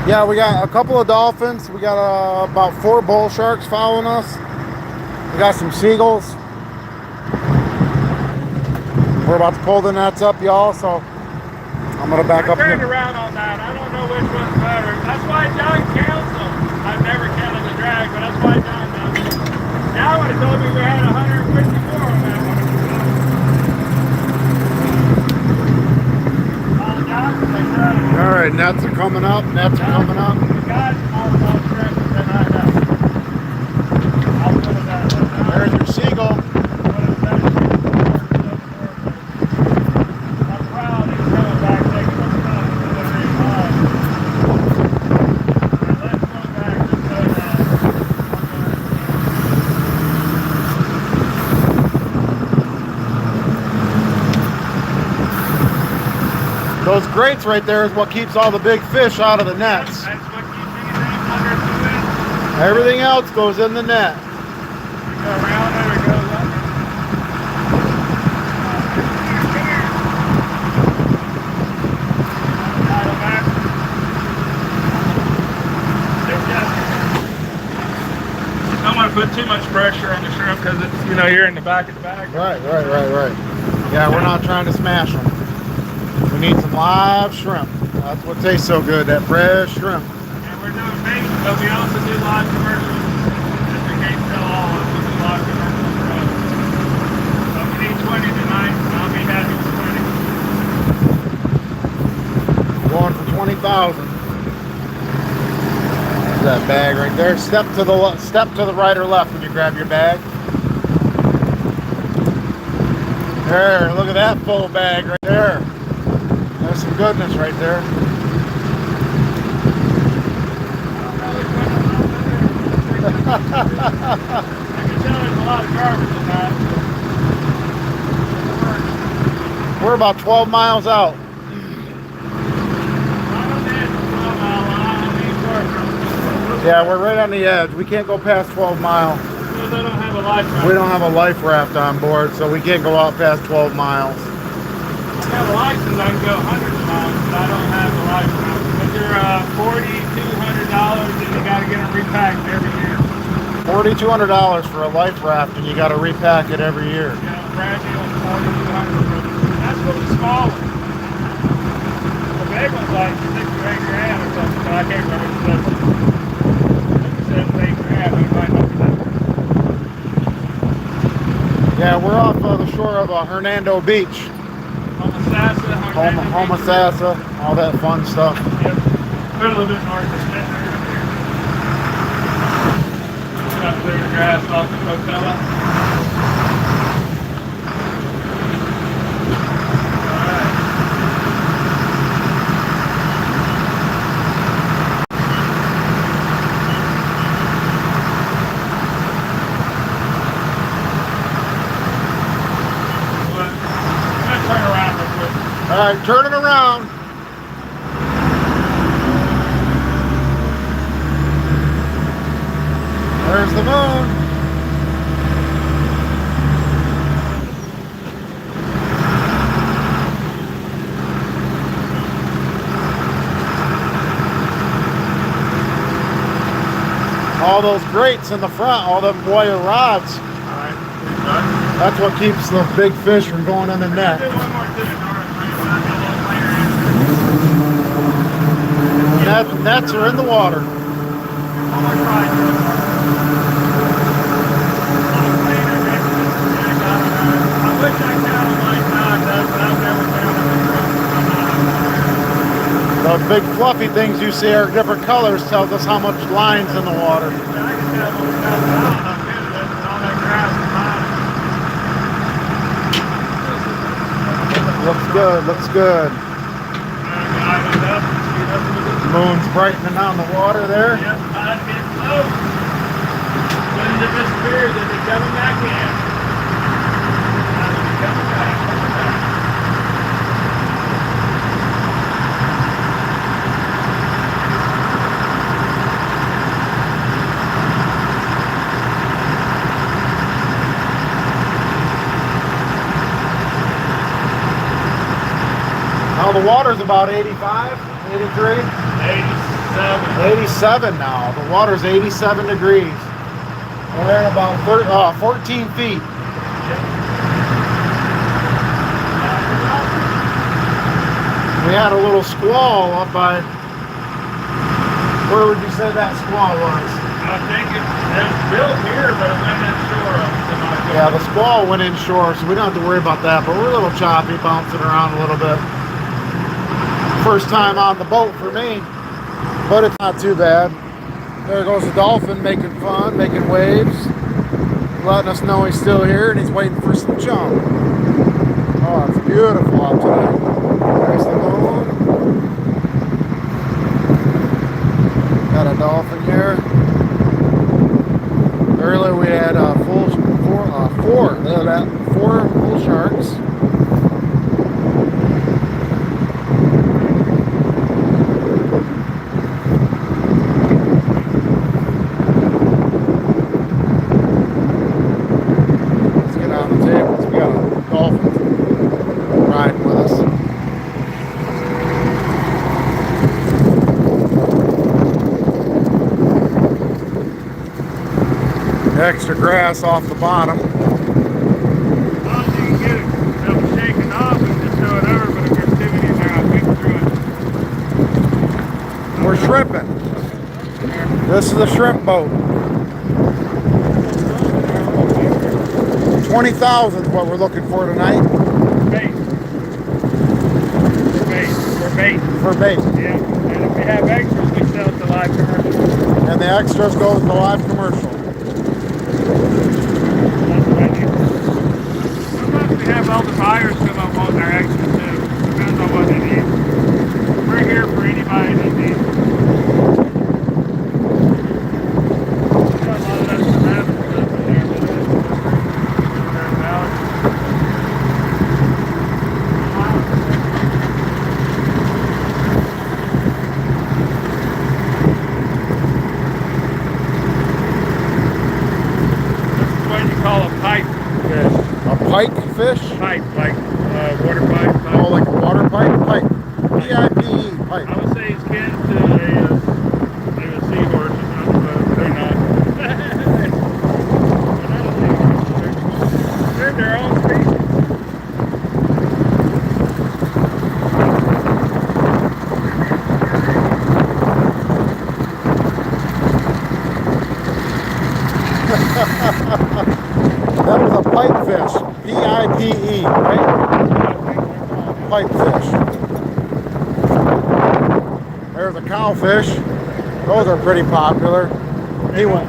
Yeah, we got a couple of dolphins. We got about 4 bull sharks following us. We got some seagulls. We're about to pull the nets up, y'all, so I'm gonna back up turned here. around on that. I don't know which one's better. That's why John counts them. I've never counted the drag, but that's why John does it. Now would have told me we had 154 on that one. All right, nets are coming up. Nets are coming up. There's your seagull. Those grates right there is what keeps all the big fish out of the nets. That's what keeps anything under the net. Everything else goes in the net. You go around it or it goes under. I don't want to put too much pressure on the shrimp because it's, you know, you're in the back of the bag. Right. Yeah, we're not trying to smash them. We need some live shrimp. That's what tastes so good, that fresh shrimp. And we're doing bait, but we also do live commercials. Just in case they'll all of us do live commercials for us. So if we need 20 tonight, I'll be happy with 20. Going for 20,000. That bag right there. Step to the right or left when you grab your bag. There, look at that full bag right there. There's some goodness right there. I can tell there's a lot of garbage in that. We're about 12 miles out. Yeah, we're right on the edge. We can't go past 12 miles. Because I don't have a life raft. We don't have a life raft on board, so we can't go out past 12 miles. I have a license, I can go hundreds of miles, but I don't have a life raft. But they're $4,200 and you got to get them repacked every year. $4,200 for a life raft, and you got to repack it every year. Yeah, brand new $4,200. That's for the small one. The big one's like $6 or $8 grand or something, so I can't remember the $7 or $8 grand, but it might not be that. Yeah, we're off the shore of Hernando Beach. Homosassa, all that fun stuff. Yep. We're a little bit north of that. Got to clear the grass off the Coachella. All right, turn it around. There's the moon. All those grates in the front, all them wire rods. That's what keeps the big fish from going in the net. Nets are in the water. The big fluffy things you see are different colors, tells us how much line's in the water. Looks good, looks good. Moon's brightening on the water there. Yep, I'm getting low. When they disappear, then they're coming back in. Now they're coming back, coming back. Now the water's about 85, 83? 87 now. The water's 87 degrees. We're at about 14 feet. We had a little squall up by, where would you say that squall was? I think it's built here, but it went inshore. Yeah, the squall went inshore, so we don't have to worry about that, but we're a little choppy, bouncing around a little bit. First time on the boat for me, but it's not too bad. There goes the dolphin making fun, making waves, letting us know he's still here and he's waiting for some chum. Oh, it's beautiful out today. There's the moon. Got a dolphin here. Earlier we had four bull sharks. Extra grass off the bottom. As long as you can get it shaken off and just throw it over, but if there's activities there, I'll pick through it. We're shrimping. This is a shrimp boat. 20,000 is what we're looking for tonight. Bait. For bait. For bait. Yeah. And if we have extras, we sell it to live commercial. And the extras go to the live commercial. Sometimes we have all the buyers come up on their extras too. Depends on what they need. We're here for anybody that needs it. Got a lot of that banana stuff in there today. This is what you call a pipe fish. A pike fish? Pipe, like water pipe. Oh, like a water pipe? Pipe. P-I-P-E, pipe. I would say he's kin to maybe a seahorse or something, but they're not. They're their own species. That was a pipe fish. P-I-P-E, right? Pipe fish. There's a cowfish. Those are pretty popular. He went.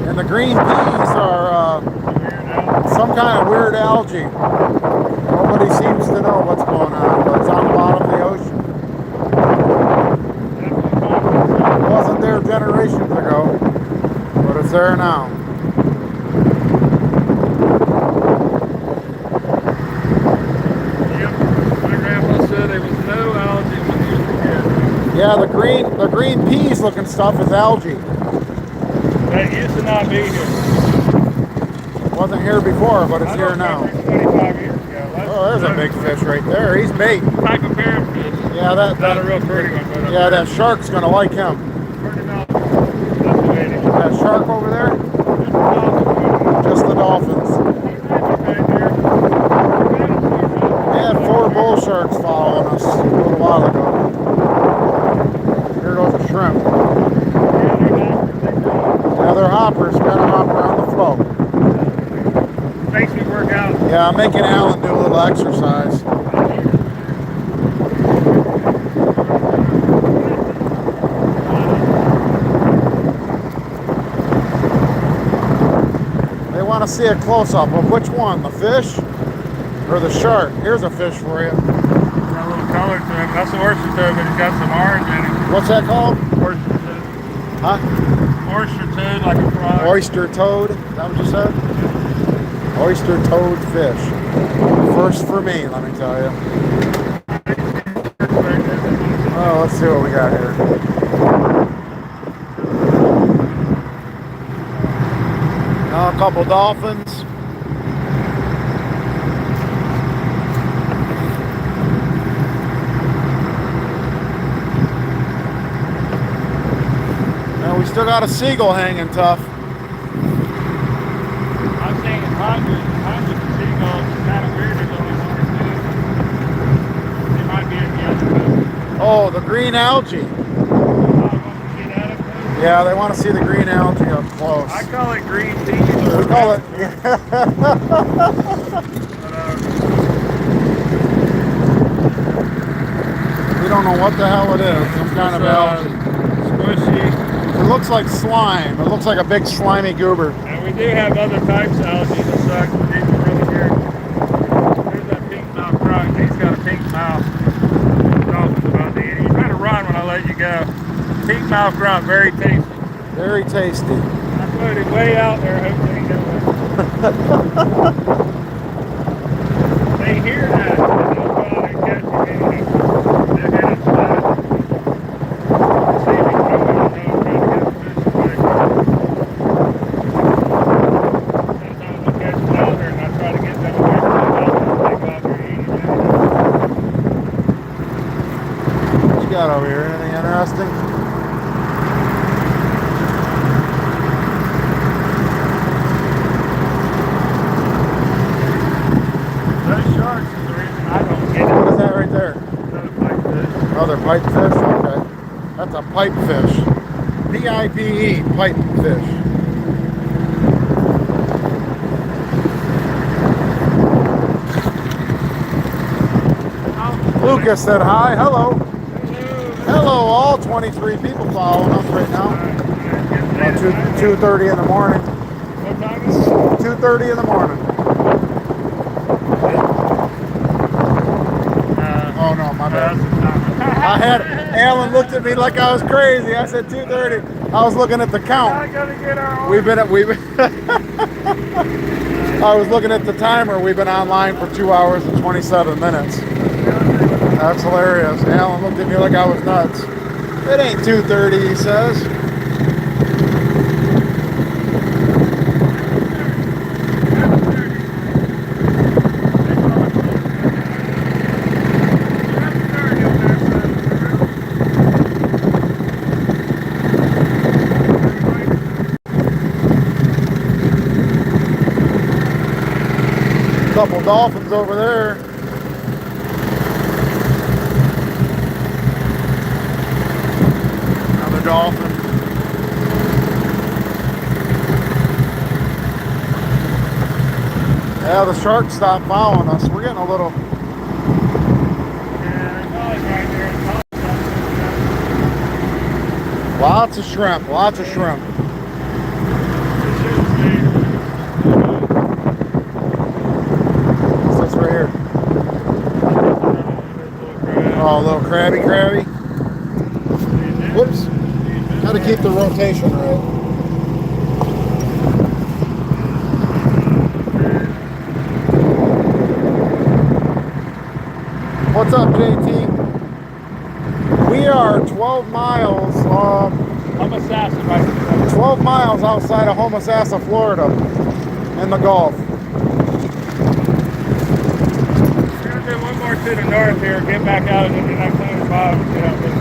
And the green peas are some kind of weird algae. Nobody seems to know what's going on, but it's on the bottom of the ocean. It wasn't there generations ago, but it's there now. Yep, my grandpa said there was no algae when he was a kid. Yeah, the green peas looking stuff is algae. That used to not be here. Wasn't here before, but it's here now. 25 years ago. Oh, there's a big fish right there. He's bait. Type of parrotfish. Yeah, Not a real pretty one, but yeah, that shark's gonna like him. pretty mouth. That's the way it is. That shark over there, just the dolphins. We had 4 bull sharks following us a little while ago. Here goes a shrimp. Yeah, they're hoppers. Gotta hop around the float. Yeah, I'm making Alan do a little exercise. They want to see a close-up of which one, the fish or the shark. Here's a fish for you. Got a little color to him. That's the oyster toad, but he's got some orange in him. What's that called? Oyster toad. Huh? Oyster toad, like a frog. Oyster toad? Is that what you said? Oyster toad fish. First for me, let me tell you. Oh, let's see what we got here. A couple dolphins. Now we still got a seagull hanging tough. I'm saying it's hundreds of seagulls. It's kind of weird. There's only one or two. They might be in the other boat. Oh, the green algae. Yeah, they want to see the green algae up close. I call it green tea. We call it. We don't know what the hell it is. Some kind of algae. Squishy. It looks like slime. It looks like a big slimy goober. And we do have other types of algae that suck. These are really weird. There's that pink mouth frog. He's got a pink mouth. Dolphins about to eat it. You better run when I let you go. Pink mouth grunt, very tasty. Very tasty. I put it way out there, hopefully he knows. They hear that, and they'll go out and catch it anyhow. They'll hit it flat. See if he can go out and try to get the fish away. Sometimes they'll catch it out there, and I try to get them away from the dolphins. They go out there and eat it anyhow. What you got over here? Anything interesting? Another pipe fish? Okay. That's a pipe fish. P-I-P-E, pipe fish. Lucas said hi. Hello. Hello, all 23 people following us right now. About 2:30 in the morning. What time is it? 2:30 in the morning. Oh no, my bad. I had Alan looked at me like I was crazy. I said 2:30. I was looking at the count. We've been I was looking at the timer. We've been online for 2 hours and 27 minutes. That's hilarious. Alan looked at me like I was nuts. It ain't 2:30, he says. Couple dolphins over there. Another dolphin. Yeah, the sharks stopped following us. We're getting a little. Lots of shrimp. Lots of shrimp. Oh, a little crabby. Whoops. Got to keep the rotation right. What's up, JT? We are 12 miles, 12 miles outside of Homosassa, Florida, in the Gulf. One more to the north here, get back out into the next 100 miles and get out there.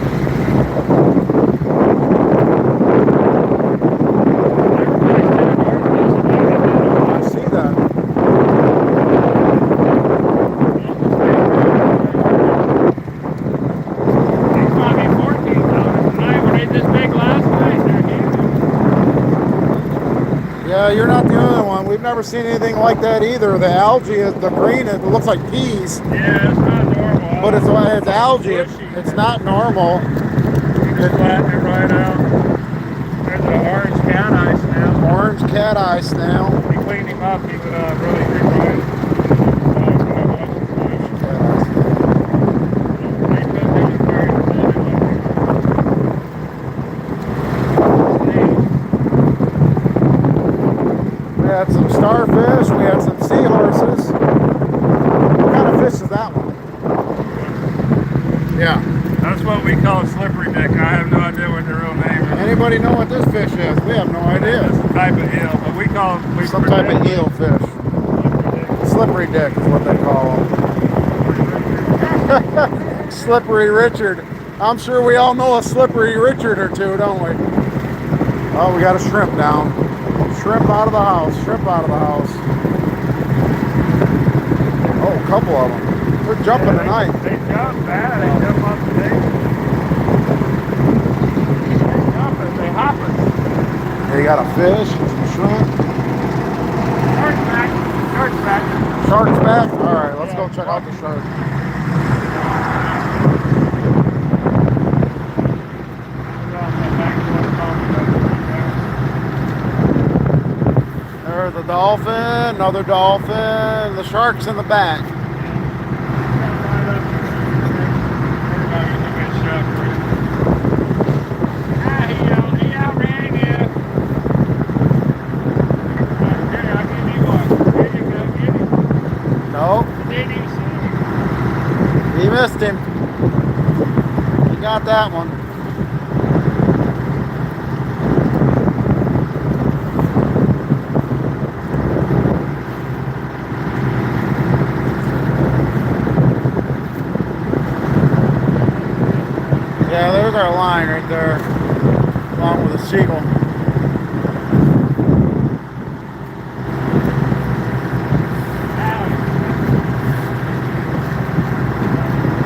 I see that. These might be 14 tonight. Were they this big last night? They're huge. Yeah, Yeah, you're not the only one. We've never seen anything like that either. The algae, the green, it looks like peas. Yeah, it's not normal. But it's algae. It's not normal. You just flatten it right out. There's an orange cat eye snail. Orange cat eye snail. If you cleaned him up, he would really do right. We had some starfish. We had some seahorses. What kind of fish is that one? Yeah. That's what we call a slippery dick. I have no idea what the real name is. Anybody know what this fish is? We have no idea. It's a type of eel, but we call it Some type of eel fish. Slippery dick is what they call them. Slippery Richard. I'm sure we all know a slippery Richard or two, don't we? Oh, we got a shrimp down. Shrimp out of the house. Shrimp out of the house. Oh, a couple of them. They're jumping tonight. They jump bad. They jump off the table. They jumping. They hopping. They got a fish, some shrimp. Shark's back. Shark's back. Shark's back? Alright, let's go check out the shark. There's the dolphin, another dolphin, the shark's in the back. He outran you. Here, I'll give you one. Here you go, get him. No, Did he see? he missed him. He got that one. Yeah, there's our line right there, along with a seagull.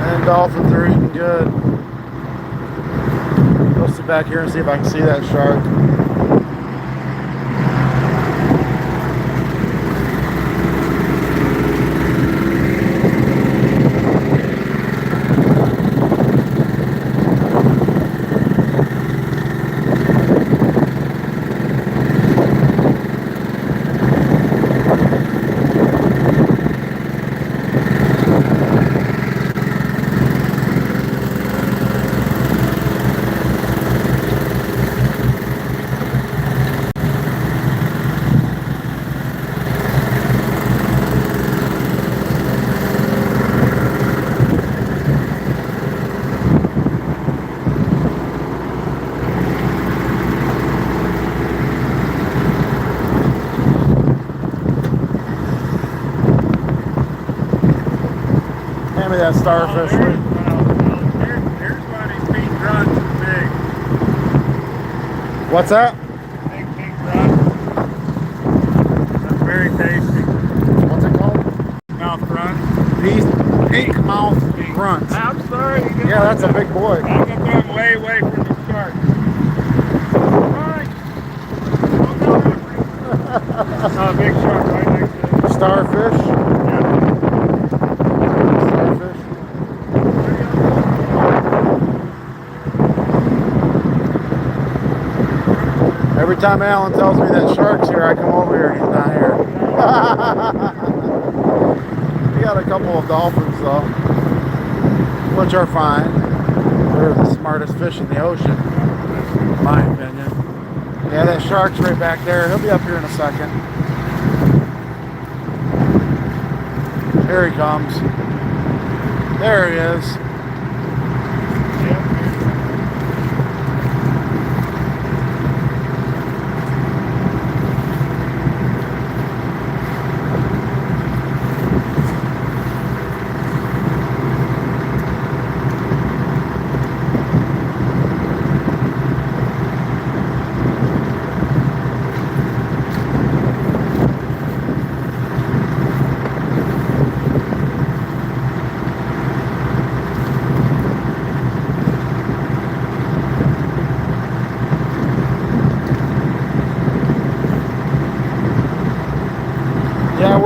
And dolphins are eating good. Go sit back here and see if I can see that shark. Hand me that starfish. Here's one of these pink grunts is big. What's that? Big pink grunt. That's very tasty. What's it called? Mouth grunt. Pink mouth grunt. I'm sorry. Yeah, that's a big boy. I'm going to throw him way away from the shark. Alright. Oh, a big shark right next to it. Starfish. Yeah. Starfish. Every time Alan tells me that shark's here, I come over here and he's not here. We got a couple of dolphins though, which are fine. They're the smartest fish in the ocean, in my opinion. Yeah, that shark's right back there. He'll be up here in a second. Here he comes. There he is.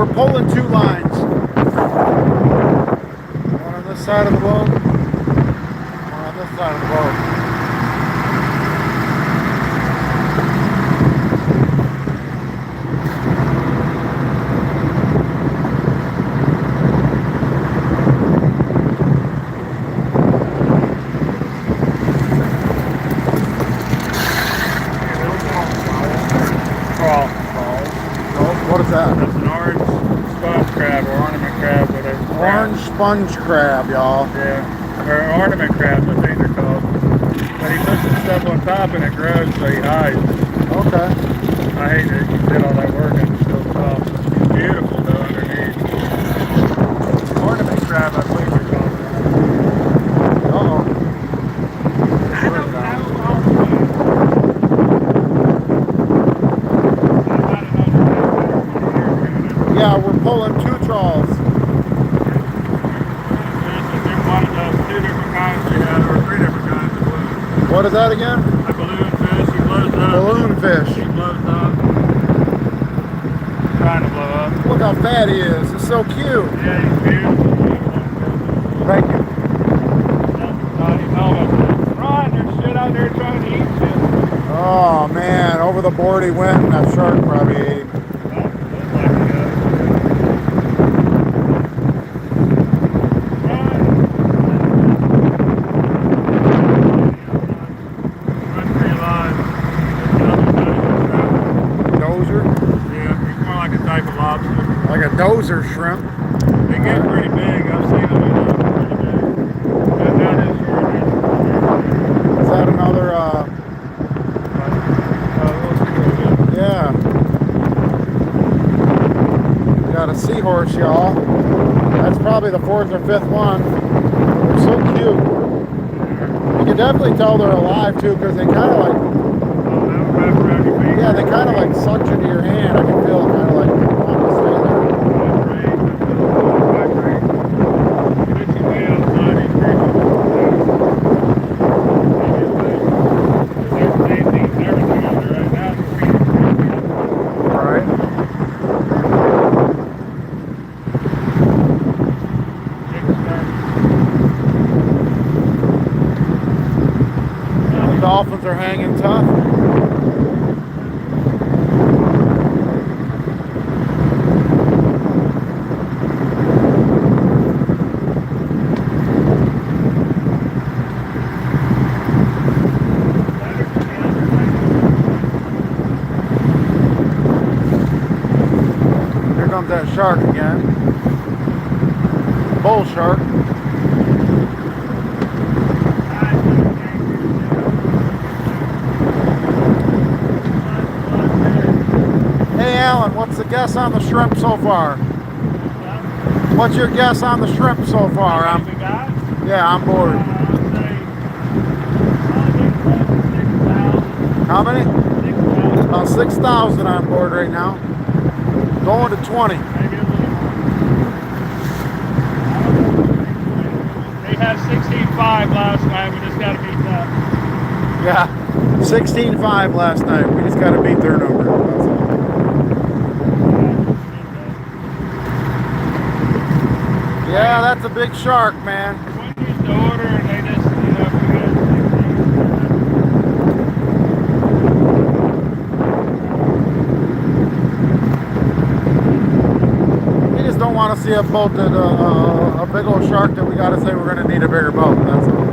we're pulling two lines. One on this side of the boat, one on this side of the boat. What is that? That's an orange sponge crab or ornament crab. Orange sponge crab, y'all. Yeah, or ornament crabs, I think they're called. But he puts some stuff on top and it grows, so he hides. Okay. I hate that he did all that work and it's still soft. It's beautiful though underneath. Ornament crab, I believe they're called. Uh-oh. I don't know. Yeah, we're pulling two trawls. There's one of those two different kinds we have, or three different kinds of balloons. What is that again? A balloon fish, he blows up. Balloon fish. He blows up. Trying to blow up. Look how fat he is. It's so cute. Yeah, he's beautiful. Thank you. Ron, there's shit out there trying to eat shit. Oh man, over the board he went and that shark probably ate him. Like a dozer shrimp. They get pretty big. I've seen them pretty big. That is short. Is that another, yeah. We got a seahorse, y'all. That's probably the fourth or fifth one. They're so cute. You can definitely tell they're alive too, because they kind of like, yeah, they kind of like suction to your hand. I can feel it kind of like wanting to stay there. The Dolphins are hanging tough. Here comes that shark again. Bull shark. Hey Alan, what's the guess on the shrimp so far? What's your guess on the shrimp so far? Yeah, I'm bored. How many? About 6,000 on board right now. Going to 20. They had 16.5 last night. We just got to beat that. Yeah, 16.5 last night. We just got to beat their number. That's all. Yeah, that's a big shark, man. One used to order and they just, We just don't want to see a boat that, a big old shark that we got to say we're going to need a bigger boat. That's all.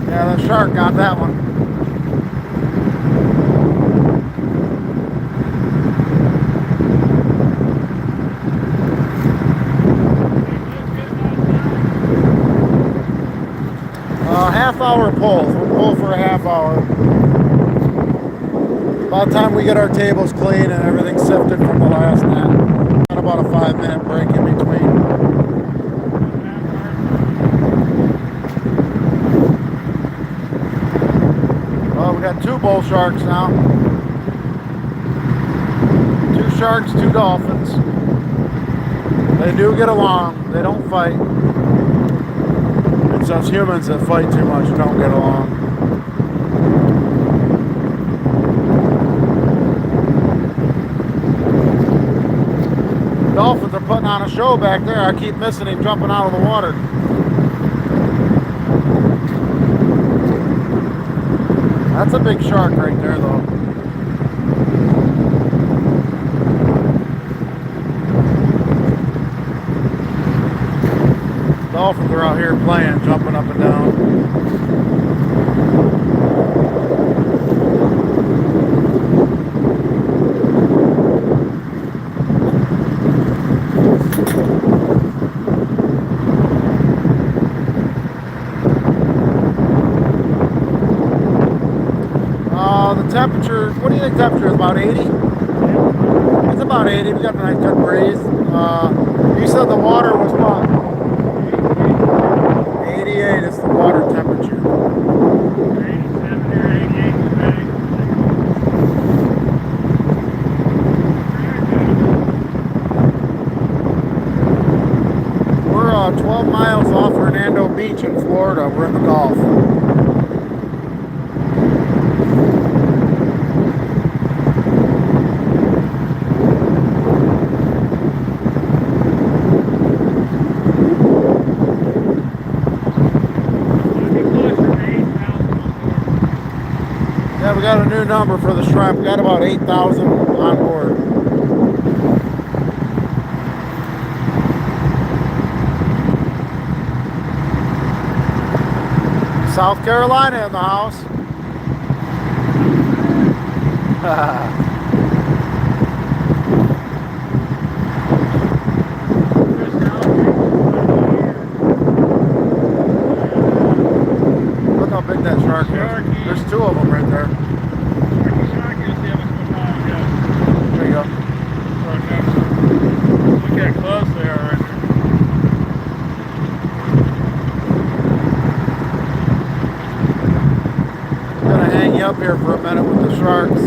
Yeah, the shark got that one. Half-hour pull. We'll pull for a half hour. By the time we get our tables clean and everything sifted from the last net, got about a 5-minute break in between. Well, we got 2 bull sharks now. 2 sharks, 2 dolphins. They do get along. They don't fight. It's us humans that fight too much, don't get along. putting on a show back there. I keep missing him jumping out of the water. That's a big shark right there, though. Dolphins are out here playing, jumping up and down. The temperature, what do you think temperature is? About 80? It's about 80. We got a nice good breeze. You said the water was what? 88 is the water temperature. 87 or 88 today. We're 12 miles off Hernando Beach in Florida. We're in the Gulf. Yeah, we got a new number for the shrimp. We got about 8,000 on board. South Carolina in the house. Look how big that shark is. There's two of them right there. There you go. Look how close they are right there. I'm gonna hang you up here for a minute with the sharks.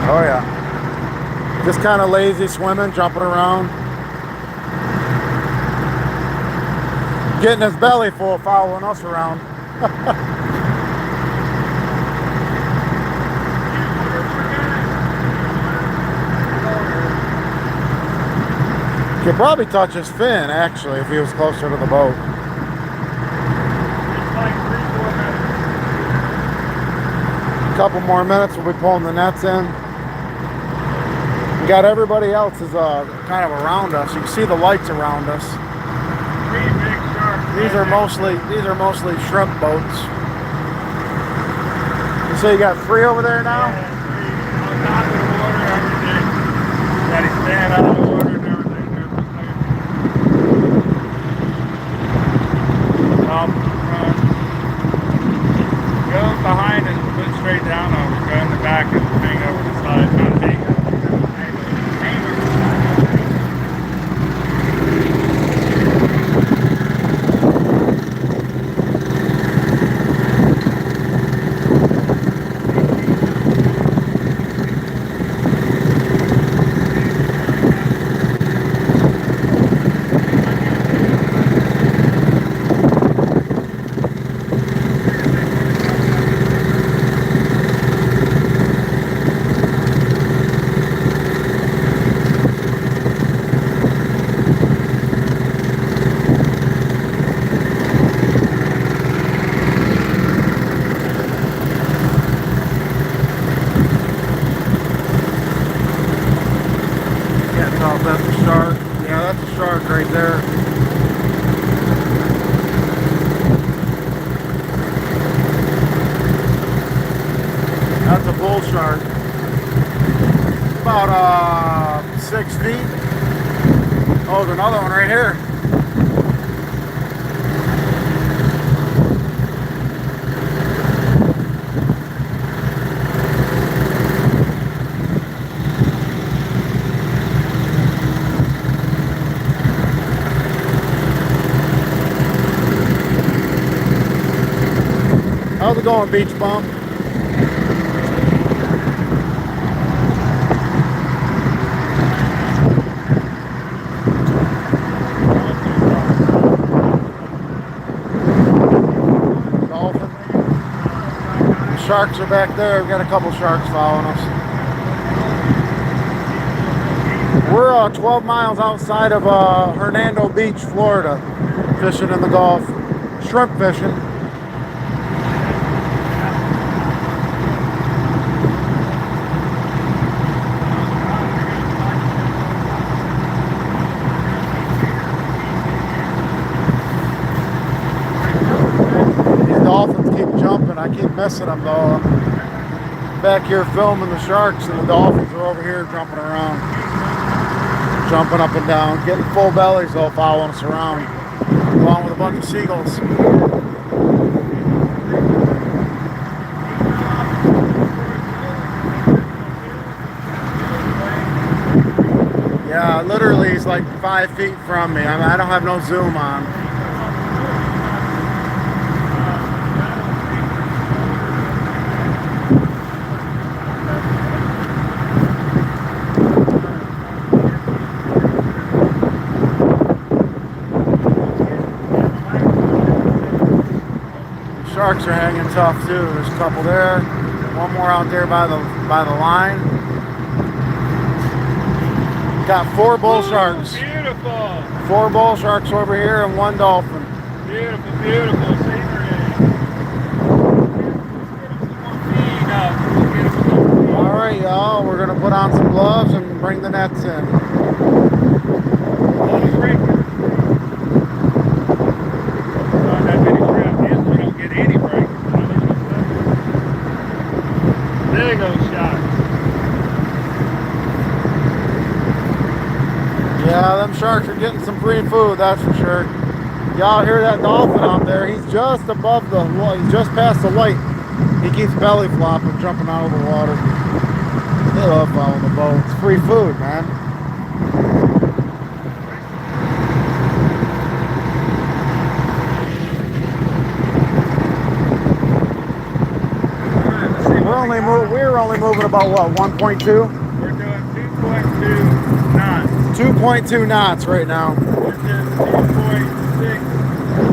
Oh yeah. Just kind of lazy swimming, jumping around. Getting his belly full following us around. Could probably touch his fin actually if he was closer to the boat. It's like 3-4 minutes. A couple more minutes, we'll be pulling the nets in. We got everybody else is kind of around us. You can see the lights around us. 3 big sharks. These are mostly shrimp boats. You say you got 3 over there now? Yeah, 3 on top of the water, everything. Got his stand out of the water and everything. Top, front. Go behind and put straight down over. Go in the back and hang over the side. Not big. That's a shark. Yeah, that's a shark right there. That's a bull shark. About 6 feet. Oh, there's another one right here. How's it going, Beach Bum? sharks are back there. We've got a couple sharks following us. We're 12 miles outside of Hernando Beach, Florida, fishing in the Gulf, shrimp fishing. Dolphins keep jumping. I keep missing them though. I'm back here filming the sharks and the dolphins are over here jumping around. Jumping up and down. Getting full bellies though, following us around. Along with a bunch of seagulls. Yeah, literally he's like 5 feet from me. I don't have no zoom on. Sharks are hanging tough too. There's a couple there. One more out there by the line. Got 4 bull sharks. Beautiful. 4 bull sharks over here and 1 dolphin. Beautiful, beautiful scenery. All right, y'all. We're gonna put on some gloves and bring the nets in. Big old shots. Yeah, them sharks are getting some free food, that's for sure. Y'all hear that dolphin out there? He's just above the light. He's just past the light. He keeps belly flopping, jumping out of the water. They love following the boat. It's free food, man. We're only moving about what, 1.2? We're doing 2.2 knots. 2.2 knots right now. We're doing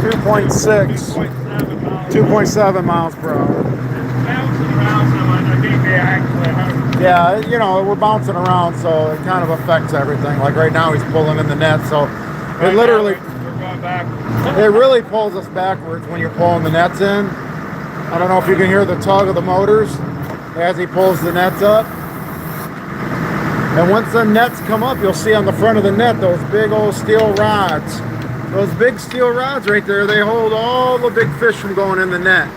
2.6. 2.7 miles per hour. It's bouncing around so much, I can't be actually 100%. Yeah, you know, we're bouncing around, so it kind of affects everything. Like right now, he's pulling in the net, so it literally, We're going backwards. it really pulls us backwards when you're pulling the nets in. I don't know if you can hear the tug of the motors as he pulls the nets up. And once the nets come up, you'll see on the front of the net those big old steel rods. Those big steel rods right there, they hold all the big fish from going in the net.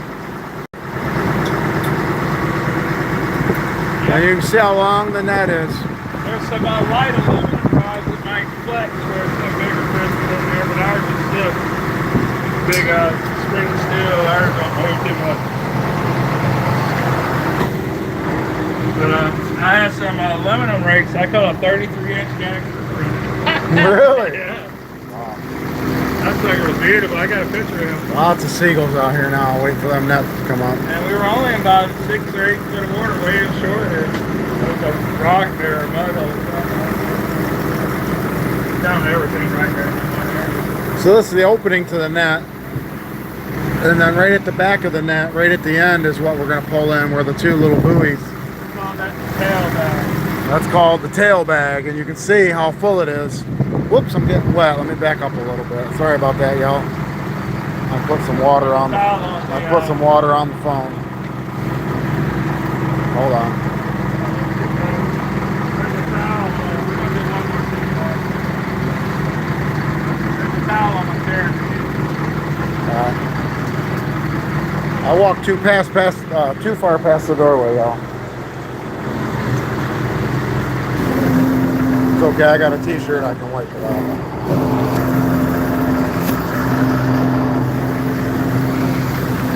And you can see how long the net is. There's some light aluminum rods that might flex where it's a bigger fish in there, but ours is still big spring steel. Ours don't move too much. But I had some aluminum rakes. I caught a 33-inch gangster. Really? Yeah. That sucker was beautiful. I got a picture of him. Lots of seagulls out here now, waiting for them nets to come up. And we were only about 6 or 8 foot of water way inshore here. There's a rock there, or mud all the time. Down everything right there. So this is the opening to the net. And then right at the back of the net, right at the end, is what we're going to pull in, where the 2 little buoys. That's called the tail bag, and you can see how full it is. Whoops, I'm getting wet. Let me back up a little bit. Sorry about that, y'all. I put some water on the phone. Hold on. I walked too far past the doorway, y'all. It's okay, I got a t-shirt, I can wipe it off.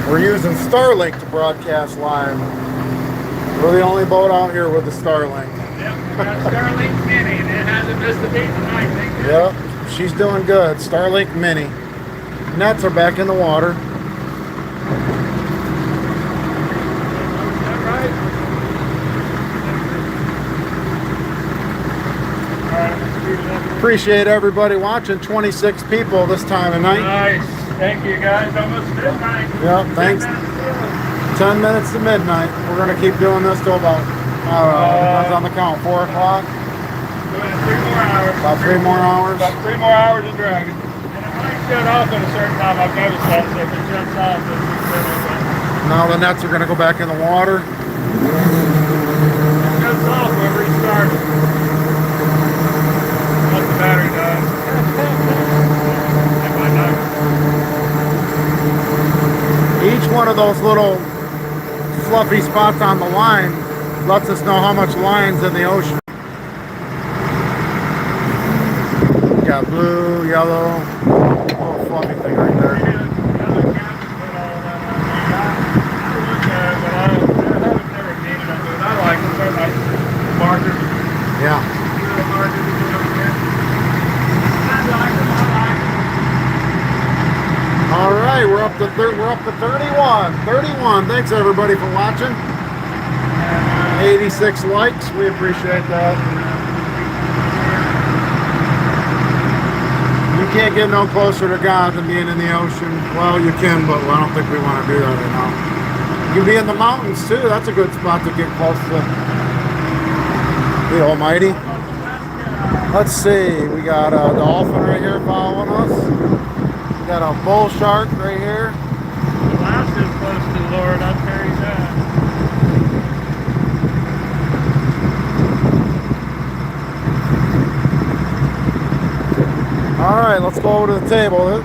We're using Starlink to broadcast live. We're the only boat out here with the Starlink. Yep, we got Starlink Mini, and it hasn't missed a beat tonight, thank you. Yep, she's doing good. Starlink Mini. Nets are back in the water. Appreciate everybody watching. 26 people this time of night. Nice. Thank you guys. Almost midnight. Yep, thanks. 10 minutes to midnight. We're going to keep doing this till about, depends on the count, 4 o'clock. Doing it 3 more hours. About 3 more hours. About 3 more hours of dragging. And it might shut off at a certain time. I've noticed that. So if it shuts off, then we can now the nets are going to go back in the water. it shuts off, we'll restart it. Once the battery dies. It might not. Each one of those little fluffy spots on the line lets us know how much line's in the ocean. You got blue, yellow, little fluffy thing right there. Yeah. All right, we're up to 31. 31. Thanks everybody for watching. 86 likes. We appreciate that. You can't get no closer to God than being in the ocean. Well, you can, but I don't think we want to do that right now. You can be in the mountains too. That's a good spot to get close to the Almighty. Let's see. We got a dolphin right here following us. We got a bull shark right here. Alaska's close to the Lord, I'll tell you that. All right, let's go over to the table.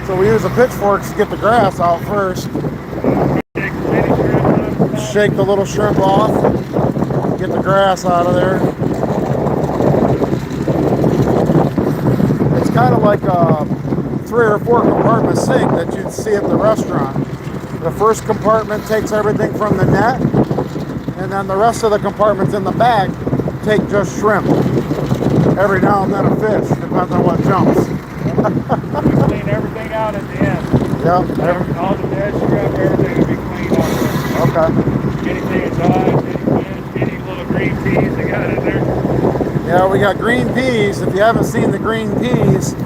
So we use the pitchforks to get the grass out first. Shake the little shrimp off. Get the grass out of there. It's kind of like a 3 or 4 compartment sink that you'd see at the restaurant. The first compartment takes everything from the net, and then the rest of the compartments in the back take just shrimp. Every now and then a fish, depends on what jumps. We clean everything out at the end. Yep. All the dead shrimp, everything will be cleaned out. Okay. Anything that dies, any fish, any little green peas they got in there. Yeah, we got green peas. If you haven't seen the green peas, I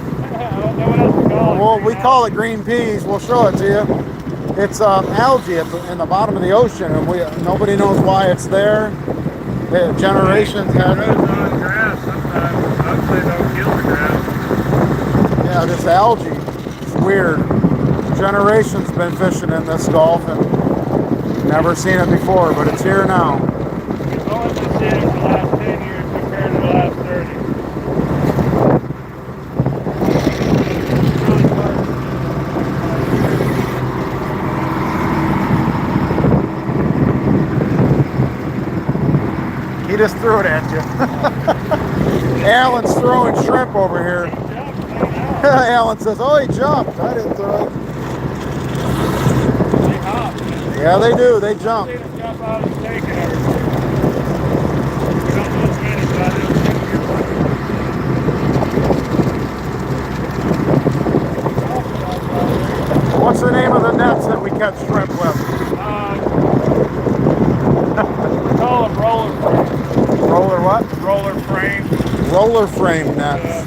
don't know what else to call it. well, we call it green peas. We'll show it to you. It's algae in the bottom of the ocean, and nobody knows why it's there. Generations have It grows on grass sometimes. I'd say don't kill the grass. Yeah, this algae. It's weird. Generations been fishing in this Gulf and never seen it before, but it's here now. We've only been seeing it for the last 10 years compared to the last 30. He just threw it at you. Alan's throwing shrimp over here. Alan says, oh, he jumped. I didn't throw it. They hop. Yeah, they do. They jump. They just jump out of the tank and everything. We don't lose many, but I don't think we're What's the name of the nets that we catch shrimp with? we call them roller frames. Roller what? Roller frame. Roller frame nets.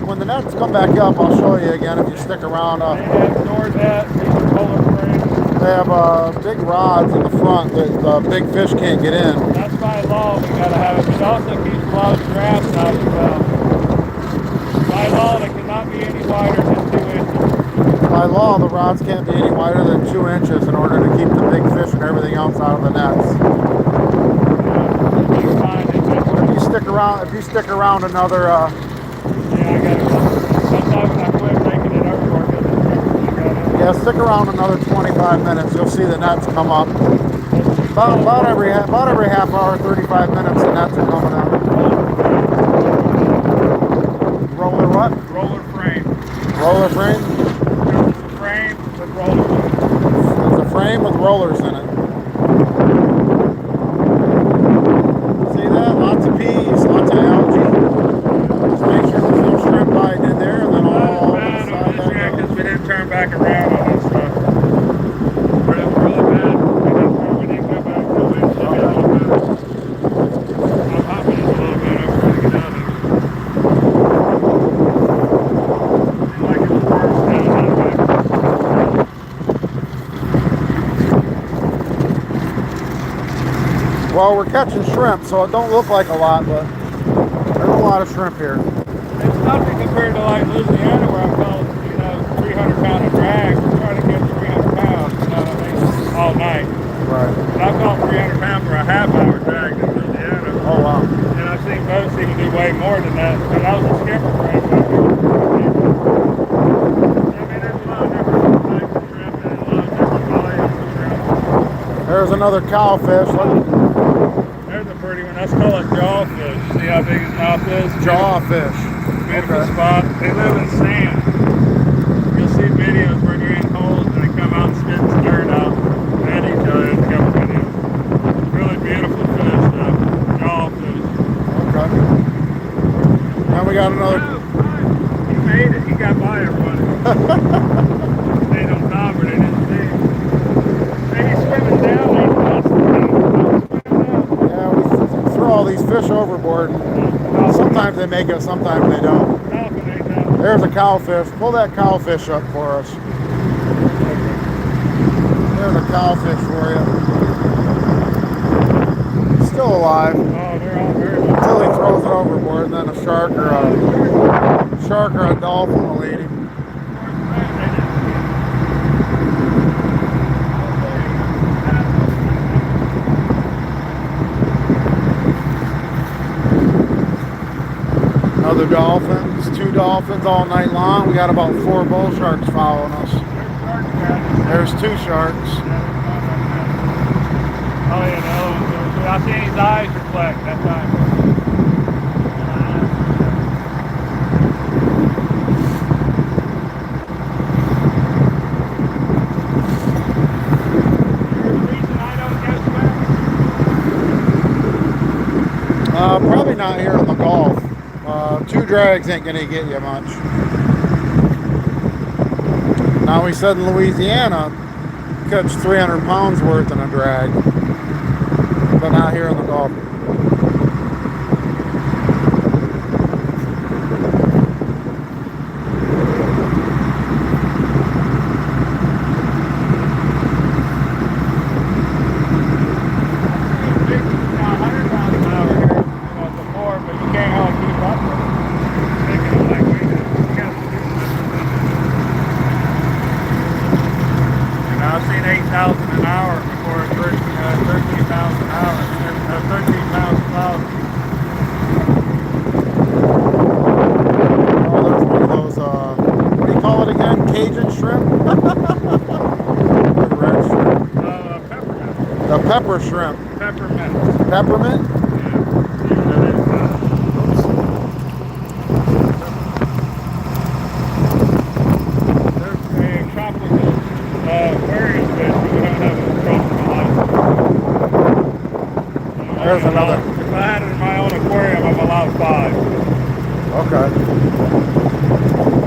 When the nets come back up, I'll show you again if you stick around. They have door nets, roller frames. They have big rods in the front that big fish can't get in. That's by law, we gotta have it. It also keeps a lot of traps out as well. By law, they cannot be any wider than 2 inches. By law, the rods can't be any wider than 2 inches in order to keep the big fish and everything else out of the nets. If you stick around another yeah, I got it. Sometimes when I quit making it overboard, yeah, stick around another 25 minutes, you'll see the nets come up. About every half hour, 35 minutes, the nets are coming up. Roller what? Roller frame. Roller frame? It's a frame with rollers. It's a frame with rollers in it. See that? Lots of peas, lots of algae. Just make sure there's no shrimp hiding in there, and then all Bad inside on this that year goes. because we didn't turn back around on this stuff. Really, really bad. We didn't go back to it. I'm hopping it a little bit. I'm trying to get out of it. Seems like it's worse. Well, we're catching shrimp, so it don't look like a lot, but there's a lot of shrimp here. It's nothing compared to like Louisiana where I caught, 300-pound a drag. We're trying to get 300 pounds, all night. Right. And I caught 300 pounds for a half-hour drag in Louisiana. Oh, wow. And I've seen boats even do way more than that. And I was a skipper for him. There's a lot of different types of shrimp and a lot of different volumes of shrimp. There's another cowfish. There's a pretty one. Let's call it jawfish. See how big his mouth is? Jawfish. Beautiful spot. They live in sand. You'll see videos where they're in holes and they come out and spit the dirt out at each other in a couple videos. Really beautiful fish, jawfish. Okay. Now we got another. Oh, he made it. He got by everybody. Stayed on top where they didn't see him. Maybe swimming down. Yeah, we throw all these fish overboard. Sometimes they make it, sometimes they don't. There's a cowfish. Pull that cowfish up for us. There's a cowfish for you. Still alive. Oh, they're all very good. Until he throws it overboard, and then a shark or a dolphin will eat him. Another dolphins, 2 dolphins all night long. We got about 4 bull sharks following us. There's 2 sharks. Oh yeah, no. I seen his eyes reflect that time. Probably not here in the Gulf. 2 drags ain't gonna get you much. Now we said in Louisiana, catch 300 pounds worth in a drag, but not here in the Gulf. I've seen 8,000 an hour before 13 pounds an hour, 13 pounds a thousand. Oh, there's one of those, what do you call it again? Cajun shrimp? The red shrimp. Peppermint. The pepper shrimp. Peppermint. Peppermint? There's another. If I had it in my own aquarium, I'm allowed 5. Okay.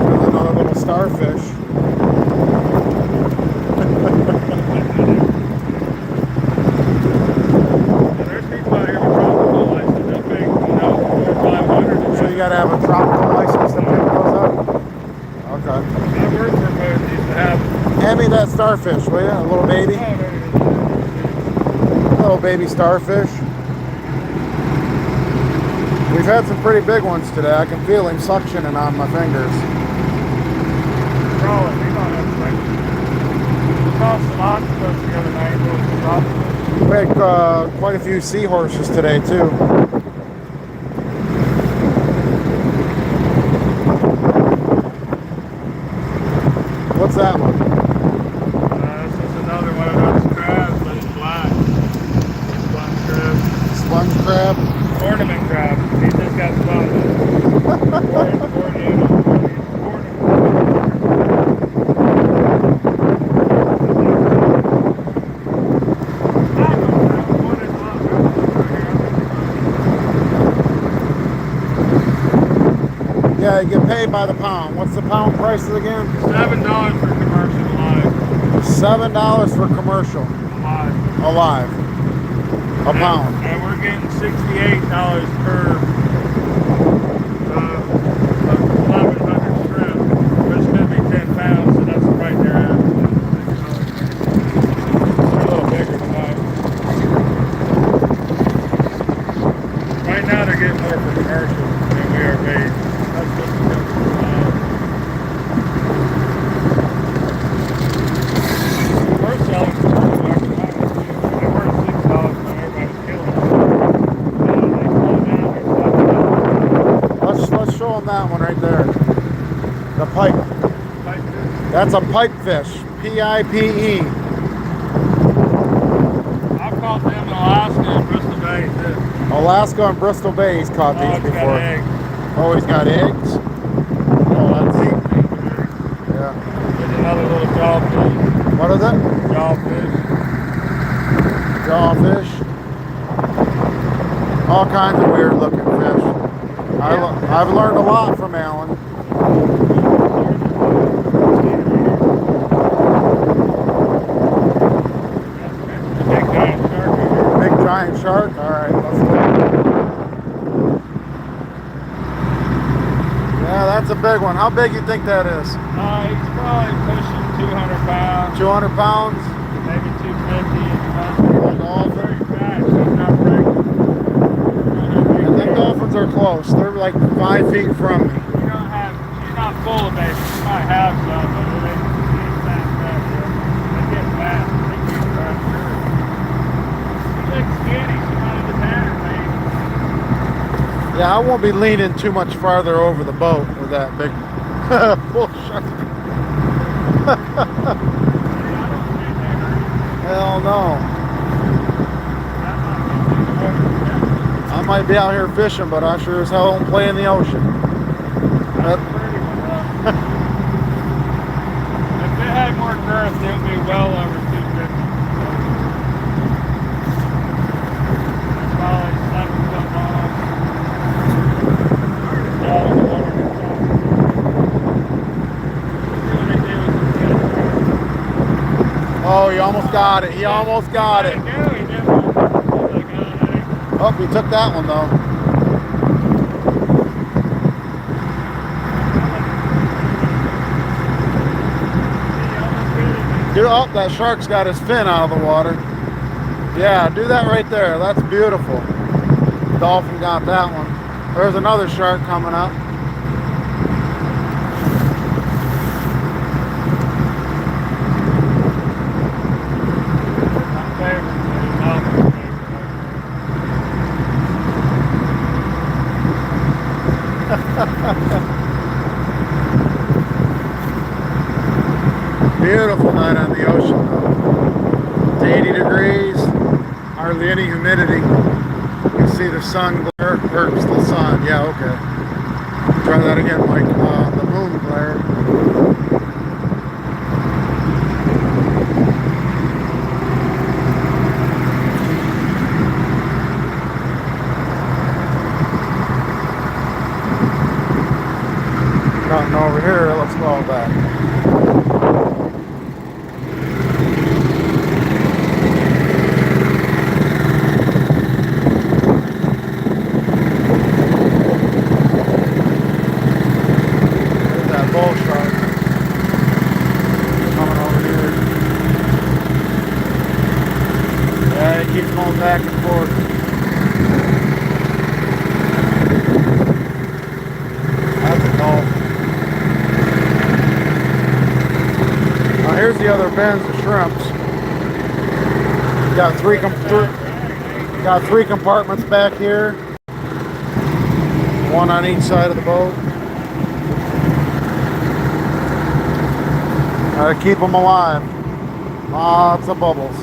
There's another little starfish. There's people out here with tropical license. They'll pay, 400 or 500. So you gotta have a tropical license to pick those up? Okay. I worked for a boat that used to have. Hand me that starfish, will you? A little baby? Oh, there it is. Little baby starfish. We've had some pretty big ones today. I can feel him suctioning on my fingers. Crawling, he's on that thing. We saw some octopus the other night. We had quite a few seahorses today too. What's that one? This is another one of those crabs, but it's black. Sponge crab. Sponge crab? Ornament crab. He just got spotted. Yeah, you get paid by the pound. What's the pound prices again? $7 for commercial alive. $7 for commercial. Alive. A pound. And we're getting $68 per 1,100 shrimp, which could be 10 pounds, so that's right there at. They're a little bigger tonight. bait. That's just because we're selling for $2 too. They were $6 when everybody's killing them. They slow down, they're stuck. Let's show them that one right there. The pipe. That's a pipe fish. P-I-P-E. I've caught them in Alaska and Bristol Bay too. Alaska and Bristol Bay, he's caught these It's got before. eggs. Oh, he's got eggs. Oh, that's yeah. There's another little jawfish. What is it? Jawfish. Jawfish. All kinds of weird looking fish. I've learned a lot from Alan. Big giant shark. All right, let's go. Yeah, that's a big one. How big you think that is? He's probably pushing 200 pounds. 200 pounds? Maybe 250. Dolphin. Very fast. He's not breaking. I think dolphins are close. They're like 5 feet from me. She's not full of babies. She might have some, but they ain't fast enough yet. They get fast. They get fast. She looks skinny. She might have just had her baby. Yeah, I won't be leaning too much farther over the boat with that big bull shark. Hell no. I might be out here fishing, but I sure as hell don't play in the ocean. If it had more girth, it would be well over 250. It's probably 7 foot long. Oh, he almost got it. He almost got it. Oh, he took that one though. Oh, that shark's got his fin out of the water. Yeah, do that right there. That's beautiful. Dolphin got that one. There's another shark coming up. Beautiful night on the ocean though. It's 80 degrees, hardly any humidity. You can see the sun glare, or the sun, yeah, okay. Try that again, Mike. The moon glare. Nothing over here, let's go back. Back and forth. That's a dolphin. Now here's the other bins of shrimps. Got three compartments back here. One on each side of the boat. Gotta keep them alive. Lots of bubbles.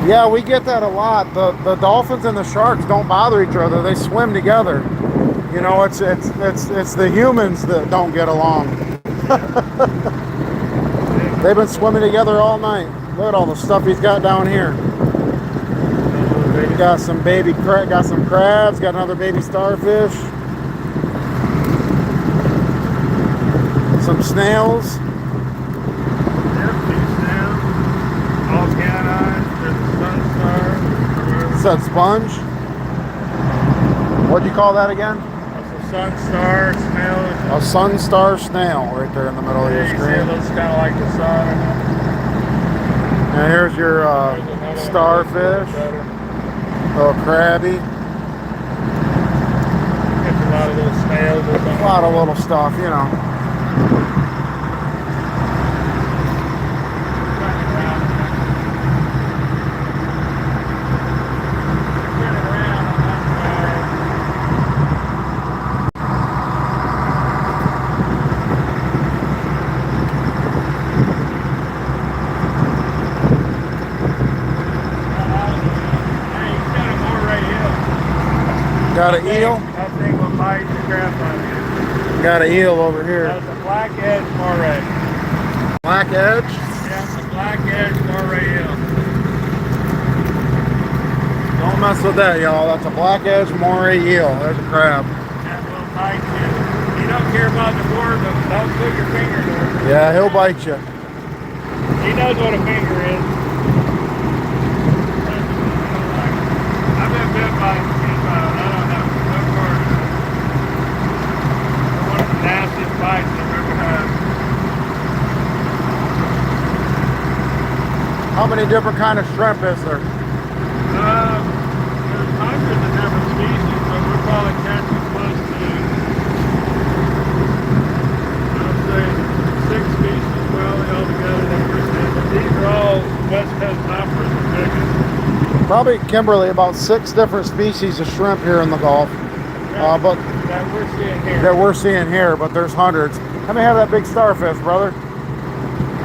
Yeah, we get that a lot. The dolphins and the sharks don't bother each other. They swim together. You know, it's the humans that don't get along. They've been swimming together all night. Look at all the stuff he's got down here. Got some got some crabs, got another baby starfish. Some snails. Yep, 2 snails. All that, sponge? What'd you call that again? That's a sun star snail. A sun star snail right there in the middle of your You see it screen. looks kind of like the sun. And here's your starfish, little crabby. It's a lot of little snails. A lot of little stuff, you know. Got an eel? That thing will bite the crap out of you. Got an eel over here. That's a black edge moray. Black edge? Yeah, it's a black edge moray eel. Don't mess with that, y'all. That's a black edge moray eel. There's a crab. That will bite you. You don't care about the board, but don't put your finger there. Yeah, he'll bite you. He knows what a finger is. I've been bit by nastiest bites I've ever had. How many different kind of shrimp is there? There's hundreds of different species, but we're probably catching close to, I'd say, 6 species probably altogether that we're seeing. But these are all West Coast hoppers, the biggest. Probably, Kimberly, about 6 different species of shrimp here in the Gulf. But that we're seeing here. That we're seeing here, but there's hundreds. Let me have that big starfish, brother.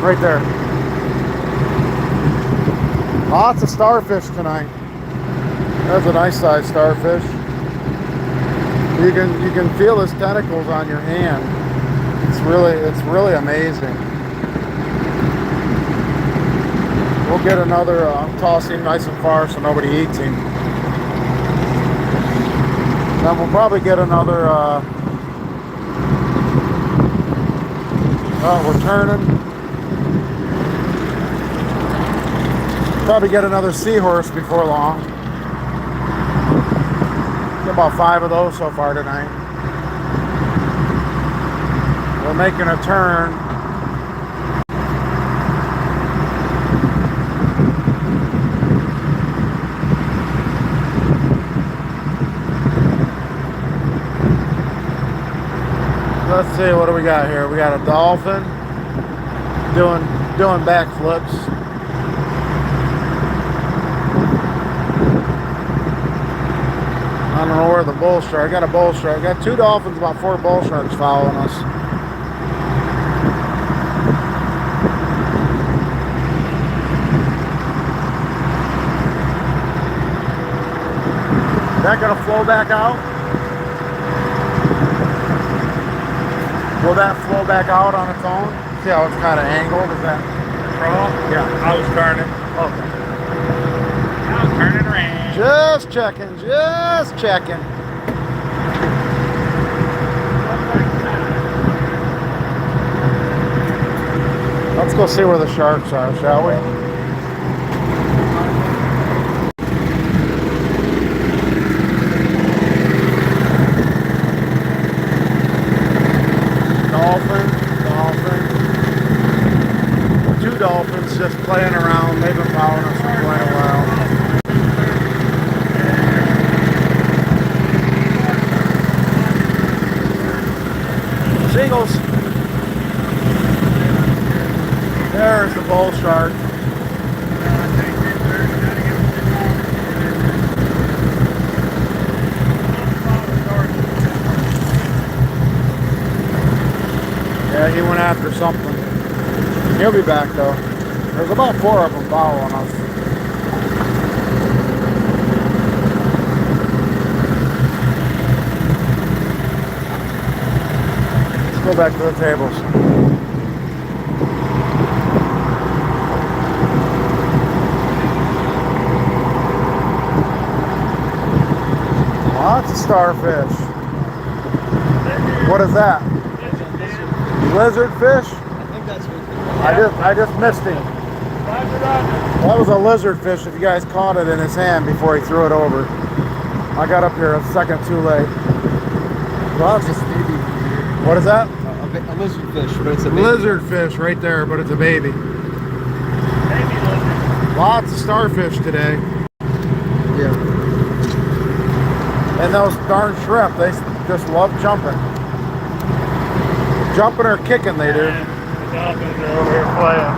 Right there. Lots of starfish tonight. That's a nice sized starfish. You can feel his tentacles on your hand. It's really amazing. We'll get another. Toss him nice and far so nobody eats him. Then we'll probably get another, we're turning. Probably get another seahorse before long. Get about 5 of those so far tonight. We're making a turn. Let's see, what do we got here? We got a dolphin doing backflips. I don't know where the bull shark. I got a bull shark. I got 2 dolphins, about 4 bull sharks following us. Is that gonna flow back out? Will that flow back out on its own? See how it's kind of angled? Is that crawl? Yeah. I was turning. Okay. I was turning around. Just checking, just checking. Let's go see where the sharks are, shall we? Dolphins just playing around. They've been following us for quite a while. Seagulls. There's the bull shark. Yeah, he went after something. He'll be back though. There's about 4 of them following us. Let's go back to the tables. Lots of starfish. What is that? Lizard fish? I think that's what I just missed him. That was a lizard fish if you guys caught it in his hand before he threw it over. I got up here a second too late. Well, it's just baby. What is that? A lizard fish, but it's a baby. Lizard fish right there, but it's a baby. Baby lizard. Lots of starfish today. Yeah. And those darn shrimp, they just love jumping. Jumping or kicking, they do. The Dolphins are over here playing.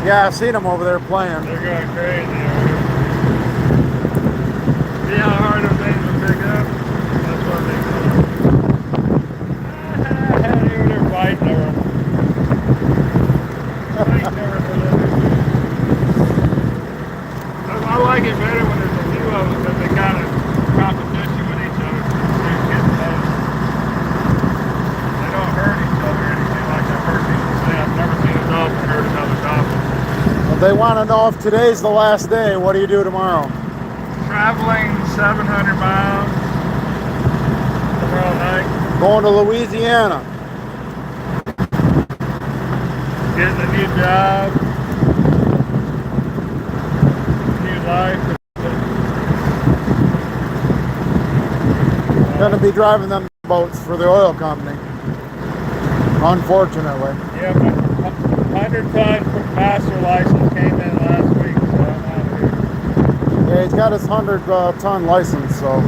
Yeah, I seen them over there playing. They're going crazy over here. See how hard those things will pick up? That's what they do. They're fighting over them. I like it better when there's a few of them because they kind of competition with each other. They're getting close. They don't hurt each other or anything like I've heard people say. I've never seen a dolphin hurt another dolphin. Well, they want to know if today's the last day. What do you do tomorrow? Traveling 700 miles tomorrow night. Going to Louisiana. Getting a new job. New life. Going to be driving them boats for the oil company. Unfortunately. Yeah, my 100-ton master license came in last week, so I'm out of here. Yeah, he's got his 100-ton license, so.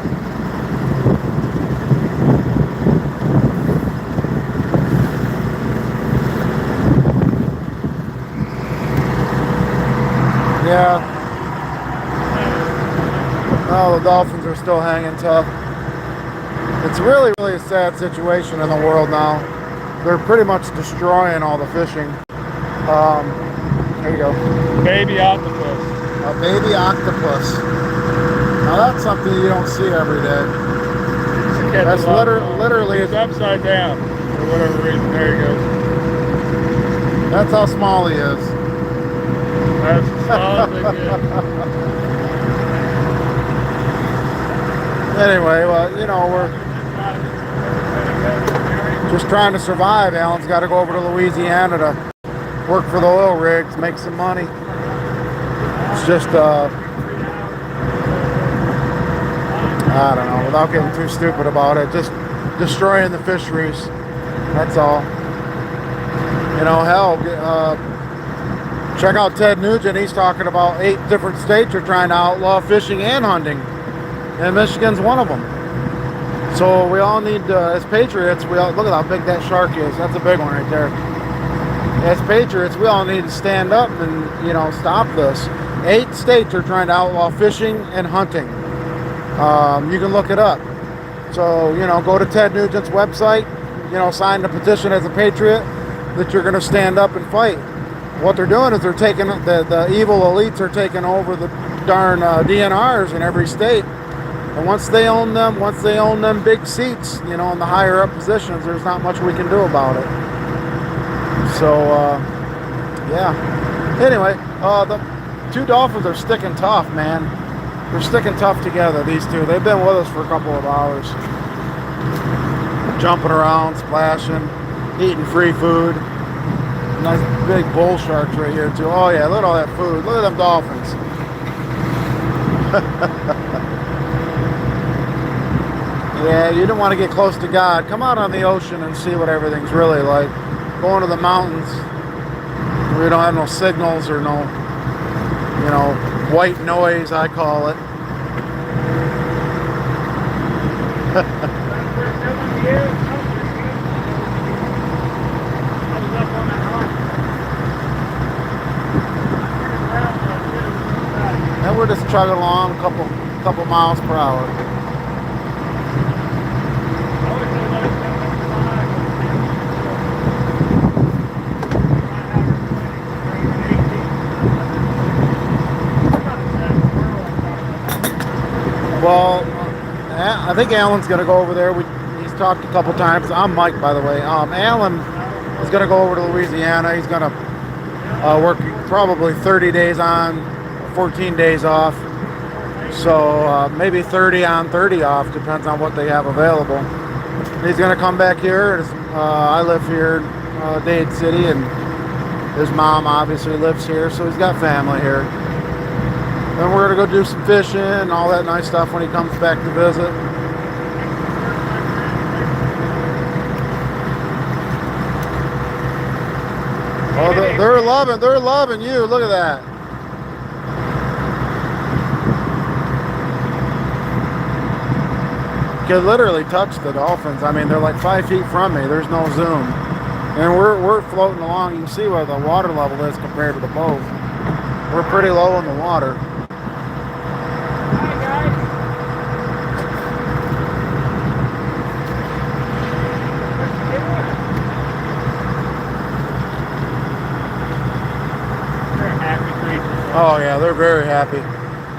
Yeah. Oh, the Dolphins are still hanging tough. It's really a sad situation in the world now. They're pretty much destroying all the fishing. There you go. Baby octopus. A baby octopus. Now that's something you don't see every day. That's literally It's upside down for whatever reason. There he goes. That's how small he is. That's as small as they get. Anyway, well, you know, we're just trying to survive. Alan's got to go over to Louisiana to work for the oil rigs, make some money. It's just, I don't know, without getting too stupid about it, just destroying the fisheries. That's all. You know, hell, check out Ted Nugent. He's talking about 8 different states are trying to outlaw fishing and hunting. And Michigan's one of them. So we all need, as patriots, look at how big that shark is. That's a big one right there. As patriots, we all need to stand up and, you know, stop this. 8 states are trying to outlaw fishing and hunting. You can look it up. So, you know, go to Ted Nugent's website, you know, sign the petition as a patriot that you're going to stand up and fight. What they're doing is they're taking, the evil elites are taking over the darn DNRs in every state. And once they own them big seats, you know, in the higher up positions, there's not much we can do about it. So, yeah. Anyway, the 2 Dolphins are sticking tough, man. They're sticking tough together, these 2. They've been with us for a couple of hours. Jumping around, splashing, eating free food. Nice big bull sharks right here, too. Oh, yeah, look at all that food. Look at them dolphins. Yeah, you don't want to get close to God. Come out on the ocean and see what everything's really like. Go into the mountains where you don't have no signals or no, you know, white noise, I call it. And we're just chugging along a couple miles per hour. Well, I think Alan's going to go over there. He's talked a couple times. I'm Mike, by the way. Alan is going to go over to Louisiana. He's going to work probably 30 days on, 14 days off. So maybe 30 on, 30 off. Depends on what they have available. He's going to come back here. I live here in Dade City, and His mom obviously lives here, so he's got family here. Then we're gonna go do some fishing and all that nice stuff when he comes back to visit. Oh, they're loving you. Look at that. You can literally touch the dolphins. I mean, they're like 5 feet from me. There's no zoom. And we're floating along. You can see where the water level is compared to the boat. We're pretty low in the water. Hi, guys. They're a happy creature. Oh yeah, they're very happy.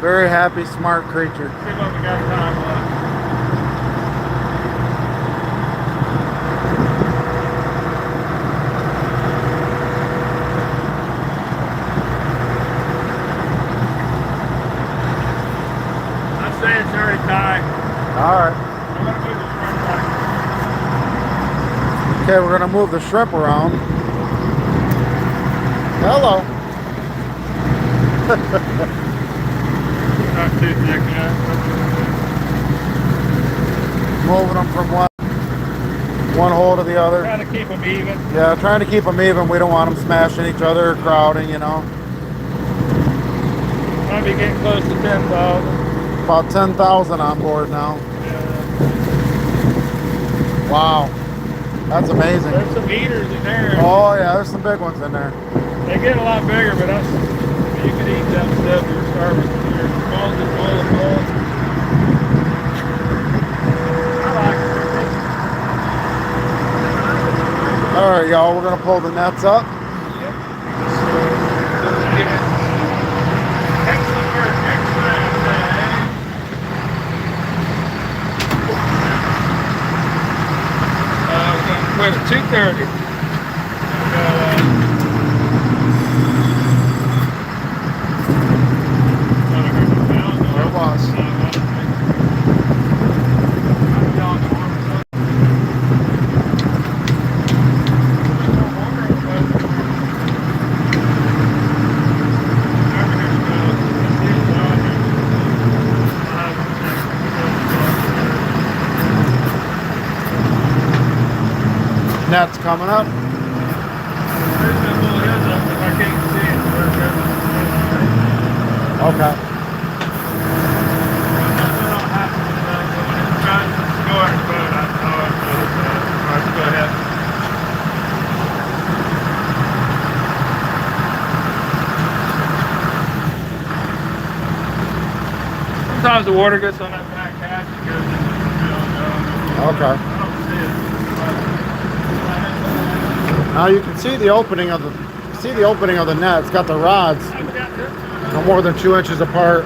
Very happy, smart creature. See what we got time left. I'd say it's already time. All right. I'm gonna move the front back. Okay, we're gonna move the shrimp around. Hello. Not too thick yet. Moving them from one hole to the other. Trying to keep them even. Yeah, trying to keep them even. We don't want them smashing each other or crowding, you know. Might be getting close to 10,000. About 10,000 on board now. Wow. That's amazing. There's some eaters in there. Oh yeah, there's some big ones in there. They get a lot bigger, but you can eat that stuff you're starving. You're full and full and full. I like it. All right, y'all, we're gonna pull the nets up. Excellent work, excellent. We're going to quit at 2:30. There it was. Net's coming up. Okay. Sometimes the water gets on that back hatch and goes into Okay. I don't see it. Now you can see the opening of the net. It's got the rods no more than 2 inches apart.